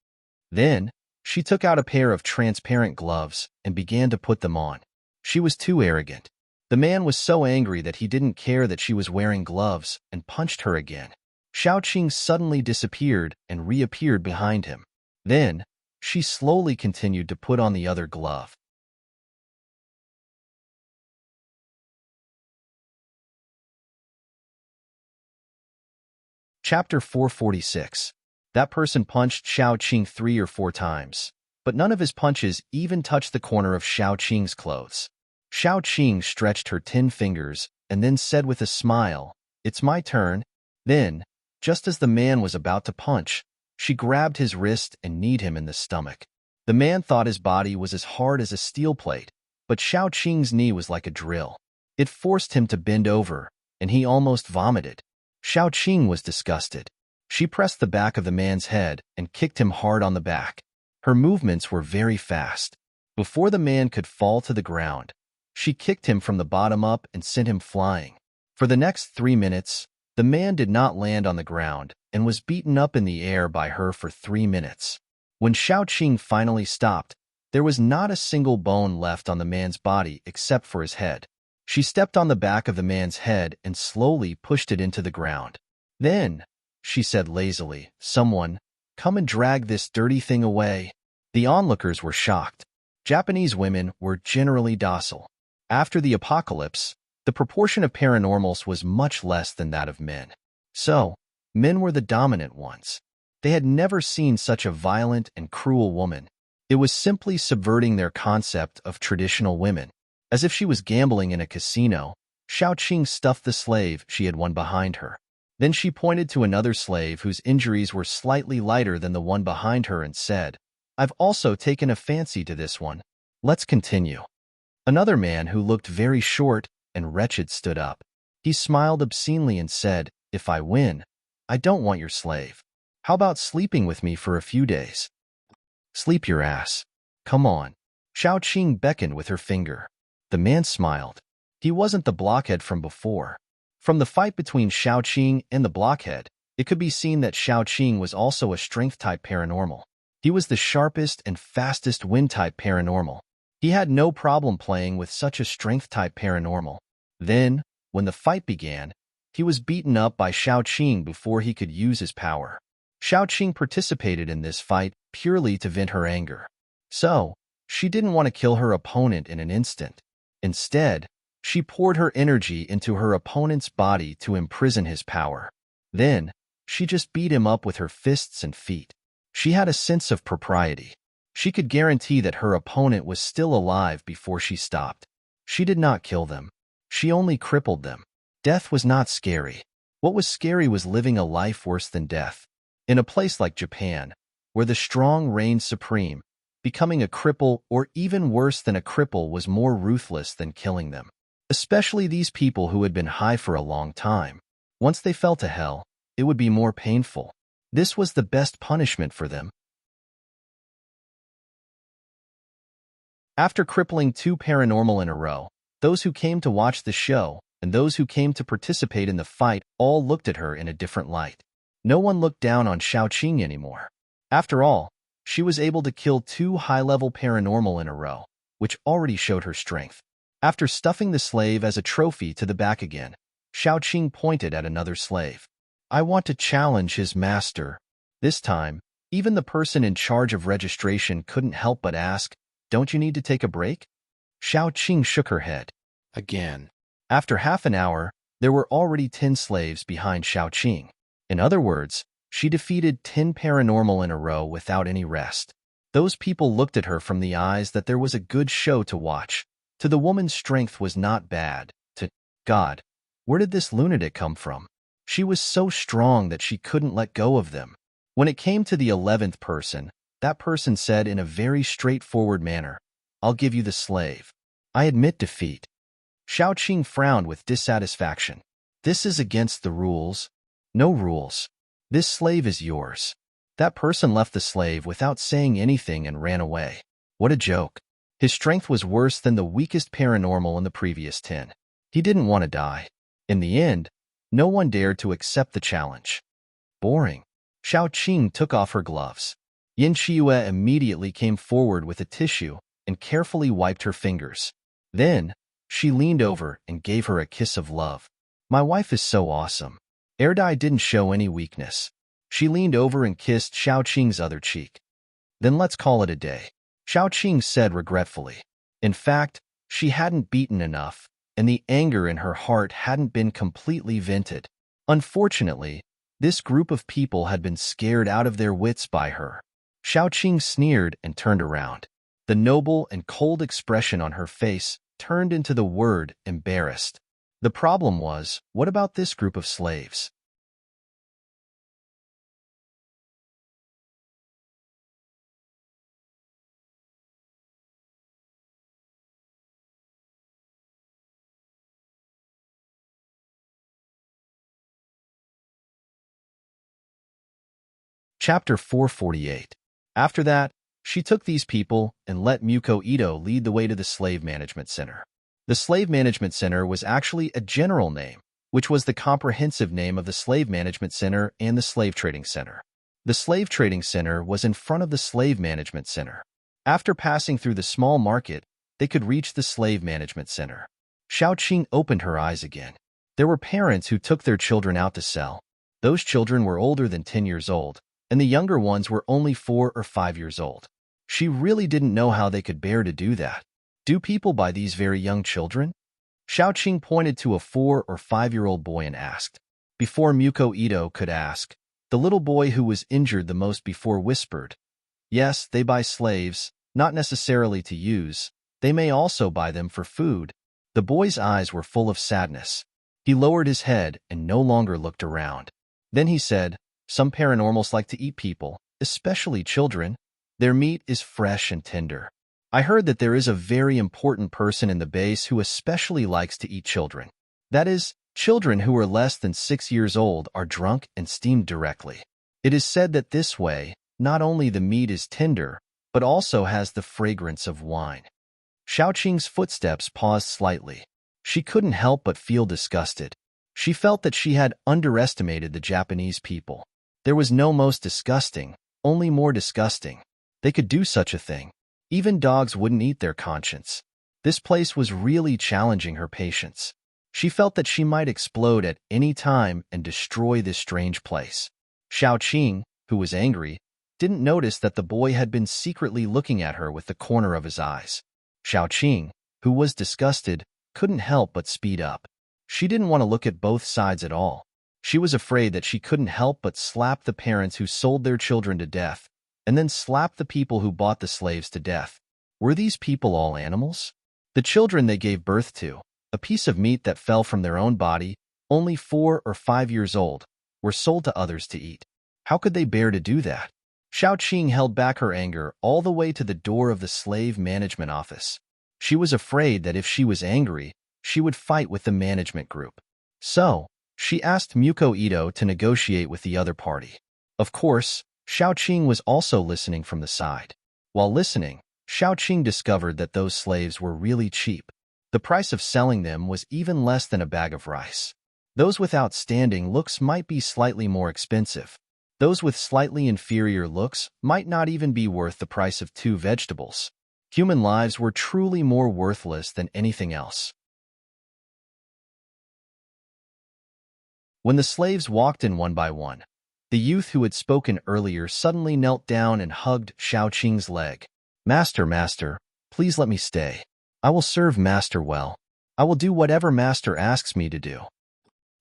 Then, she took out a pair of transparent gloves and began to put them on. She was too arrogant. The man was so angry that he didn't care that she was wearing gloves and punched her again. Xiaoqing suddenly disappeared and reappeared behind him. Then, she slowly continued to put on the other glove. Chapter 446. That person punched Xiao Qing 3 or 4 times, but none of his punches even touched the corner of Xiao Qing's clothes. Xiao Qing stretched her 10 fingers and then said with a smile, "It's my turn." Then, just as the man was about to punch, she grabbed his wrist and kneed him in the stomach. The man thought his body was as hard as a steel plate, but Xiao Qing's knee was like a drill. It forced him to bend over, and he almost vomited. Xiao Qing was disgusted. She pressed the back of the man's head and kicked him hard on the back. Her movements were very fast. Before the man could fall to the ground, she kicked him from the bottom up and sent him flying. For the next 3 minutes, the man did not land on the ground and was beaten up in the air by her for 3 minutes. When Xiao Qing finally stopped, there was not a single bone left on the man's body except for his head. She stepped on the back of the man's head and slowly pushed it into the ground. Then, she said lazily, "Someone, come and drag this dirty thing away." The onlookers were shocked. Japanese women were generally docile. After the apocalypse, the proportion of paranormals was much less than that of men. So, men were the dominant ones. They had never seen such a violent and cruel woman. It was simply subverting their concept of traditional women. As if she was gambling in a casino, Xiao Qing stuffed the slave she had won behind her. Then she pointed to another slave whose injuries were slightly lighter than the one behind her and said, "I've also taken a fancy to this one. Let's continue." Another man who looked very short and wretched stood up. He smiled obscenely and said, "If I win, I don't want your slave. How about sleeping with me for a few days?" "Sleep your ass. Come on." Xiao Qing beckoned with her finger. The man smiled. He wasn't the blockhead from before. From the fight between Xiao Qing and the blockhead, it could be seen that Xiao Qing was also a strength-type paranormal. He was the sharpest and fastest wind-type paranormal. He had no problem playing with such a strength-type paranormal. Then, when the fight began, he was beaten up by Xiao Qing before he could use his power. Xiao Qing participated in this fight purely to vent her anger. So, she didn't want to kill her opponent in an instant. Instead, she poured her energy into her opponent's body to imprison his power. Then, she just beat him up with her fists and feet. She had a sense of propriety. She could guarantee that her opponent was still alive before she stopped. She did not kill them. She only crippled them. Death was not scary. What was scary was living a life worse than death. In a place like Japan, where the strong reigned supreme, becoming a cripple or even worse than a cripple was more ruthless than killing them. Especially these people who had been high for a long time. Once they fell to hell, it would be more painful. This was the best punishment for them. After crippling 2 paranormal in a row, those who came to watch the show and those who came to participate in the fight all looked at her in a different light. No one looked down on Xiao Qing anymore. After all, she was able to kill 2 high-level paranormal in a row, which already showed her strength. After stuffing the slave as a trophy to the back again, Xiao Qing pointed at another slave. "I want to challenge his master." This time, even the person in charge of registration couldn't help but ask, "Don't you need to take a break?" Xiao Qing shook her head. Again. After half an hour, there were already 10 slaves behind Xiao Qing. In other words, she defeated 10 paranormal in a row without any rest. Those people looked at her from the eyes that there was a good show to watch. To the woman's strength was not bad. To God, where did this lunatic come from? She was so strong that she couldn't let go of them. When it came to the 11th person, that person said in a very straightforward manner, "I'll give you the slave. I admit defeat." Xiao Qing frowned with dissatisfaction. "This is against the rules." "No rules. This slave is yours." That person left the slave without saying anything and ran away. What a joke. His strength was worse than the weakest paranormal in the previous 10. He didn't want to die. In the end, no one dared to accept the challenge. Boring. Xiao Qing took off her gloves. Yin Qiue immediately came forward with a tissue and carefully wiped her fingers. Then, she leaned over and gave her a kiss of love. "My wife is so awesome." Erdai didn't show any weakness. She leaned over and kissed Xiao Qing's other cheek. "Then let's call it a day," Xiao Qing said regretfully. In fact, she hadn't beaten enough, and the anger in her heart hadn't been completely vented. Unfortunately, This group of people had been scared out of their wits by her. Xiaoqing sneered and turned around. The noble and cold expression on her face turned into the word embarrassed. The problem was, what about this group of slaves? Chapter 448. After that, she took these people and let Muko Ito lead the way to the Slave Management Center. The Slave Management Center was actually a general name, which was the comprehensive name of the Slave Management Center and the Slave Trading Center. The Slave Trading Center was in front of the Slave Management Center. After passing through the small market, they could reach the Slave Management Center. Xiaoqing opened her eyes again. There were parents who took their children out to sell. Those children were older than 10 years old, and the younger ones were only 4 or 5 years old. She really didn't know how they could bear to do that. Do people buy these very young children? Xiaoqing pointed to a 4 or 5-year-old boy and asked. Before Muko Ito could ask, the little boy who was injured the most before whispered, "Yes, they buy slaves, not necessarily to use. They may also buy them for food." The boy's eyes were full of sadness. He lowered his head and no longer looked around. Then he said, "Some paranormals like to eat people, especially children. Their meat is fresh and tender. I heard that there is a very important person in the base who especially likes to eat children. That is, children who are less than 6 years old are drunk and steamed directly. It is said that this way, not only the meat is tender, but also has the fragrance of wine." Xiaoqing's footsteps paused slightly. She couldn't help but feel disgusted. She felt that she had underestimated the Japanese people. There was no most disgusting, only more disgusting. They could do such a thing. Even dogs wouldn't eat their conscience. This place was really challenging her patience. She felt that she might explode at any time and destroy this strange place. Xiaoqing, who was angry, didn't notice that the boy had been secretly looking at her with the corner of his eyes. Xiaoqing, who was disgusted, couldn't help but speed up. She didn't want to look at both sides at all. She was afraid that she couldn't help but slap the parents who sold their children to death, and then slap the people who bought the slaves to death. Were these people all animals? The children they gave birth to, a piece of meat that fell from their own body, only 4 or 5 years old, were sold to others to eat. How could they bear to do that? Xiaoqing held back her anger all the way to the door of the slave management office. She was afraid that if she was angry, she would fight with the management group. So, she asked Muko Ito to negotiate with the other party. Of course, Xiaoqing was also listening from the side. While listening, Xiaoqing discovered that those slaves were really cheap. The price of selling them was even less than a bag of rice. Those with outstanding looks might be slightly more expensive. Those with slightly inferior looks might not even be worth the price of 2 vegetables. Human lives were truly more worthless than anything else. When the slaves walked in one by one, the youth who had spoken earlier suddenly knelt down and hugged Xiaoqing's leg. "Master, master, please let me stay. I will serve master well. I will do whatever master asks me to do."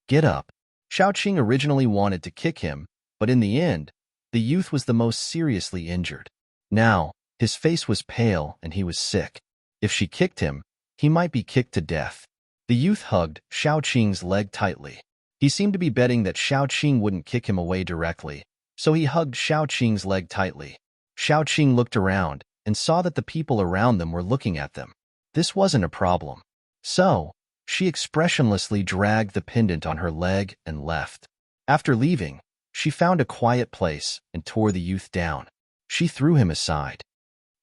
"Get up." Xiaoqing originally wanted to kick him, but in the end, the youth was the most seriously injured. Now, his face was pale and he was sick. If she kicked him, he might be kicked to death. The youth hugged Xiaoqing's leg tightly. He seemed to be betting that Xiaoqing wouldn't kick him away directly, so he hugged Xiaoqing's leg tightly. Xiaoqing looked around and saw that the people around them were looking at them. This wasn't a problem. So, she expressionlessly dragged the pendant on her leg and left. After leaving, she found a quiet place and tore the youth down. She threw him aside.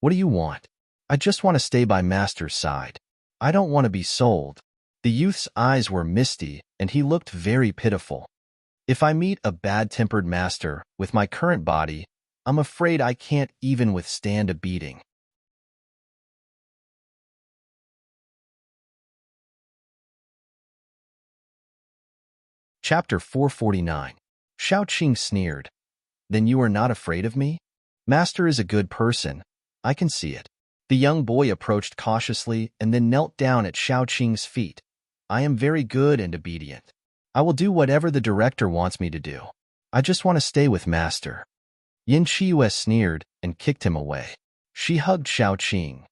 "What do you want?" "I just want to stay by master's side. I don't want to be sold." The youth's eyes were misty, and he looked very pitiful. "If I meet a bad-tempered master with my current body, I'm afraid I can't even withstand a beating." Chapter 449. Xiaoqing sneered. "Then you are not afraid of me? Master is a good person. I can see it." The young boy approached cautiously and then knelt down at Xiaoqing's feet. "I am very good and obedient. I will do whatever the director wants me to do." I just want to stay with Master. Yin Qiyu sneered and kicked him away. She hugged Xiaoqing.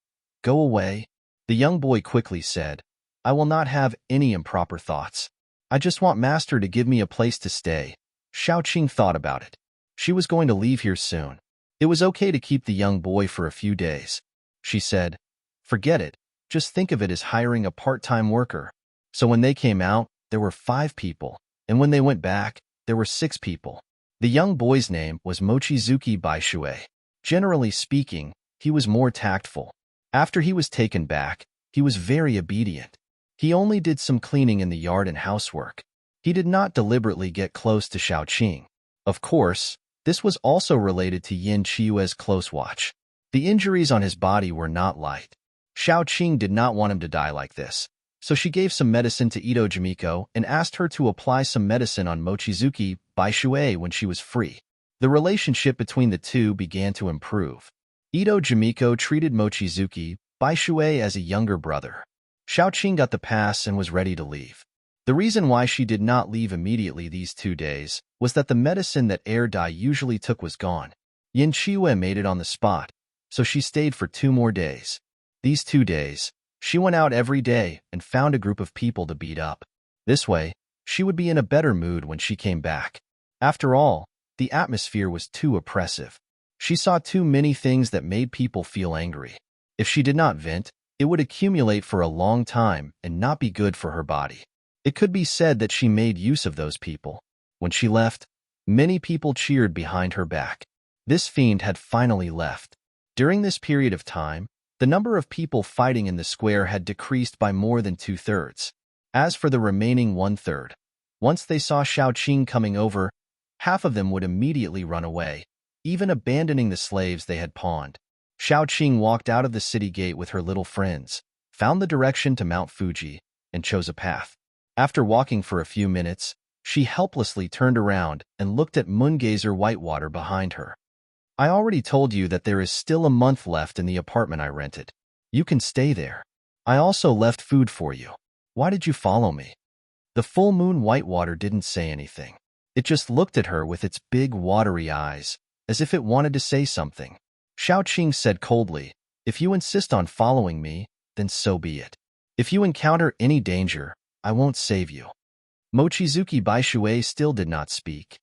Go away. The young boy quickly said, I will not have any improper thoughts. I just want Master to give me a place to stay. Xiaoqing thought about it. She was going to leave here soon. It was okay to keep the young boy for a few days. She said, forget it. Just think of it as hiring a part-time worker. So when they came out, there were 5 people, and when they went back, there were 6 people. The young boy's name was Mochizuki Baishui. Generally speaking, he was more tactful. After he was taken back, he was very obedient. He only did some cleaning in the yard and housework. He did not deliberately get close to Xiaoqing. Of course, this was also related to Yin Qiyue's close watch. The injuries on his body were not light. Xiaoqing did not want him to die like this, so she gave some medicine to Ito Jimiko and asked her to apply some medicine on Mochizuki Baishui when she was free. The relationship between the two began to improve. Ito Jimiko treated Mochizuki Baishui as a younger brother. Xiaoqing got the pass and was ready to leave. The reason why she did not leave immediately these 2 days was that the medicine that Air Dai usually took was gone. Yin Qiyue made it on the spot, so she stayed for 2 more days. These 2 days, she went out every day and found a group of people to beat up. This way, she would be in a better mood when she came back. After all, the atmosphere was too oppressive. She saw too many things that made people feel angry. If she did not vent, it would accumulate for a long time and not be good for her body. It could be said that she made use of those people. When she left, many people cheered behind her back. This fiend had finally left. During this period of time, the number of people fighting in the square had decreased by more than 2/3. As for the remaining 1/3, once they saw Xiaoqing coming over, half of them would immediately run away, even abandoning the slaves they had pawned. Xiaoqing walked out of the city gate with her little friends, found the direction to Mount Fuji, and chose a path. After walking for a few minutes, she helplessly turned around and looked at Moongazer Whitewater behind her. I already told you that there is still a month left in the apartment I rented. You can stay there. I also left food for you. Why did you follow me? The full moon Whitewater didn't say anything. It just looked at her with its big watery eyes, as if it wanted to say something. Xiaoqing said coldly, if you insist on following me, then so be it. If you encounter any danger, I won't save you. Mochizuki Baishui still did not speak.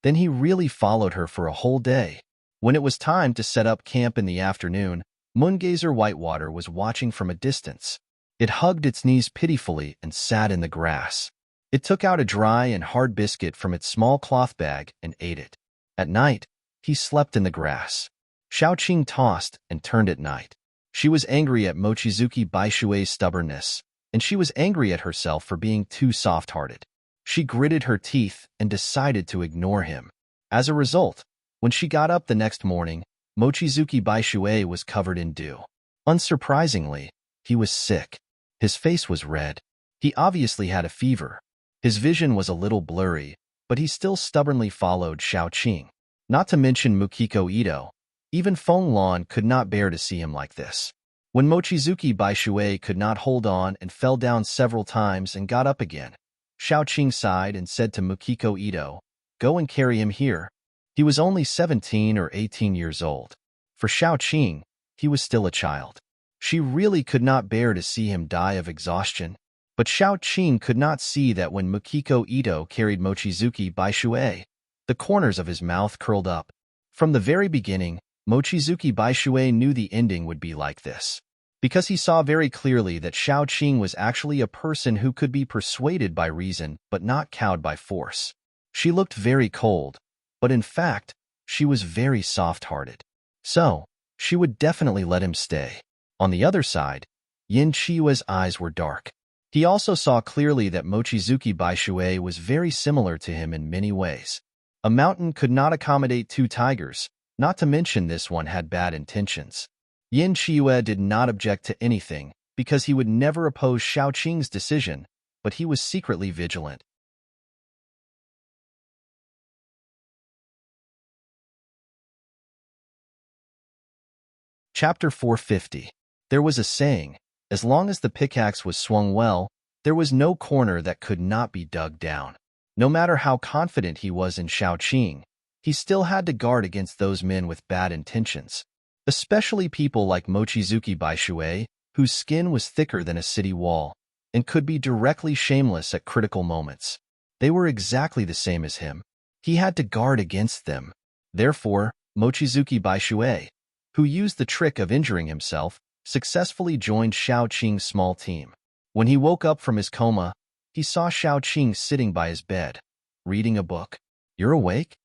Then he really followed her for a whole day. When it was time to set up camp in the afternoon, Moongazer Whitewater was watching from a distance. It hugged its knees pitifully and sat in the grass. It took out a dry and hard biscuit from its small cloth bag and ate it. At night, he slept in the grass. Xiaoqing tossed and turned at night. She was angry at Mochizuki Baishui's stubbornness, and she was angry at herself for being too soft-hearted. She gritted her teeth and decided to ignore him. As a result, when she got up the next morning, Mochizuki Baishui was covered in dew. Unsurprisingly, he was sick. His face was red. He obviously had a fever. His vision was a little blurry, but he still stubbornly followed Xiaoqing. Not to mention Mukiko Ito. Even Feng Lan could not bear to see him like this. When Mochizuki Baishui could not hold on and fell down several times and got up again, Xiaoqing sighed and said to Mukiko Ito, go and carry him here. He was only 17 or 18 years old. For Xiaoqing, he was still a child. She really could not bear to see him die of exhaustion. But Xiaoqing could not see that when Mukiko Ito carried Mochizuki Baishui, the corners of his mouth curled up. From the very beginning, Mochizuki Baishui knew the ending would be like this. Because he saw very clearly that Xiaoqing was actually a person who could be persuaded by reason but not cowed by force. She looked very cold, but in fact, she was very soft-hearted. So, she would definitely let him stay. On the other side, Yin Qiyue's eyes were dark. He also saw clearly that Mochizuki Baishui was very similar to him in many ways. A mountain could not accommodate 2 tigers, not to mention this one had bad intentions. Yin Qiyue did not object to anything, because he would never oppose Xiaoqing's decision, but he was secretly vigilant. Chapter 450. There was a saying, as long as the pickaxe was swung well, There was no corner that could not be dug down. No matter how confident he was in Shaoqing, he still had to guard against those men with bad intentions, especially people like Mochizuki Baishui, whose skin was thicker than a city wall and could be directly shameless at critical moments. They were exactly the same as him. He had to guard against them. Therefore, Mochizuki Baishui, who used the trick of injuring himself, successfully joined Shaoqing's small team. When he woke up from his coma, he saw Shaoqing sitting by his bed, reading a book. "You're awake?"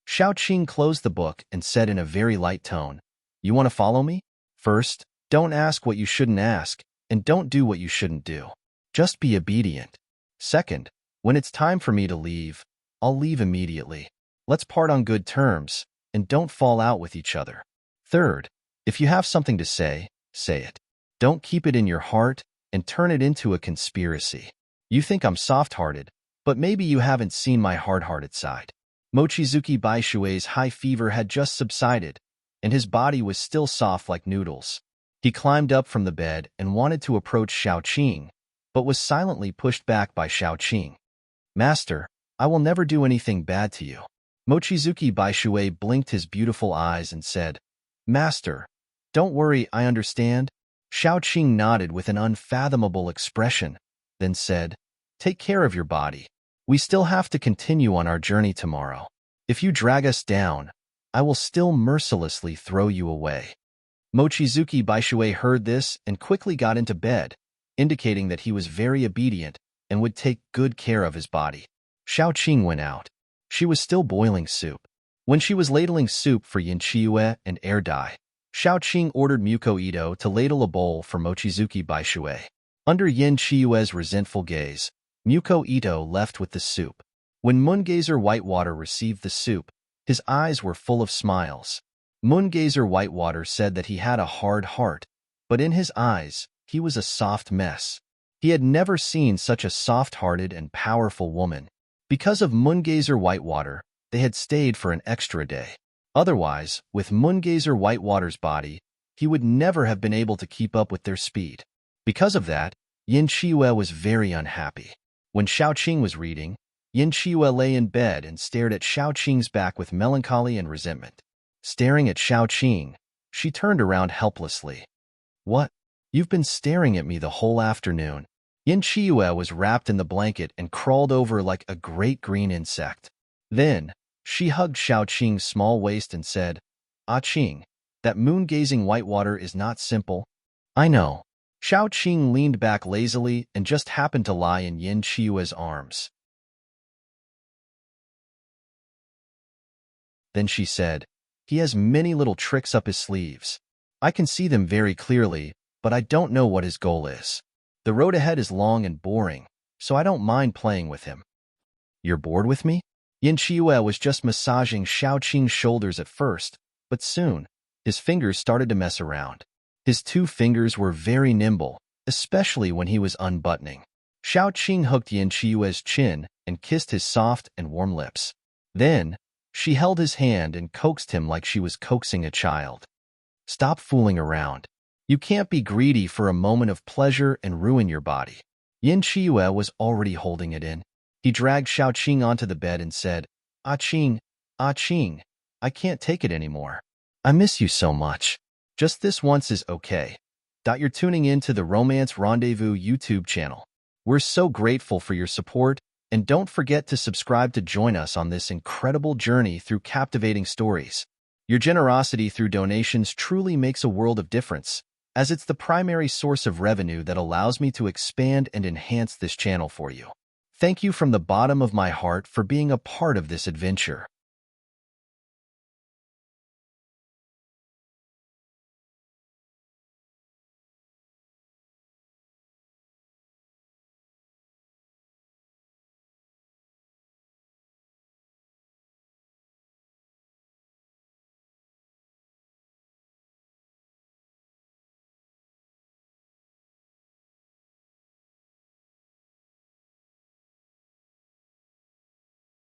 Shaoqing closed the book and said in a very light tone, "You want to follow me? First, don't ask what you shouldn't ask, and don't do what you shouldn't do. Just be obedient. Second, when it's time for me to leave, I'll leave immediately. Let's part on good terms, and don't fall out with each other. Third, if you have something to say, say it. Don't keep it in your heart and turn it into a conspiracy. You think I'm soft-hearted, but maybe you haven't seen my hard-hearted side." Mochizuki Baishui's high fever had just subsided, and his body was still soft like noodles. He climbed up from the bed and wanted to approach Shaoqing, but was silently pushed back by Shaoqing. "Master, I will never do anything bad to you." Mochizuki Baishui blinked his beautiful eyes and said, "Master, don't worry, I understand." Shaoqing nodded with an unfathomable expression, then said, "Take care of your body. We still have to continue on our journey tomorrow. If you drag us down, I will still mercilessly throw you away." Mochizuki Baishui heard this and quickly got into bed, indicating that he was very obedient and would take good care of his body. Shaoqing went out. She was still boiling soup. When she was ladling soup for Yin Chiue and Air Dai, Shaoqing ordered Muko Ito to ladle a bowl for Mochizuki Baishui. Under Yin Chiue's resentful gaze, Muko Ito left with the soup. When Moongazer Whitewater received the soup, his eyes were full of smiles. Moongazer Whitewater said that he had a hard heart, but in his eyes, he was a soft mess. He had never seen such a soft-hearted and powerful woman. Because of Moongazer Whitewater, they had stayed for an extra day. Otherwise, with Moongazer Whitewater's body, he would never have been able to keep up with their speed. Because of that, Yin Chiue was very unhappy. When Shaoqing was reading, Yin Chiue lay in bed and stared at Shaoqing's back with melancholy and resentment. Staring at Shaoqing, she turned around helplessly. "What? You've been staring at me the whole afternoon." Yin Chiue was wrapped in the blanket and crawled over like a great green insect. Then, she hugged Shaoqing's small waist and said, "Ah Qing, that moon-gazing Whitewater is not simple." "I know." Shaoqing leaned back lazily and just happened to lie in Yin Chiue's arms. Then she said, "He has many little tricks up his sleeves. I can see them very clearly, but I don't know what his goal is. The road ahead is long and boring, so I don't mind playing with him." "You're bored with me?" Yin Chiue was just massaging Shaoqing's shoulders at first, but soon, his fingers started to mess around. His 2 fingers were very nimble, especially when he was unbuttoning. Shaoqing hooked Yin Chiue's chin and kissed his soft and warm lips. Then, she held his hand and coaxed him like she was coaxing a child. "Stop fooling around. You can't be greedy for a moment of pleasure and ruin your body." Yin Chiue was already holding it in. He dragged Shaoqing onto the bed and said, ah Qing, I can't take it anymore. I miss you so much. Just this once is okay." You're tuning in to the Romance Rendezvous YouTube channel. We're so grateful for your support, and don't forget to subscribe to join us on this incredible journey through captivating stories. Your generosity through donations truly makes a world of difference, as it's the primary source of revenue that allows me to expand and enhance this channel for you. Thank you from the bottom of my heart for being a part of this adventure.